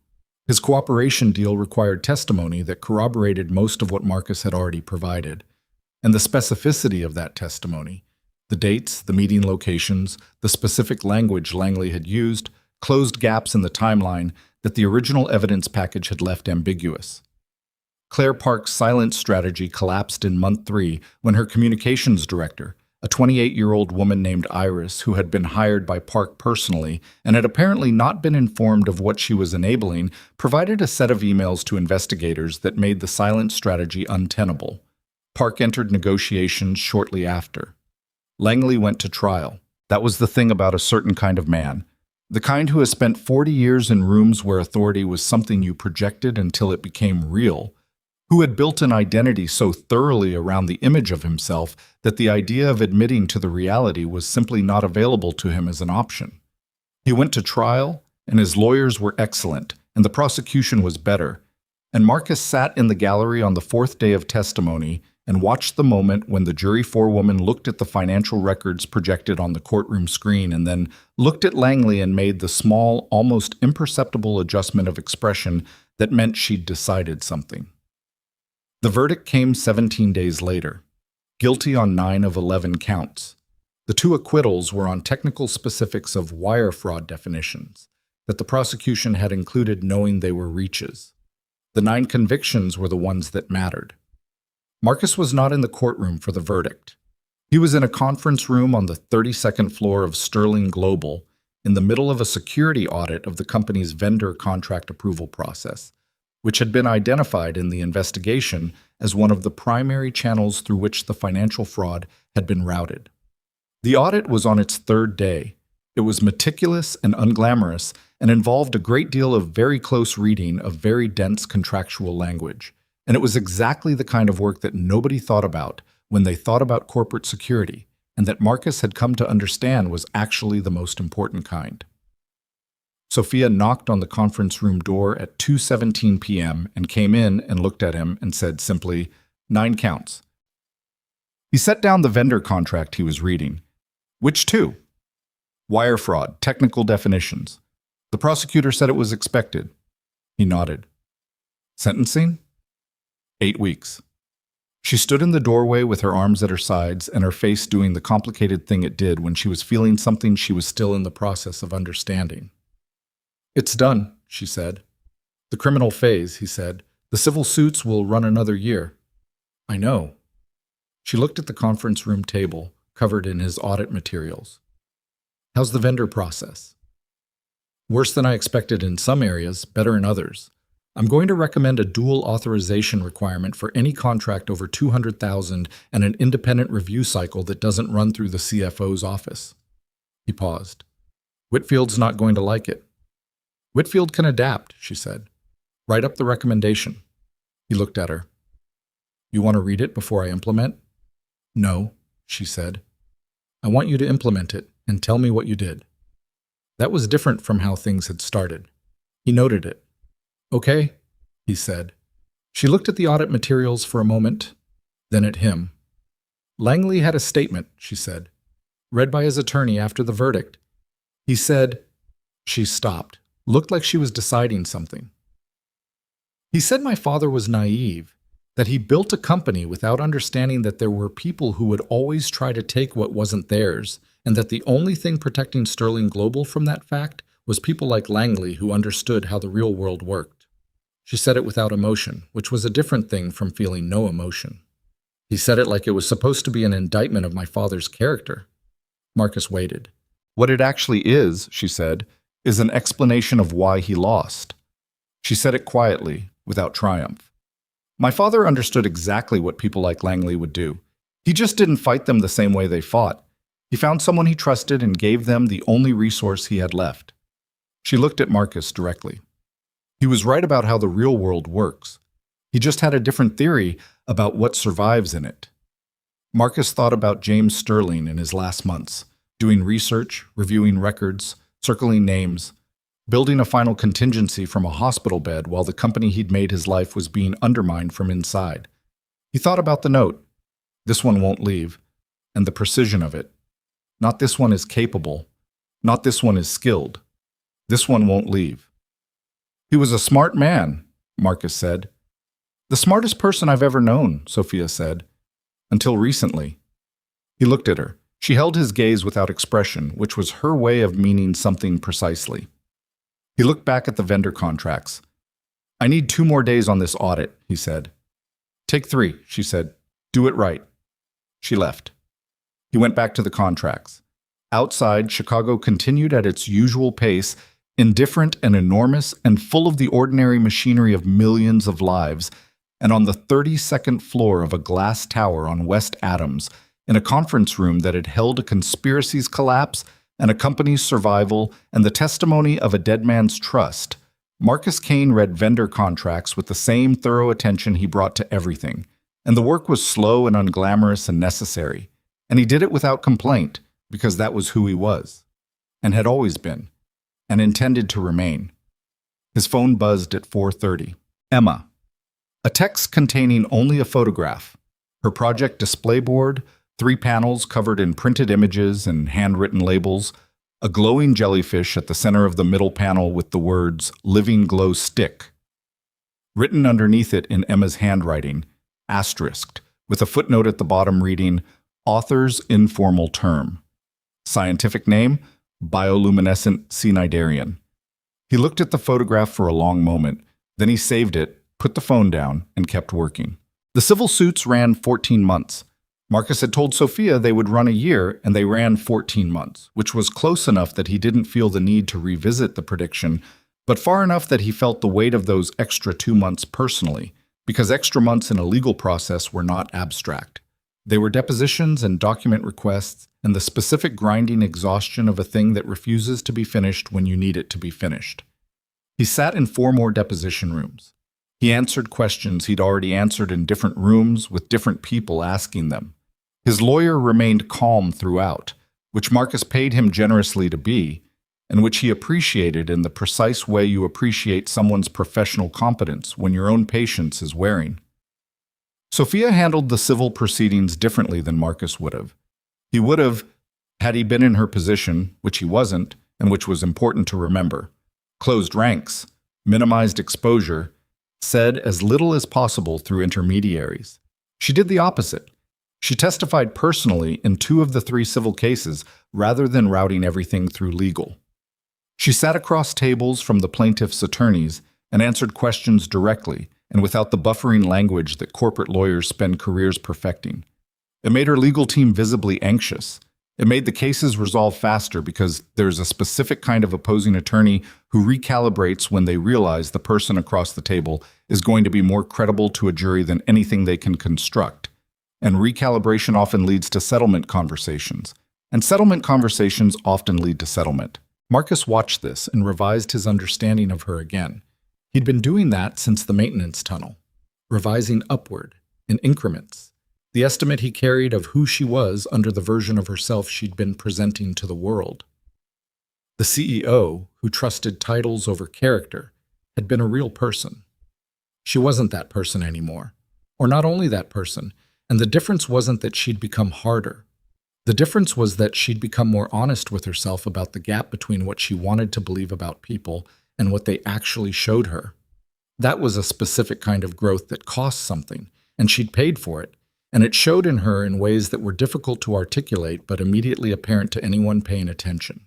His cooperation deal required testimony that corroborated most of what Marcus had already provided, and the specificity of that testimony, the dates, the meeting locations, the specific language Langley had used, closed gaps in the timeline that the original evidence package had left ambiguous. Claire Park's silent strategy collapsed in month 3 when her communications director, a 28-year-old woman named Iris who had been hired by Park personally and had apparently not been informed of what she was enabling, provided a set of emails to investigators that made the silent strategy untenable. Park entered negotiations shortly after. Langley went to trial. That was the thing about a certain kind of man. The kind who has spent 40 years in rooms where authority was something you projected until it became real, who had built an identity so thoroughly around the image of himself that the idea of admitting to the reality was simply not available to him as an option. He went to trial, and his lawyers were excellent, and the prosecution was better, and Marcus sat in the gallery on the 4th day of testimony and watched the moment when the jury forewoman looked at the financial records projected on the courtroom screen and then looked at Langley and made the small, almost imperceptible adjustment of expression that meant she'd decided something. The verdict came 17 days later, guilty on 9 of 11 counts. The 2 acquittals were on technical specifics of wire fraud definitions that the prosecution had included knowing they were reaches. The 9 convictions were the ones that mattered. Marcus was not in the courtroom for the verdict. He was in a conference room on the 32nd floor of Sterling Global in the middle of a security audit of the company's vendor contract approval process, which had been identified in the investigation as one of the primary channels through which the financial fraud had been routed. The audit was on its 3rd day. It was meticulous and unglamorous and involved a great deal of very close reading of very dense contractual language. And it was exactly the kind of work that nobody thought about when they thought about corporate security, and that Marcus had come to understand was actually the most important kind. Sophia knocked on the conference room door at 2:17 p.m. and came in and looked at him and said simply, 9 counts. He set down the vendor contract he was reading. Which 2? Wire fraud, technical definitions. The prosecutor said it was expected. He nodded. Sentencing? 8 weeks. She stood in the doorway with her arms at her sides and her face doing the complicated thing it did when she was feeling something she was still in the process of understanding. It's done, she said. The criminal phase, he said. The civil suits will run another year. I know. She looked at the conference room table, covered in his audit materials. How's the vendor process? Worse than I expected in some areas, better in others. I'm going to recommend a dual authorization requirement for any contract over $200,000 and an independent review cycle that doesn't run through the CFO's office. He paused. Whitfield's not going to like it. Whitfield can adapt, she said. Write up the recommendation. He looked at her. You want to read it before I implement? No, she said. I want you to implement it and tell me what you did. That was different from how things had started. He noted it. Okay, he said. She looked at the audit materials for a moment, then at him. Langley had a statement, she said, read by his attorney after the verdict. He said, she stopped, looked like she was deciding something. He said my father was naive, that he built a company without understanding that there were people who would always try to take what wasn't theirs, and that the only thing protecting Sterling Global from that fact was people like Langley who understood how the real world worked. She said it without emotion, which was a different thing from feeling no emotion. He said it like it was supposed to be an indictment of my father's character. Marcus waited. What it actually is, she said, is an explanation of why he lost. She said it quietly, without triumph. My father understood exactly what people like Langley would do. He just didn't fight them the same way they fought. He found someone he trusted and gave them the only resource he had left. She looked at Marcus directly. He was right about how the real world works. He just had a different theory about what survives in it. Marcus thought about James Sterling in his last months, doing research, reviewing records, circling names, building a final contingency from a hospital bed while the company he'd made his life was being undermined from inside. He thought about the note, "This one won't leave," and the precision of it. Not this one is capable. Not this one is skilled. This one won't leave. He was a smart man, Marcus said. The smartest person I've ever known, Sophia said. Until recently. He looked at her. She held his gaze without expression, which was her way of meaning something precisely. He looked back at the vendor contracts. I need 2 more days on this audit, he said. Take 3, she said. Do it right. She left. He went back to the contracts. Outside, Chicago continued at its usual pace, indifferent and enormous and full of the ordinary machinery of millions of lives, and on the 32nd floor of a glass tower on West Adams, in a conference room that had held a conspiracy's collapse and a company's survival and the testimony of a dead man's trust, Marcus Kane read vendor contracts with the same thorough attention he brought to everything, and the work was slow and unglamorous and necessary, and he did it without complaint, because that was who he was, and had always been, and intended to remain. His phone buzzed at 4:30. Emma. A text containing only a photograph, her project display board, 3 panels covered in printed images and handwritten labels, a glowing jellyfish at the center of the middle panel with the words, Living Glow Stick. Written underneath it in Emma's handwriting, asterisked, with a footnote at the bottom reading, Author's Informal Term. Scientific name, bioluminescent cnidarian. He looked at the photograph for a long moment, then he saved it, put the phone down, and kept working. The civil suits ran 14 months. Marcus had told Sophia they would run a year, and they ran 14 months, which was close enough that he didn't feel the need to revisit the prediction, but far enough that he felt the weight of those extra 2 months personally, because extra months in a legal process were not abstract. They were depositions and document requests and the specific grinding exhaustion of a thing that refuses to be finished when you need it to be finished. He sat in 4 more deposition rooms. He answered questions he'd already answered in different rooms with different people asking them. His lawyer remained calm throughout, which Marcus paid him generously to be, and which he appreciated in the precise way you appreciate someone's professional competence when your own patience is wearing. Sophia handled the civil proceedings differently than Marcus would have. He would have, had he been in her position, which he wasn't, and which was important to remember, closed ranks, minimized exposure, said as little as possible through intermediaries. She did the opposite. She testified personally in 2 of the 3 civil cases rather than routing everything through legal. She sat across tables from the plaintiff's attorneys and answered questions directly and without the buffering language that corporate lawyers spend careers perfecting. It made her legal team visibly anxious. It made the cases resolve faster because there's a specific kind of opposing attorney who recalibrates when they realize the person across the table is going to be more credible to a jury than anything they can construct. And recalibration often leads to settlement conversations. And settlement conversations often lead to settlement. Marcus watched this and revised his understanding of her again. He'd been doing that since the maintenance tunnel, revising upward, in increments. The estimate he carried of who she was under the version of herself she'd been presenting to the world. The CEO, who trusted titles over character, had been a real person. She wasn't that person anymore, or not only that person, and the difference wasn't that she'd become harder. The difference was that she'd become more honest with herself about the gap between what she wanted to believe about people and what they actually showed her. That was a specific kind of growth that cost something, and she'd paid for it. And it showed in her in ways that were difficult to articulate but immediately apparent to anyone paying attention.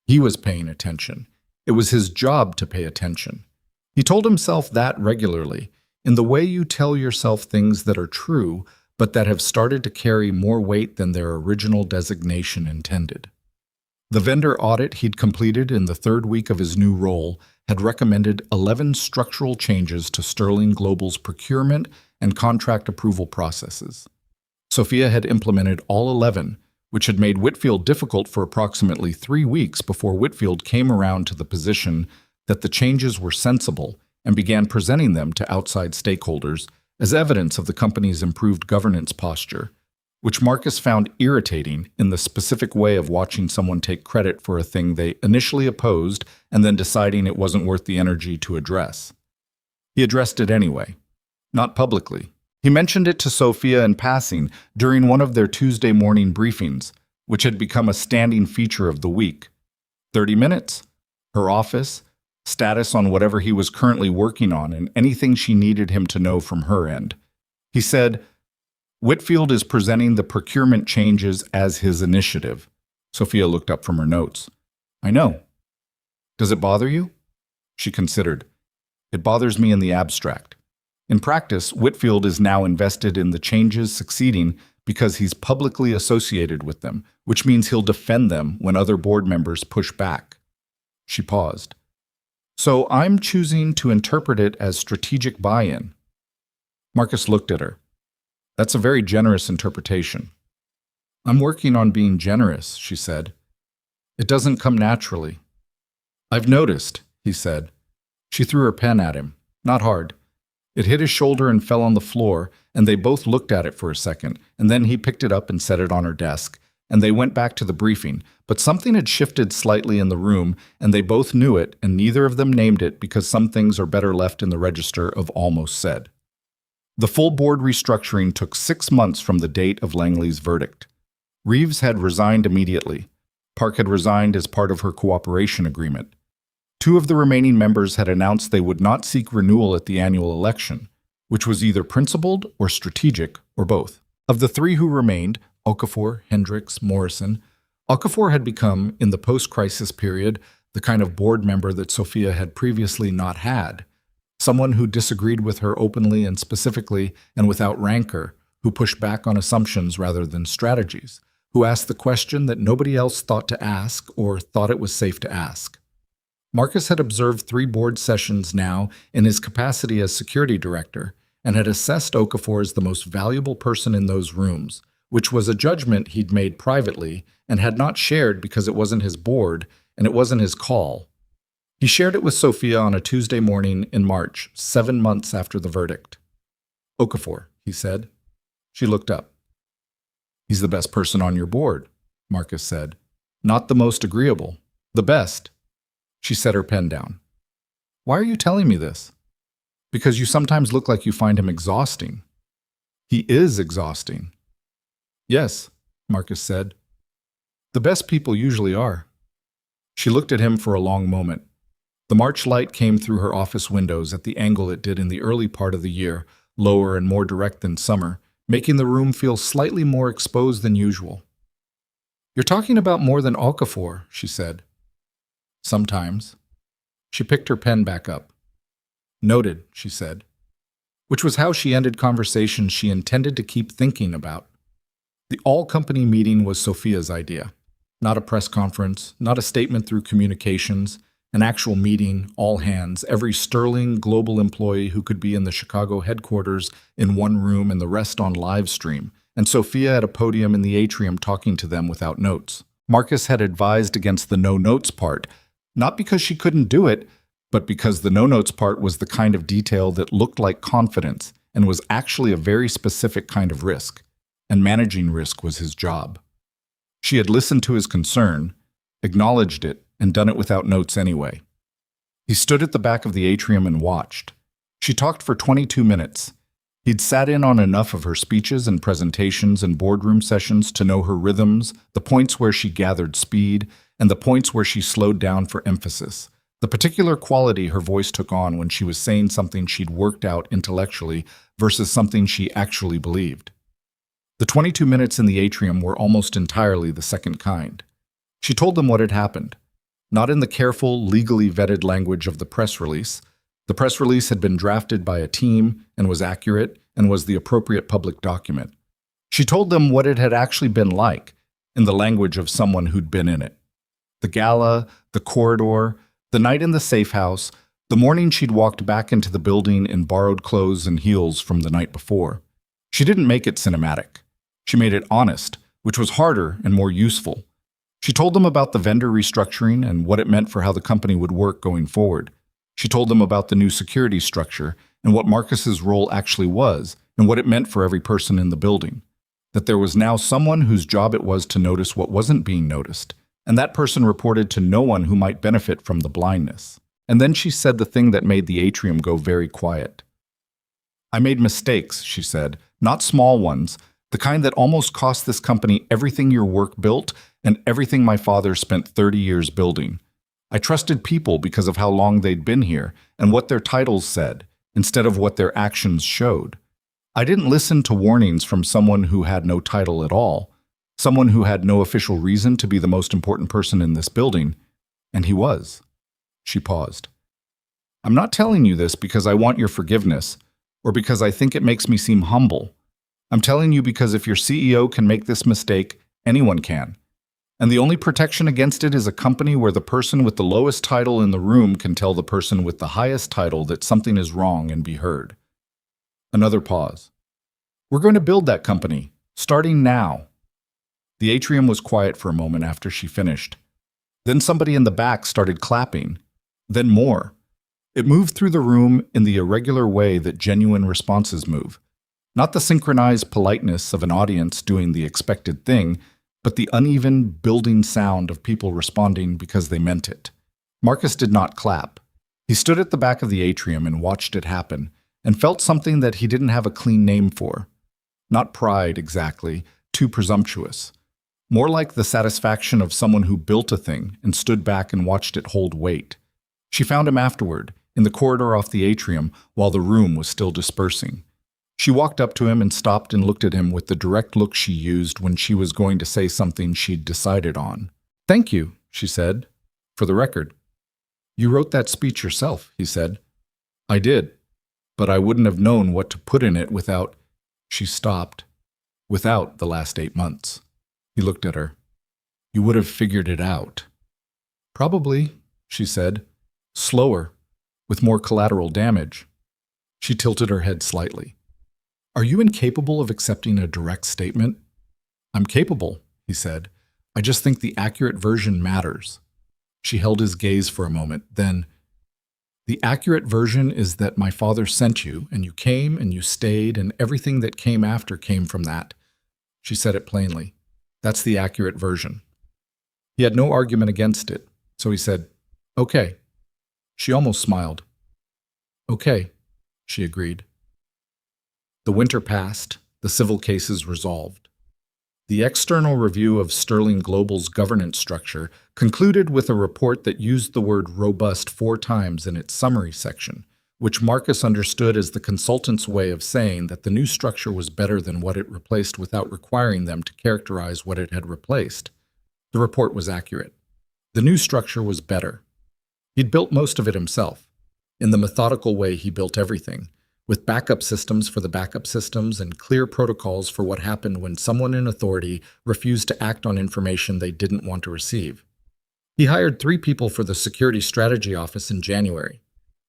He was paying attention. It was his job to pay attention. He told himself that regularly, in the way you tell yourself things that are true, but that have started to carry more weight than their original designation intended. The vendor audit he'd completed in the third week of his new role had recommended 11 structural changes to Sterling Global's procurement and contract approval processes. Sophia had implemented all 11, which had made Whitfield difficult for approximately 3 weeks before Whitfield came around to the position that the changes were sensible and began presenting them to outside stakeholders as evidence of the company's improved governance posture, which Marcus found irritating in the specific way of watching someone take credit for a thing they initially opposed and then deciding it wasn't worth the energy to address. He addressed it anyway, not publicly. He mentioned it to Sophia in passing during one of their Tuesday morning briefings, which had become a standing feature of the week. 30 minutes, her office, status on whatever he was currently working on, and anything she needed him to know from her end. He said, "Whitfield is presenting the procurement changes as his initiative." Sophia looked up from her notes. "I know. Does it bother you?" She considered. "It bothers me in the abstract. In practice, Whitfield is now invested in the changes succeeding because he's publicly associated with them, which means he'll defend them when other board members push back." She paused. "So I'm choosing to interpret it as strategic buy-in." Marcus looked at her. "That's a very generous interpretation." "I'm working on being generous," she said. "It doesn't come naturally." "I've noticed," he said. She threw her pen at him, not hard. It hit his shoulder and fell on the floor, and they both looked at it for a second, and then he picked it up and set it on her desk, and they went back to the briefing. But something had shifted slightly in the room, and they both knew it, and neither of them named it because some things are better left in the register of almost said. The full board restructuring took 6 months from the date of Langley's verdict. Reeves had resigned immediately. Park had resigned as part of her cooperation agreement. 2 of the remaining members had announced they would not seek renewal at the annual election, which was either principled or strategic or both. Of the 3 who remained, Okafor, Hendricks, Morrison, Okafor had become, in the post-crisis period, the kind of board member that Sophia had previously not had. Someone who disagreed with her openly and specifically and without rancor, who pushed back on assumptions rather than strategies, who asked the question that nobody else thought to ask or thought it was safe to ask. Marcus had observed 3 board sessions now in his capacity as security director and had assessed Okafor as the most valuable person in those rooms, which was a judgment he'd made privately and had not shared because it wasn't his board and it wasn't his call. He shared it with Sophia on a Tuesday morning in March, 7 months after the verdict. "Okafor," he said. She looked up. "He's the best person on your board," Marcus said. "Not the most agreeable. The best." She set her pen down. "Why are you telling me this?" "Because you sometimes look like you find him exhausting." "He is exhausting." "Yes," Marcus said. "The best people usually are." She looked at him for a long moment. The March light came through her office windows at the angle it did in the early part of the year, lower and more direct than summer, making the room feel slightly more exposed than usual. "You're talking about more than Okafor," she said. "Sometimes." She picked her pen back up. "Noted," she said, which was how she ended conversations she intended to keep thinking about. The all-company meeting was Sophia's idea. Not a press conference, not a statement through communications, an actual meeting, all hands, every Sterling Global employee who could be in the Chicago headquarters in one room and the rest on live stream, and Sophia at a podium in the atrium talking to them without notes. Marcus had advised against the no-notes part, not because she couldn't do it, but because the no-notes part was the kind of detail that looked like confidence and was actually a very specific kind of risk, and managing risk was his job. She had listened to his concern, acknowledged it, and done it without notes anyway. He stood at the back of the atrium and watched. She talked for 22 minutes. He'd sat in on enough of her speeches and presentations and boardroom sessions to know her rhythms, the points where she gathered speed, and the points where she slowed down for emphasis, the particular quality her voice took on when she was saying something she'd worked out intellectually versus something she actually believed. The 22 minutes in the atrium were almost entirely the second kind. She told them what had happened. Not in the careful, legally vetted language of the press release. The press release had been drafted by a team and was accurate and was the appropriate public document. She told them what it had actually been like, in the language of someone who'd been in it. The gala, the corridor, the night in the safe house, the morning she'd walked back into the building in borrowed clothes and heels from the night before. She didn't make it cinematic. She made it honest, which was harder and more useful. She told them about the vendor restructuring and what it meant for how the company would work going forward. She told them about the new security structure and what Marcus's role actually was and what it meant for every person in the building. That there was now someone whose job it was to notice what wasn't being noticed, and that person reported to no one who might benefit from the blindness. And then she said the thing that made the atrium go very quiet. "I made mistakes," she said, "not small ones, the kind that almost cost this company everything your work built and everything my father spent 30 years building. I trusted people because of how long they'd been here and what their titles said, instead of what their actions showed. I didn't listen to warnings from someone who had no title at all, someone who had no official reason to be the most important person in this building, and he was." She paused. "I'm not telling you this because I want your forgiveness, or because I think it makes me seem humble. I'm telling you because if your CEO can make this mistake, anyone can. And the only protection against it is a company where the person with the lowest title in the room can tell the person with the highest title that something is wrong and be heard." Another pause. "We're going to build that company, starting now." The atrium was quiet for a moment after she finished. Then somebody in the back started clapping. Then more. It moved through the room in the irregular way that genuine responses move. Not the synchronized politeness of an audience doing the expected thing, but the uneven, building sound of people responding because they meant it. Marcus did not clap. He stood at the back of the atrium and watched it happen, and felt something that he didn't have a clean name for. Not pride, exactly, too presumptuous. More like the satisfaction of someone who built a thing and stood back and watched it hold weight. She found him afterward, in the corridor off the atrium, while the room was still dispersing. She walked up to him and stopped and looked at him with the direct look she used when she was going to say something she'd decided on. "Thank you," she said, "for the record." "You wrote that speech yourself," he said. "I did. But I wouldn't have known what to put in it without—" She stopped. "Without the last 8 months." He looked at her. "You would have figured it out." "Probably," she said. "Slower, with more collateral damage." She tilted her head slightly. "Are you incapable of accepting a direct statement?" "I'm capable," he said. "I just think the accurate version matters." She held his gaze for a moment, then, "The accurate version is that my father sent you, and you came and you stayed, and everything that came after came from that." She said it plainly. "That's the accurate version." He had no argument against it, so he said, "Okay." She almost smiled. "Okay," she agreed. The winter passed, the civil cases resolved. The external review of Sterling Global's governance structure concluded with a report that used the word robust 4 times in its summary section, which Marcus understood as the consultant's way of saying that the new structure was better than what it replaced without requiring them to characterize what it had replaced. The report was accurate. The new structure was better. He'd built most of it himself, in the methodical way he built everything, with backup systems for the backup systems and clear protocols for what happened when someone in authority refused to act on information they didn't want to receive. He hired 3 people for the Security Strategy Office in January.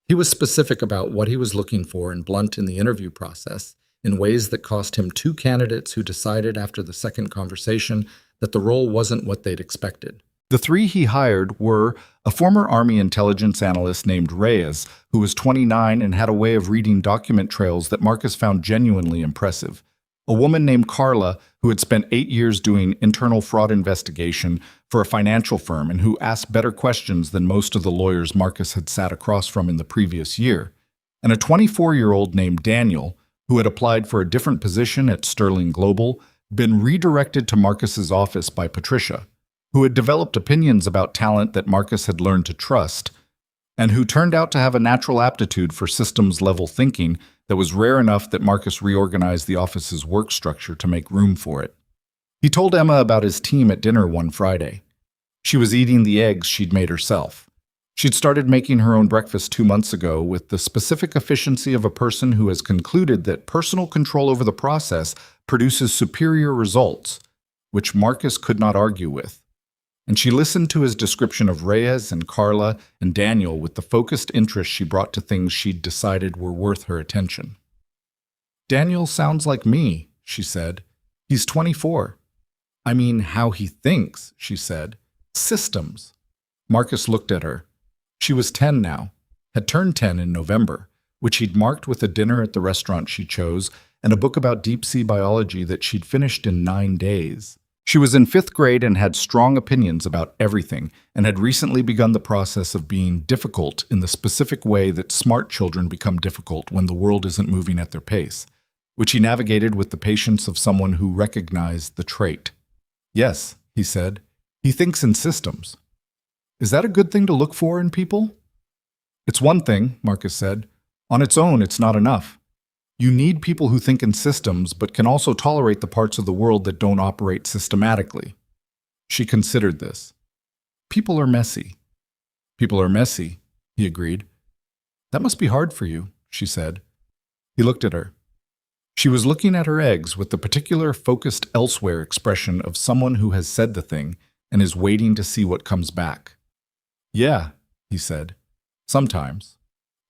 He was specific about what he was looking for and blunt in the interview process, in ways that cost him 2 candidates who decided after the second conversation that the role wasn't what they'd expected. The 3 he hired were a former Army intelligence analyst named Reyes, who was 29 and had a way of reading document trails that Marcus found genuinely impressive, a woman named Carla, who had spent 8 years doing internal fraud investigation for a financial firm and who asked better questions than most of the lawyers Marcus had sat across from in the previous year, and a 24-year-old named Daniel, who had applied for a different position at Sterling Global, been redirected to Marcus's office by Patricia, who had developed opinions about talent that Marcus had learned to trust, and who turned out to have a natural aptitude for systems-level thinking that was rare enough that Marcus reorganized the office's work structure to make room for it. He told Emma about his team at dinner one Friday. She was eating the eggs she'd made herself. She'd started making her own breakfast 2 months ago with the specific efficiency of a person who has concluded that personal control over the process produces superior results, which Marcus could not argue with. And she listened to his description of Reyes and Carla and Daniel with the focused interest she brought to things she'd decided were worth her attention. "Daniel sounds like me," she said. "He's 24. "I mean, how he thinks," she said. "Systems." Marcus looked at her. She was 10 now, had turned 10 in November, which he'd marked with a dinner at the restaurant she chose and a book about deep-sea biology that she'd finished in 9 days. She was in 5th grade and had strong opinions about everything, and had recently begun the process of being difficult in the specific way that smart children become difficult when the world isn't moving at their pace, which he navigated with the patience of someone who recognized the trait. "Yes," he said, "he thinks in systems." "Is that a good thing to look for in people?" "It's one thing," Marcus said. "On its own, it's not enough. You need people who think in systems but can also tolerate the parts of the world that don't operate systematically." She considered this. "People are messy." "People are messy," he agreed. "That must be hard for you," she said. He looked at her. She was looking at her eggs with the particular focused elsewhere expression of someone who has said the thing and is waiting to see what comes back. "Yeah," he said. "Sometimes."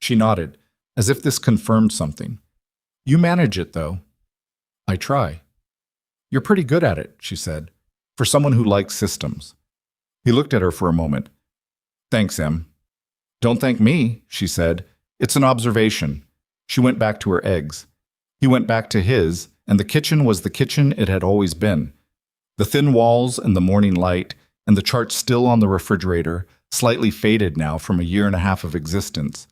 She nodded, as if this confirmed something. "You manage it, though." "I try." "You're pretty good at it," she said, "for someone who likes systems." He looked at her for a moment. "Thanks, Em." "Don't thank me," she said. "It's an observation." She went back to her eggs. He went back to his, and the kitchen was the kitchen it had always been. The thin walls and the morning light, and the chart still on the refrigerator, slightly faded now from a year and a half of existence.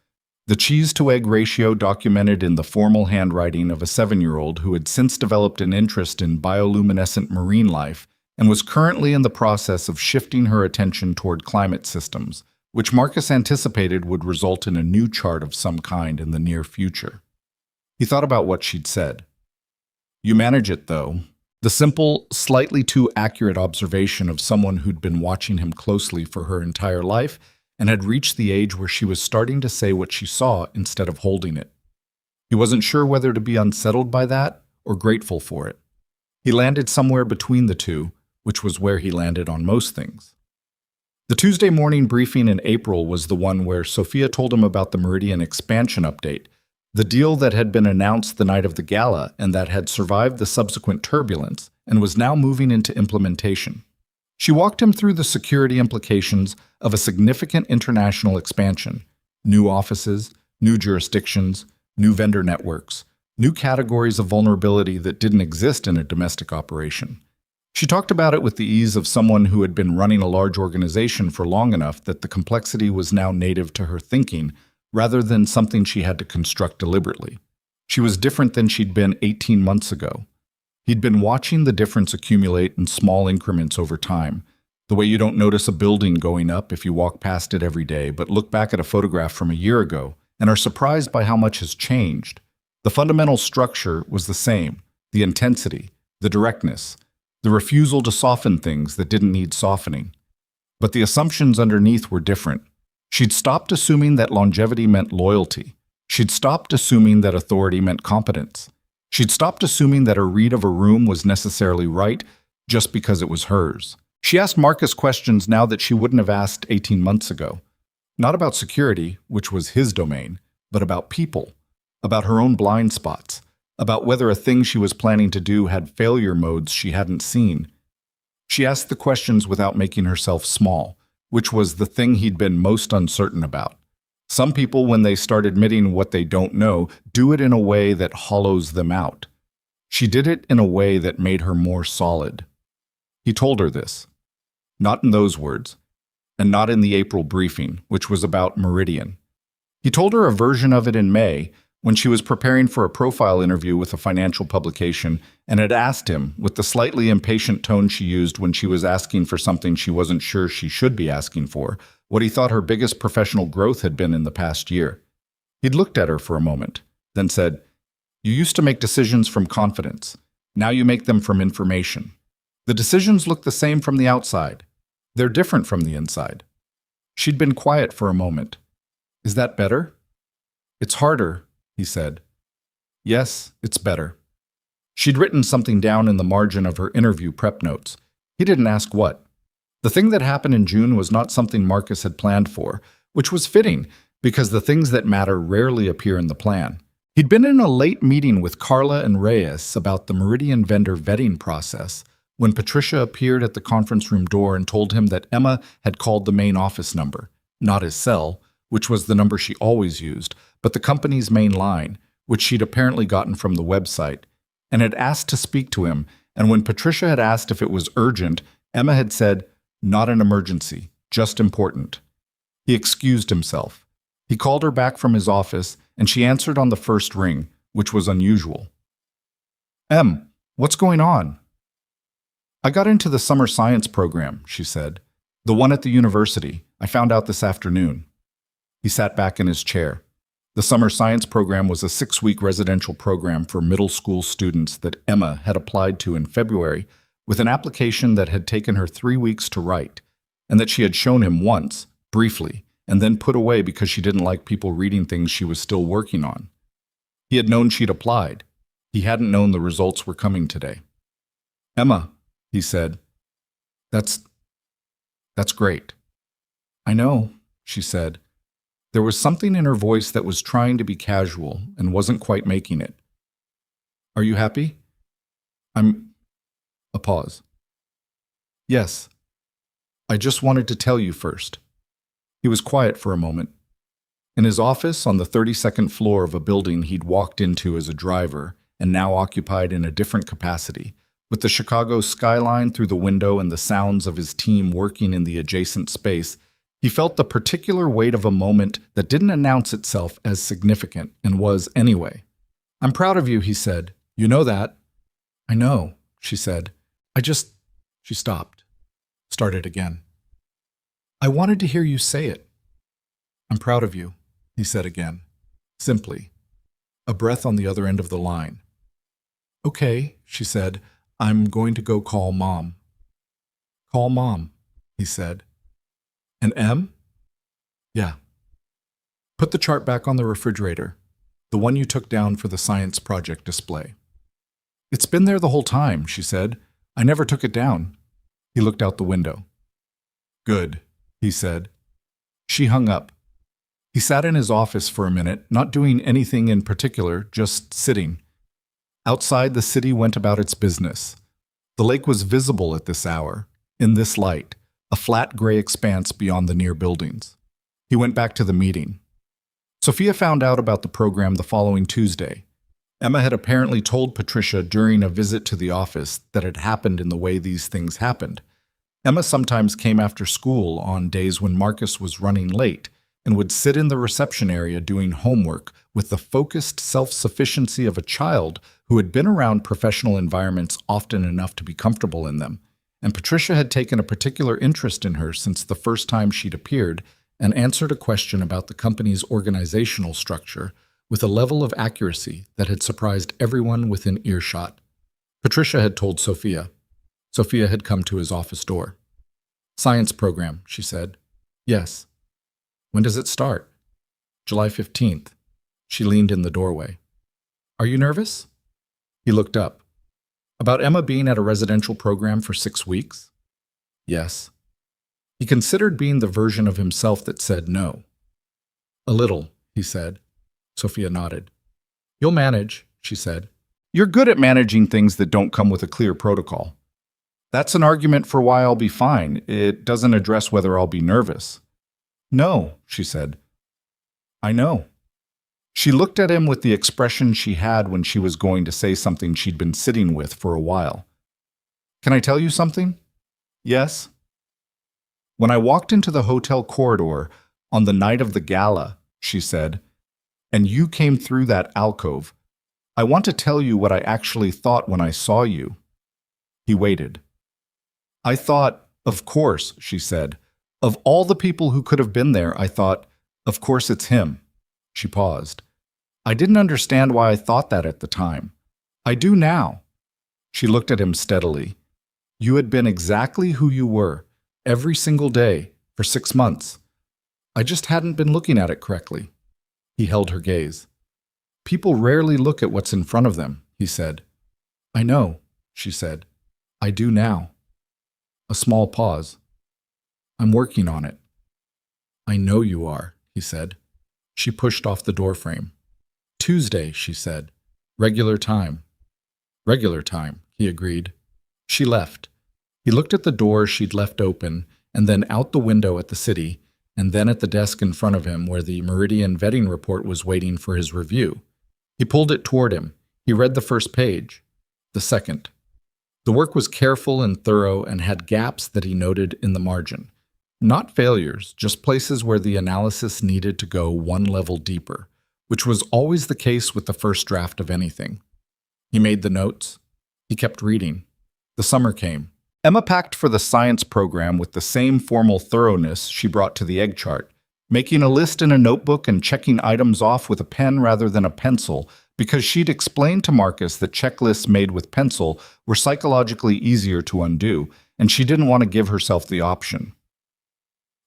The cheese-to-egg ratio documented in the formal handwriting of a 7-year-old who had since developed an interest in bioluminescent marine life and was currently in the process of shifting her attention toward climate systems, which Marcus anticipated would result in a new chart of some kind in the near future. He thought about what she'd said. "You manage it, though." The simple, slightly too accurate observation of someone who'd been watching him closely for her entire life and had reached the age where she was starting to say what she saw instead of holding it. He wasn't sure whether to be unsettled by that or grateful for it. He landed somewhere between the two, which was where he landed on most things. The Tuesday morning briefing in April was the one where Sophia told him about the Meridian expansion update, the deal that had been announced the night of the gala and that had survived the subsequent turbulence and was now moving into implementation. She walked him through the security implications of a significant international expansion: new offices, new jurisdictions, new vendor networks, new categories of vulnerability that didn't exist in a domestic operation. She talked about it with the ease of someone who had been running a large organization for long enough that the complexity was now native to her thinking, rather than something she had to construct deliberately. She was different than she'd been 18 months ago. He'd been watching the difference accumulate in small increments over time, the way you don't notice a building going up if you walk past it every day, but look back at a photograph from a year ago and are surprised by how much has changed. The fundamental structure was the same: the intensity, the directness, the refusal to soften things that didn't need softening. But the assumptions underneath were different. She'd stopped assuming that longevity meant loyalty. She'd stopped assuming that authority meant competence. She'd stopped assuming that her read of a room was necessarily right just because it was hers. She asked Marcus questions now that she wouldn't have asked 18 months ago. Not about security, which was his domain, but about people, about her own blind spots, about whether a thing she was planning to do had failure modes she hadn't seen. She asked the questions without making herself small, which was the thing he'd been most uncertain about. Some people, when they start admitting what they don't know, do it in a way that hollows them out. She did it in a way that made her more solid. He told her this. Not in those words, and not in the April briefing, which was about Meridian. He told her a version of it in May, when she was preparing for a profile interview with a financial publication and had asked him, with the slightly impatient tone she used when she was asking for something she wasn't sure she should be asking for, what he thought her biggest professional growth had been in the past year. He'd looked at her for a moment, then said, "You used to make decisions from confidence. Now you make them from information. The decisions look the same from the outside. They're different from the inside." She'd been quiet for a moment. Is that better? It's harder, he said. Yes, it's better. She'd written something down in the margin of her interview prep notes. He didn't ask what. The thing that happened in June was not something Marcus had planned for, which was fitting, because the things that matter rarely appear in the plan. He'd been in a late meeting with Carla and Reyes about the Meridian vendor vetting process when Patricia appeared at the conference room door and told him that Emma had called the main office number, not his cell, which was the number she always used, but the company's main line, which she'd apparently gotten from the website, and had asked to speak to him. And when Patricia had asked if it was urgent, Emma had said, "Not an emergency, just important." He excused himself. He called her back from his office, and she answered on the first ring, which was unusual. "Em, what's going on?" "I got into the summer science program," she said. "The one at the university. I found out this afternoon." He sat back in his chair. The summer science program was a 6-week residential program for middle school students that Emma had applied to in February with an application that had taken her 3 weeks to write, and that she had shown him once, briefly, and then put away because she didn't like people reading things she was still working on. He had known she'd applied. He hadn't known the results were coming today. "Emma," he said, That's great." "I know," she said. There was something in her voice that was trying to be casual and wasn't quite making it. "Are you happy?" A pause. "Yes. I just wanted to tell you first." He was quiet for a moment. In his office on the 32nd floor of a building he'd walked into as a driver and now occupied in a different capacity, with the Chicago skyline through the window and the sounds of his team working in the adjacent space, he felt the particular weight of a moment that didn't announce itself as significant and was anyway. "I'm proud of you," he said. "You know that." "I know," she said. She stopped. Started again. "I wanted to hear you say it." "I'm proud of you," he said again. Simply. A breath on the other end of the line. "Okay," she said. "I'm going to go call Mom." "Call Mom," he said. "And Em?" "Yeah." "Put the chart back on the refrigerator, the one you took down for the science project display." "It's been there the whole time," she said. "I never took it down." He looked out the window. "Good," he said. She hung up. He sat in his office for a minute, not doing anything in particular, just sitting. Outside, the city went about its business. The lake was visible at this hour, in this light, a flat gray expanse beyond the near buildings. He went back to the meeting. Sophia found out about the program the following Tuesday. Emma had apparently told Patricia during a visit to the office that it happened in the way these things happened. Emma sometimes came after school on days when Marcus was running late and would sit in the reception area doing homework with the focused self-sufficiency of a child who had been around professional environments often enough to be comfortable in them. And Patricia had taken a particular interest in her since the first time she'd appeared and answered a question about the company's organizational structure with a level of accuracy that had surprised everyone within earshot. Patricia had told Sophia. Sophia had come to his office door. "Science program," she said. "Yes." "When does it start?" "July 15th. She leaned in the doorway. "Are you nervous?" He looked up. "About Emma being at a residential program for 6 weeks?" "Yes." He considered being the version of himself that said no. "A little," he said. Sophia nodded. "You'll manage," she said. "You're good at managing things that don't come with a clear protocol." "That's an argument for why I'll be fine. It doesn't address whether I'll be nervous." "No," she said. "I know." She looked at him with the expression she had when she was going to say something she'd been sitting with for a while. "Can I tell you something?" "Yes." "When I walked into the hotel corridor on the night of the gala," she said, "and you came through that alcove, I want to tell you what I actually thought when I saw you." He waited. "I thought, of course," she said. "Of all the people who could have been there, I thought, of course it's him." She paused. "I didn't understand why I thought that at the time. I do now." She looked at him steadily. "You had been exactly who you were, every single day, for 6 months. I just hadn't been looking at it correctly. He held her gaze. People rarely look at what's in front of them, he said. I know, she said. I do now. A small pause. I'm working on it. I know you are, he said. She pushed off the doorframe. Tuesday, she said. Regular time. Regular time, he agreed. She left. He looked at the door she'd left open, and then out the window at the city, and then at the desk in front of him where the Meridian vetting report was waiting for his review. He pulled it toward him. He read the first page. The second. The work was careful and thorough and had gaps that he noted in the margin. Not failures, just places where the analysis needed to go one level deeper, which was always the case with the first draft of anything. He made the notes. He kept reading. The summer came. Emma packed for the science program with the same formal thoroughness she brought to the egg chart, making a list in a notebook and checking items off with a pen rather than a pencil, because she'd explained to Marcus that checklists made with pencil were psychologically easier to undo, and she didn't want to give herself the option.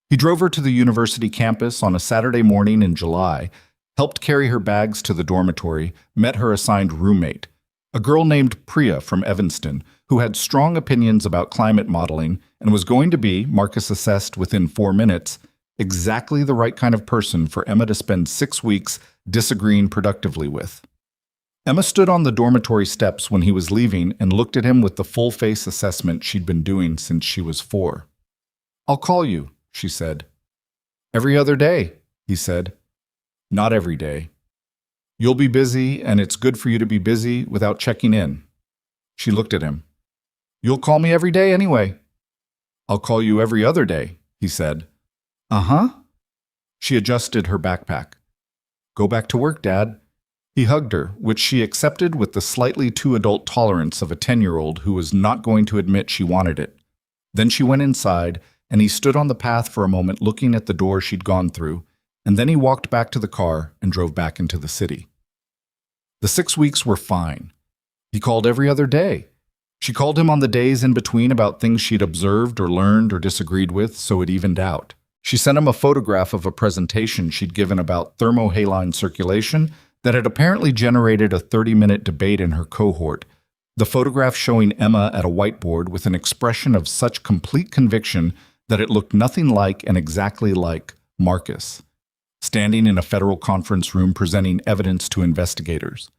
He drove her to the university campus on a Saturday morning in July, helped carry her bags to the dormitory, met her assigned roommate, a girl named Priya from Evanston, who had strong opinions about climate modeling and was going to be, Marcus assessed within 4 minutes, exactly the right kind of person for Emma to spend 6 weeks disagreeing productively with. Emma stood on the dormitory steps when he was leaving and looked at him with the full-face assessment she'd been doing since she was 4. I'll call you, she said. Every other day, he said. Not every day. You'll be busy, and it's good for you to be busy without checking in. She looked at him. You'll call me every day anyway. I'll call you every other day, he said. Uh-huh. She adjusted her backpack. Go back to work, Dad. He hugged her, which she accepted with the slightly too adult tolerance of a 10-year-old who was not going to admit she wanted it. Then she went inside, and he stood on the path for a moment looking at the door she'd gone through, and then he walked back to the car and drove back into the city. The 6 weeks were fine. He called every other day. She called him on the days in between about things she'd observed or learned or disagreed with, so it evened out. She sent him a photograph of a presentation she'd given about thermohaline circulation that had apparently generated a 30-minute debate in her cohort, the photograph showing Emma at a whiteboard with an expression of such complete conviction that it looked nothing like and exactly like Marcus, standing in a federal conference room presenting evidence to investigators.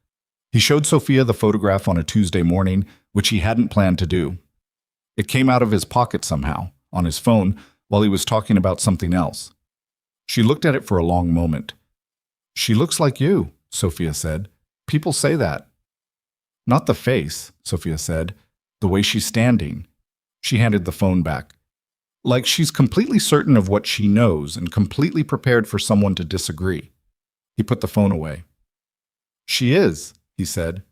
He showed Sophia the photograph on a Tuesday morning, which he hadn't planned to do. It came out of his pocket somehow, on his phone, while he was talking about something else. She looked at it for a long moment. She looks like you, Sophia said. People say that. Not the face, Sophia said. The way she's standing. She handed the phone back. Like she's completely certain of what she knows and completely prepared for someone to disagree. He put the phone away. She is, he said.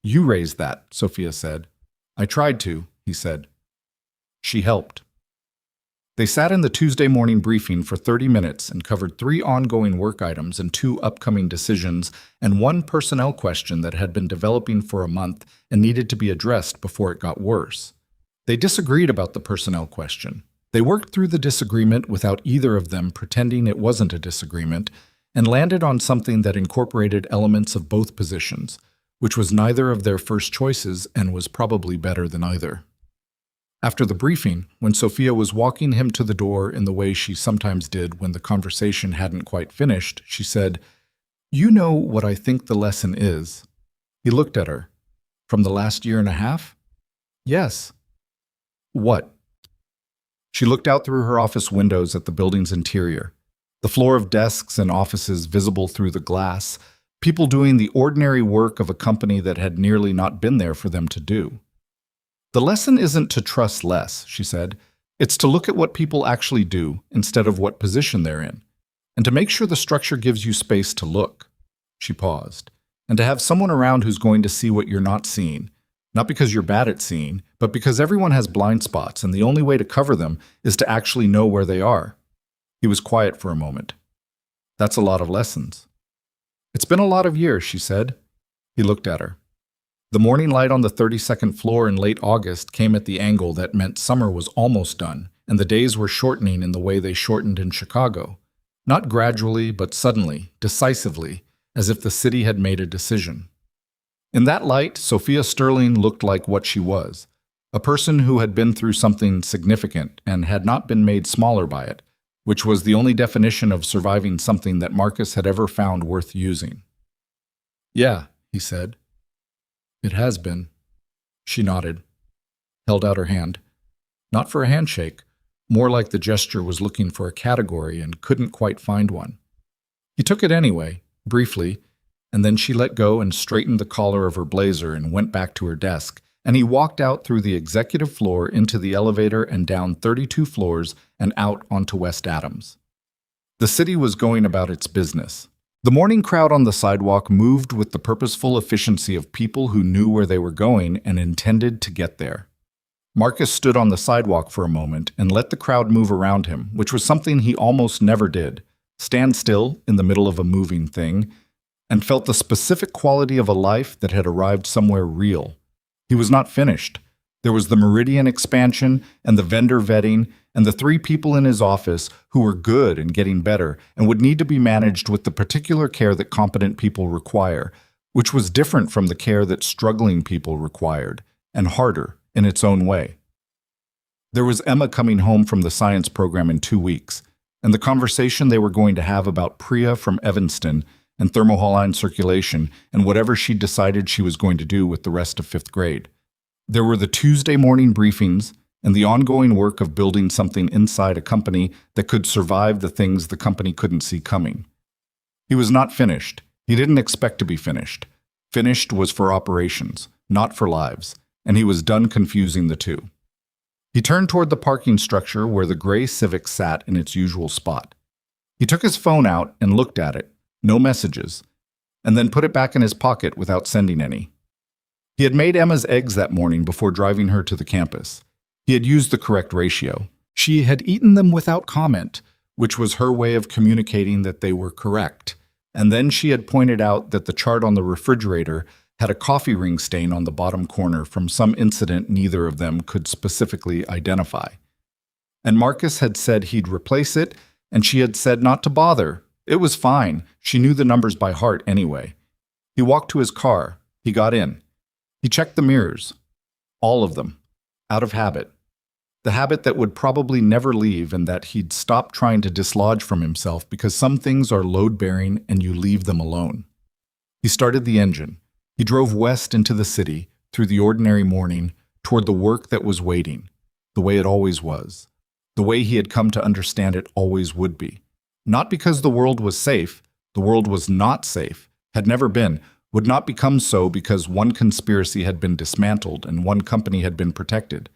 You raised that, Sophia said. I tried to, he said. She helped. They sat in the Tuesday morning briefing for 30 minutes and covered 3 ongoing work items and 2 upcoming decisions and 1 personnel question that had been developing for a month and needed to be addressed before it got worse. They disagreed about the personnel question. They worked through the disagreement without either of them pretending it wasn't a disagreement and landed on something that incorporated elements of both positions, which was neither of their first choices and was probably better than either. After the briefing, when Sophia was walking him to the door in the way she sometimes did when the conversation hadn't quite finished, she said, You know what I think the lesson is? He looked at her. From the last year and a half? Yes. What? She looked out through her office windows at the building's interior, the floor of desks and offices visible through the glass, people doing the ordinary work of a company that had nearly not been there for them to do. The lesson isn't to trust less, she said. It's to look at what people actually do instead of what position they're in, and to make sure the structure gives you space to look. She paused. And to have someone around who's going to see what you're not seeing, not because you're bad at seeing, but because everyone has blind spots and the only way to cover them is to actually know where they are. He was quiet for a moment. That's a lot of lessons. It's been a lot of years, she said. He looked at her. The morning light on the 32nd floor in late August came at the angle that meant summer was almost done, and the days were shortening in the way they shortened in Chicago. Not gradually, but suddenly, decisively, as if the city had made a decision. In that light, Sophia Sterling looked like what she was, a person who had been through something significant and had not been made smaller by it, which was the only definition of surviving something that Marcus had ever found worth using. "Yeah," he said. "It has been." She nodded, held out her hand. Not for a handshake, more like the gesture was looking for a category and couldn't quite find one. He took it anyway, briefly, and then she let go and straightened the collar of her blazer and went back to her desk, and he walked out through the executive floor into the elevator and down 32 floors and out onto West Adams. The city was going about its business. The morning crowd on the sidewalk moved with the purposeful efficiency of people who knew where they were going and intended to get there. Marcus stood on the sidewalk for a moment and let the crowd move around him, which was something he almost never did, stand still in the middle of a moving thing, and felt the specific quality of a life that had arrived somewhere real. He was not finished. There was the Meridian expansion and the vendor vetting and the 3 people in his office who were good and getting better and would need to be managed with the particular care that competent people require, which was different from the care that struggling people required, and harder in its own way. There was Emma coming home from the science program in 2 weeks, and the conversation they were going to have about Priya from Evanston and thermohaline circulation and whatever she decided she was going to do with the rest of 5th grade. There were the Tuesday morning briefings and the ongoing work of building something inside a company that could survive the things the company couldn't see coming. He was not finished. He didn't expect to be finished. Finished was for operations, not for lives, and he was done confusing the two. He turned toward the parking structure where the gray Civic sat in its usual spot. He took his phone out and looked at it, no messages, and then put it back in his pocket without sending any. He had made Emma's eggs that morning before driving her to the campus. He had used the correct ratio. She had eaten them without comment, which was her way of communicating that they were correct. And then she had pointed out that the chart on the refrigerator had a coffee ring stain on the bottom corner from some incident neither of them could specifically identify. And Marcus had said he'd replace it, and she had said not to bother. It was fine. She knew the numbers by heart anyway. He walked to his car. He got in. He checked the mirrors. All of them. Out of habit. The habit that would probably never leave and that he'd stop trying to dislodge from himself because some things are load-bearing and you leave them alone. He started the engine. He drove west into the city, through the ordinary morning, toward the work that was waiting, the way it always was, the way he had come to understand it always would be. Not because the world was safe, the world was not safe, had never been, would not become so because one conspiracy had been dismantled and one company had been protected,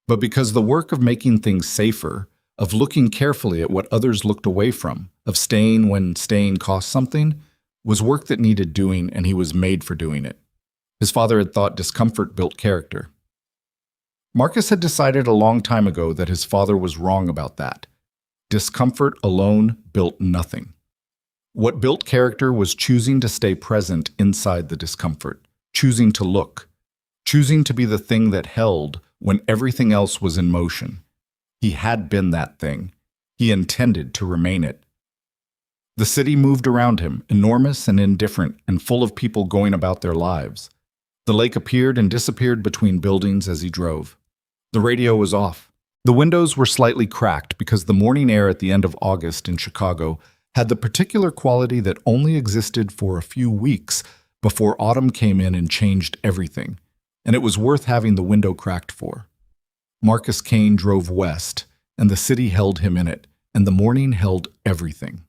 but because the work of making things safer, of looking carefully at what others looked away from, of staying when staying cost something, was work that needed doing, and he was made for doing it. His father had thought discomfort built character. Marcus had decided a long time ago that his father was wrong about that. Discomfort alone built nothing. What built character was choosing to stay present inside the discomfort, choosing to look, choosing to be the thing that held when everything else was in motion. He had been that thing. He intended to remain it. The city moved around him, enormous and indifferent and full of people going about their lives. The lake appeared and disappeared between buildings as he drove. The radio was off. The windows were slightly cracked because the morning air at the end of August in Chicago had the particular quality that only existed for a few weeks before autumn came in and changed everything, and it was worth having the window cracked for. Marcus Kane drove west, and the city held him in it, and the morning held everything.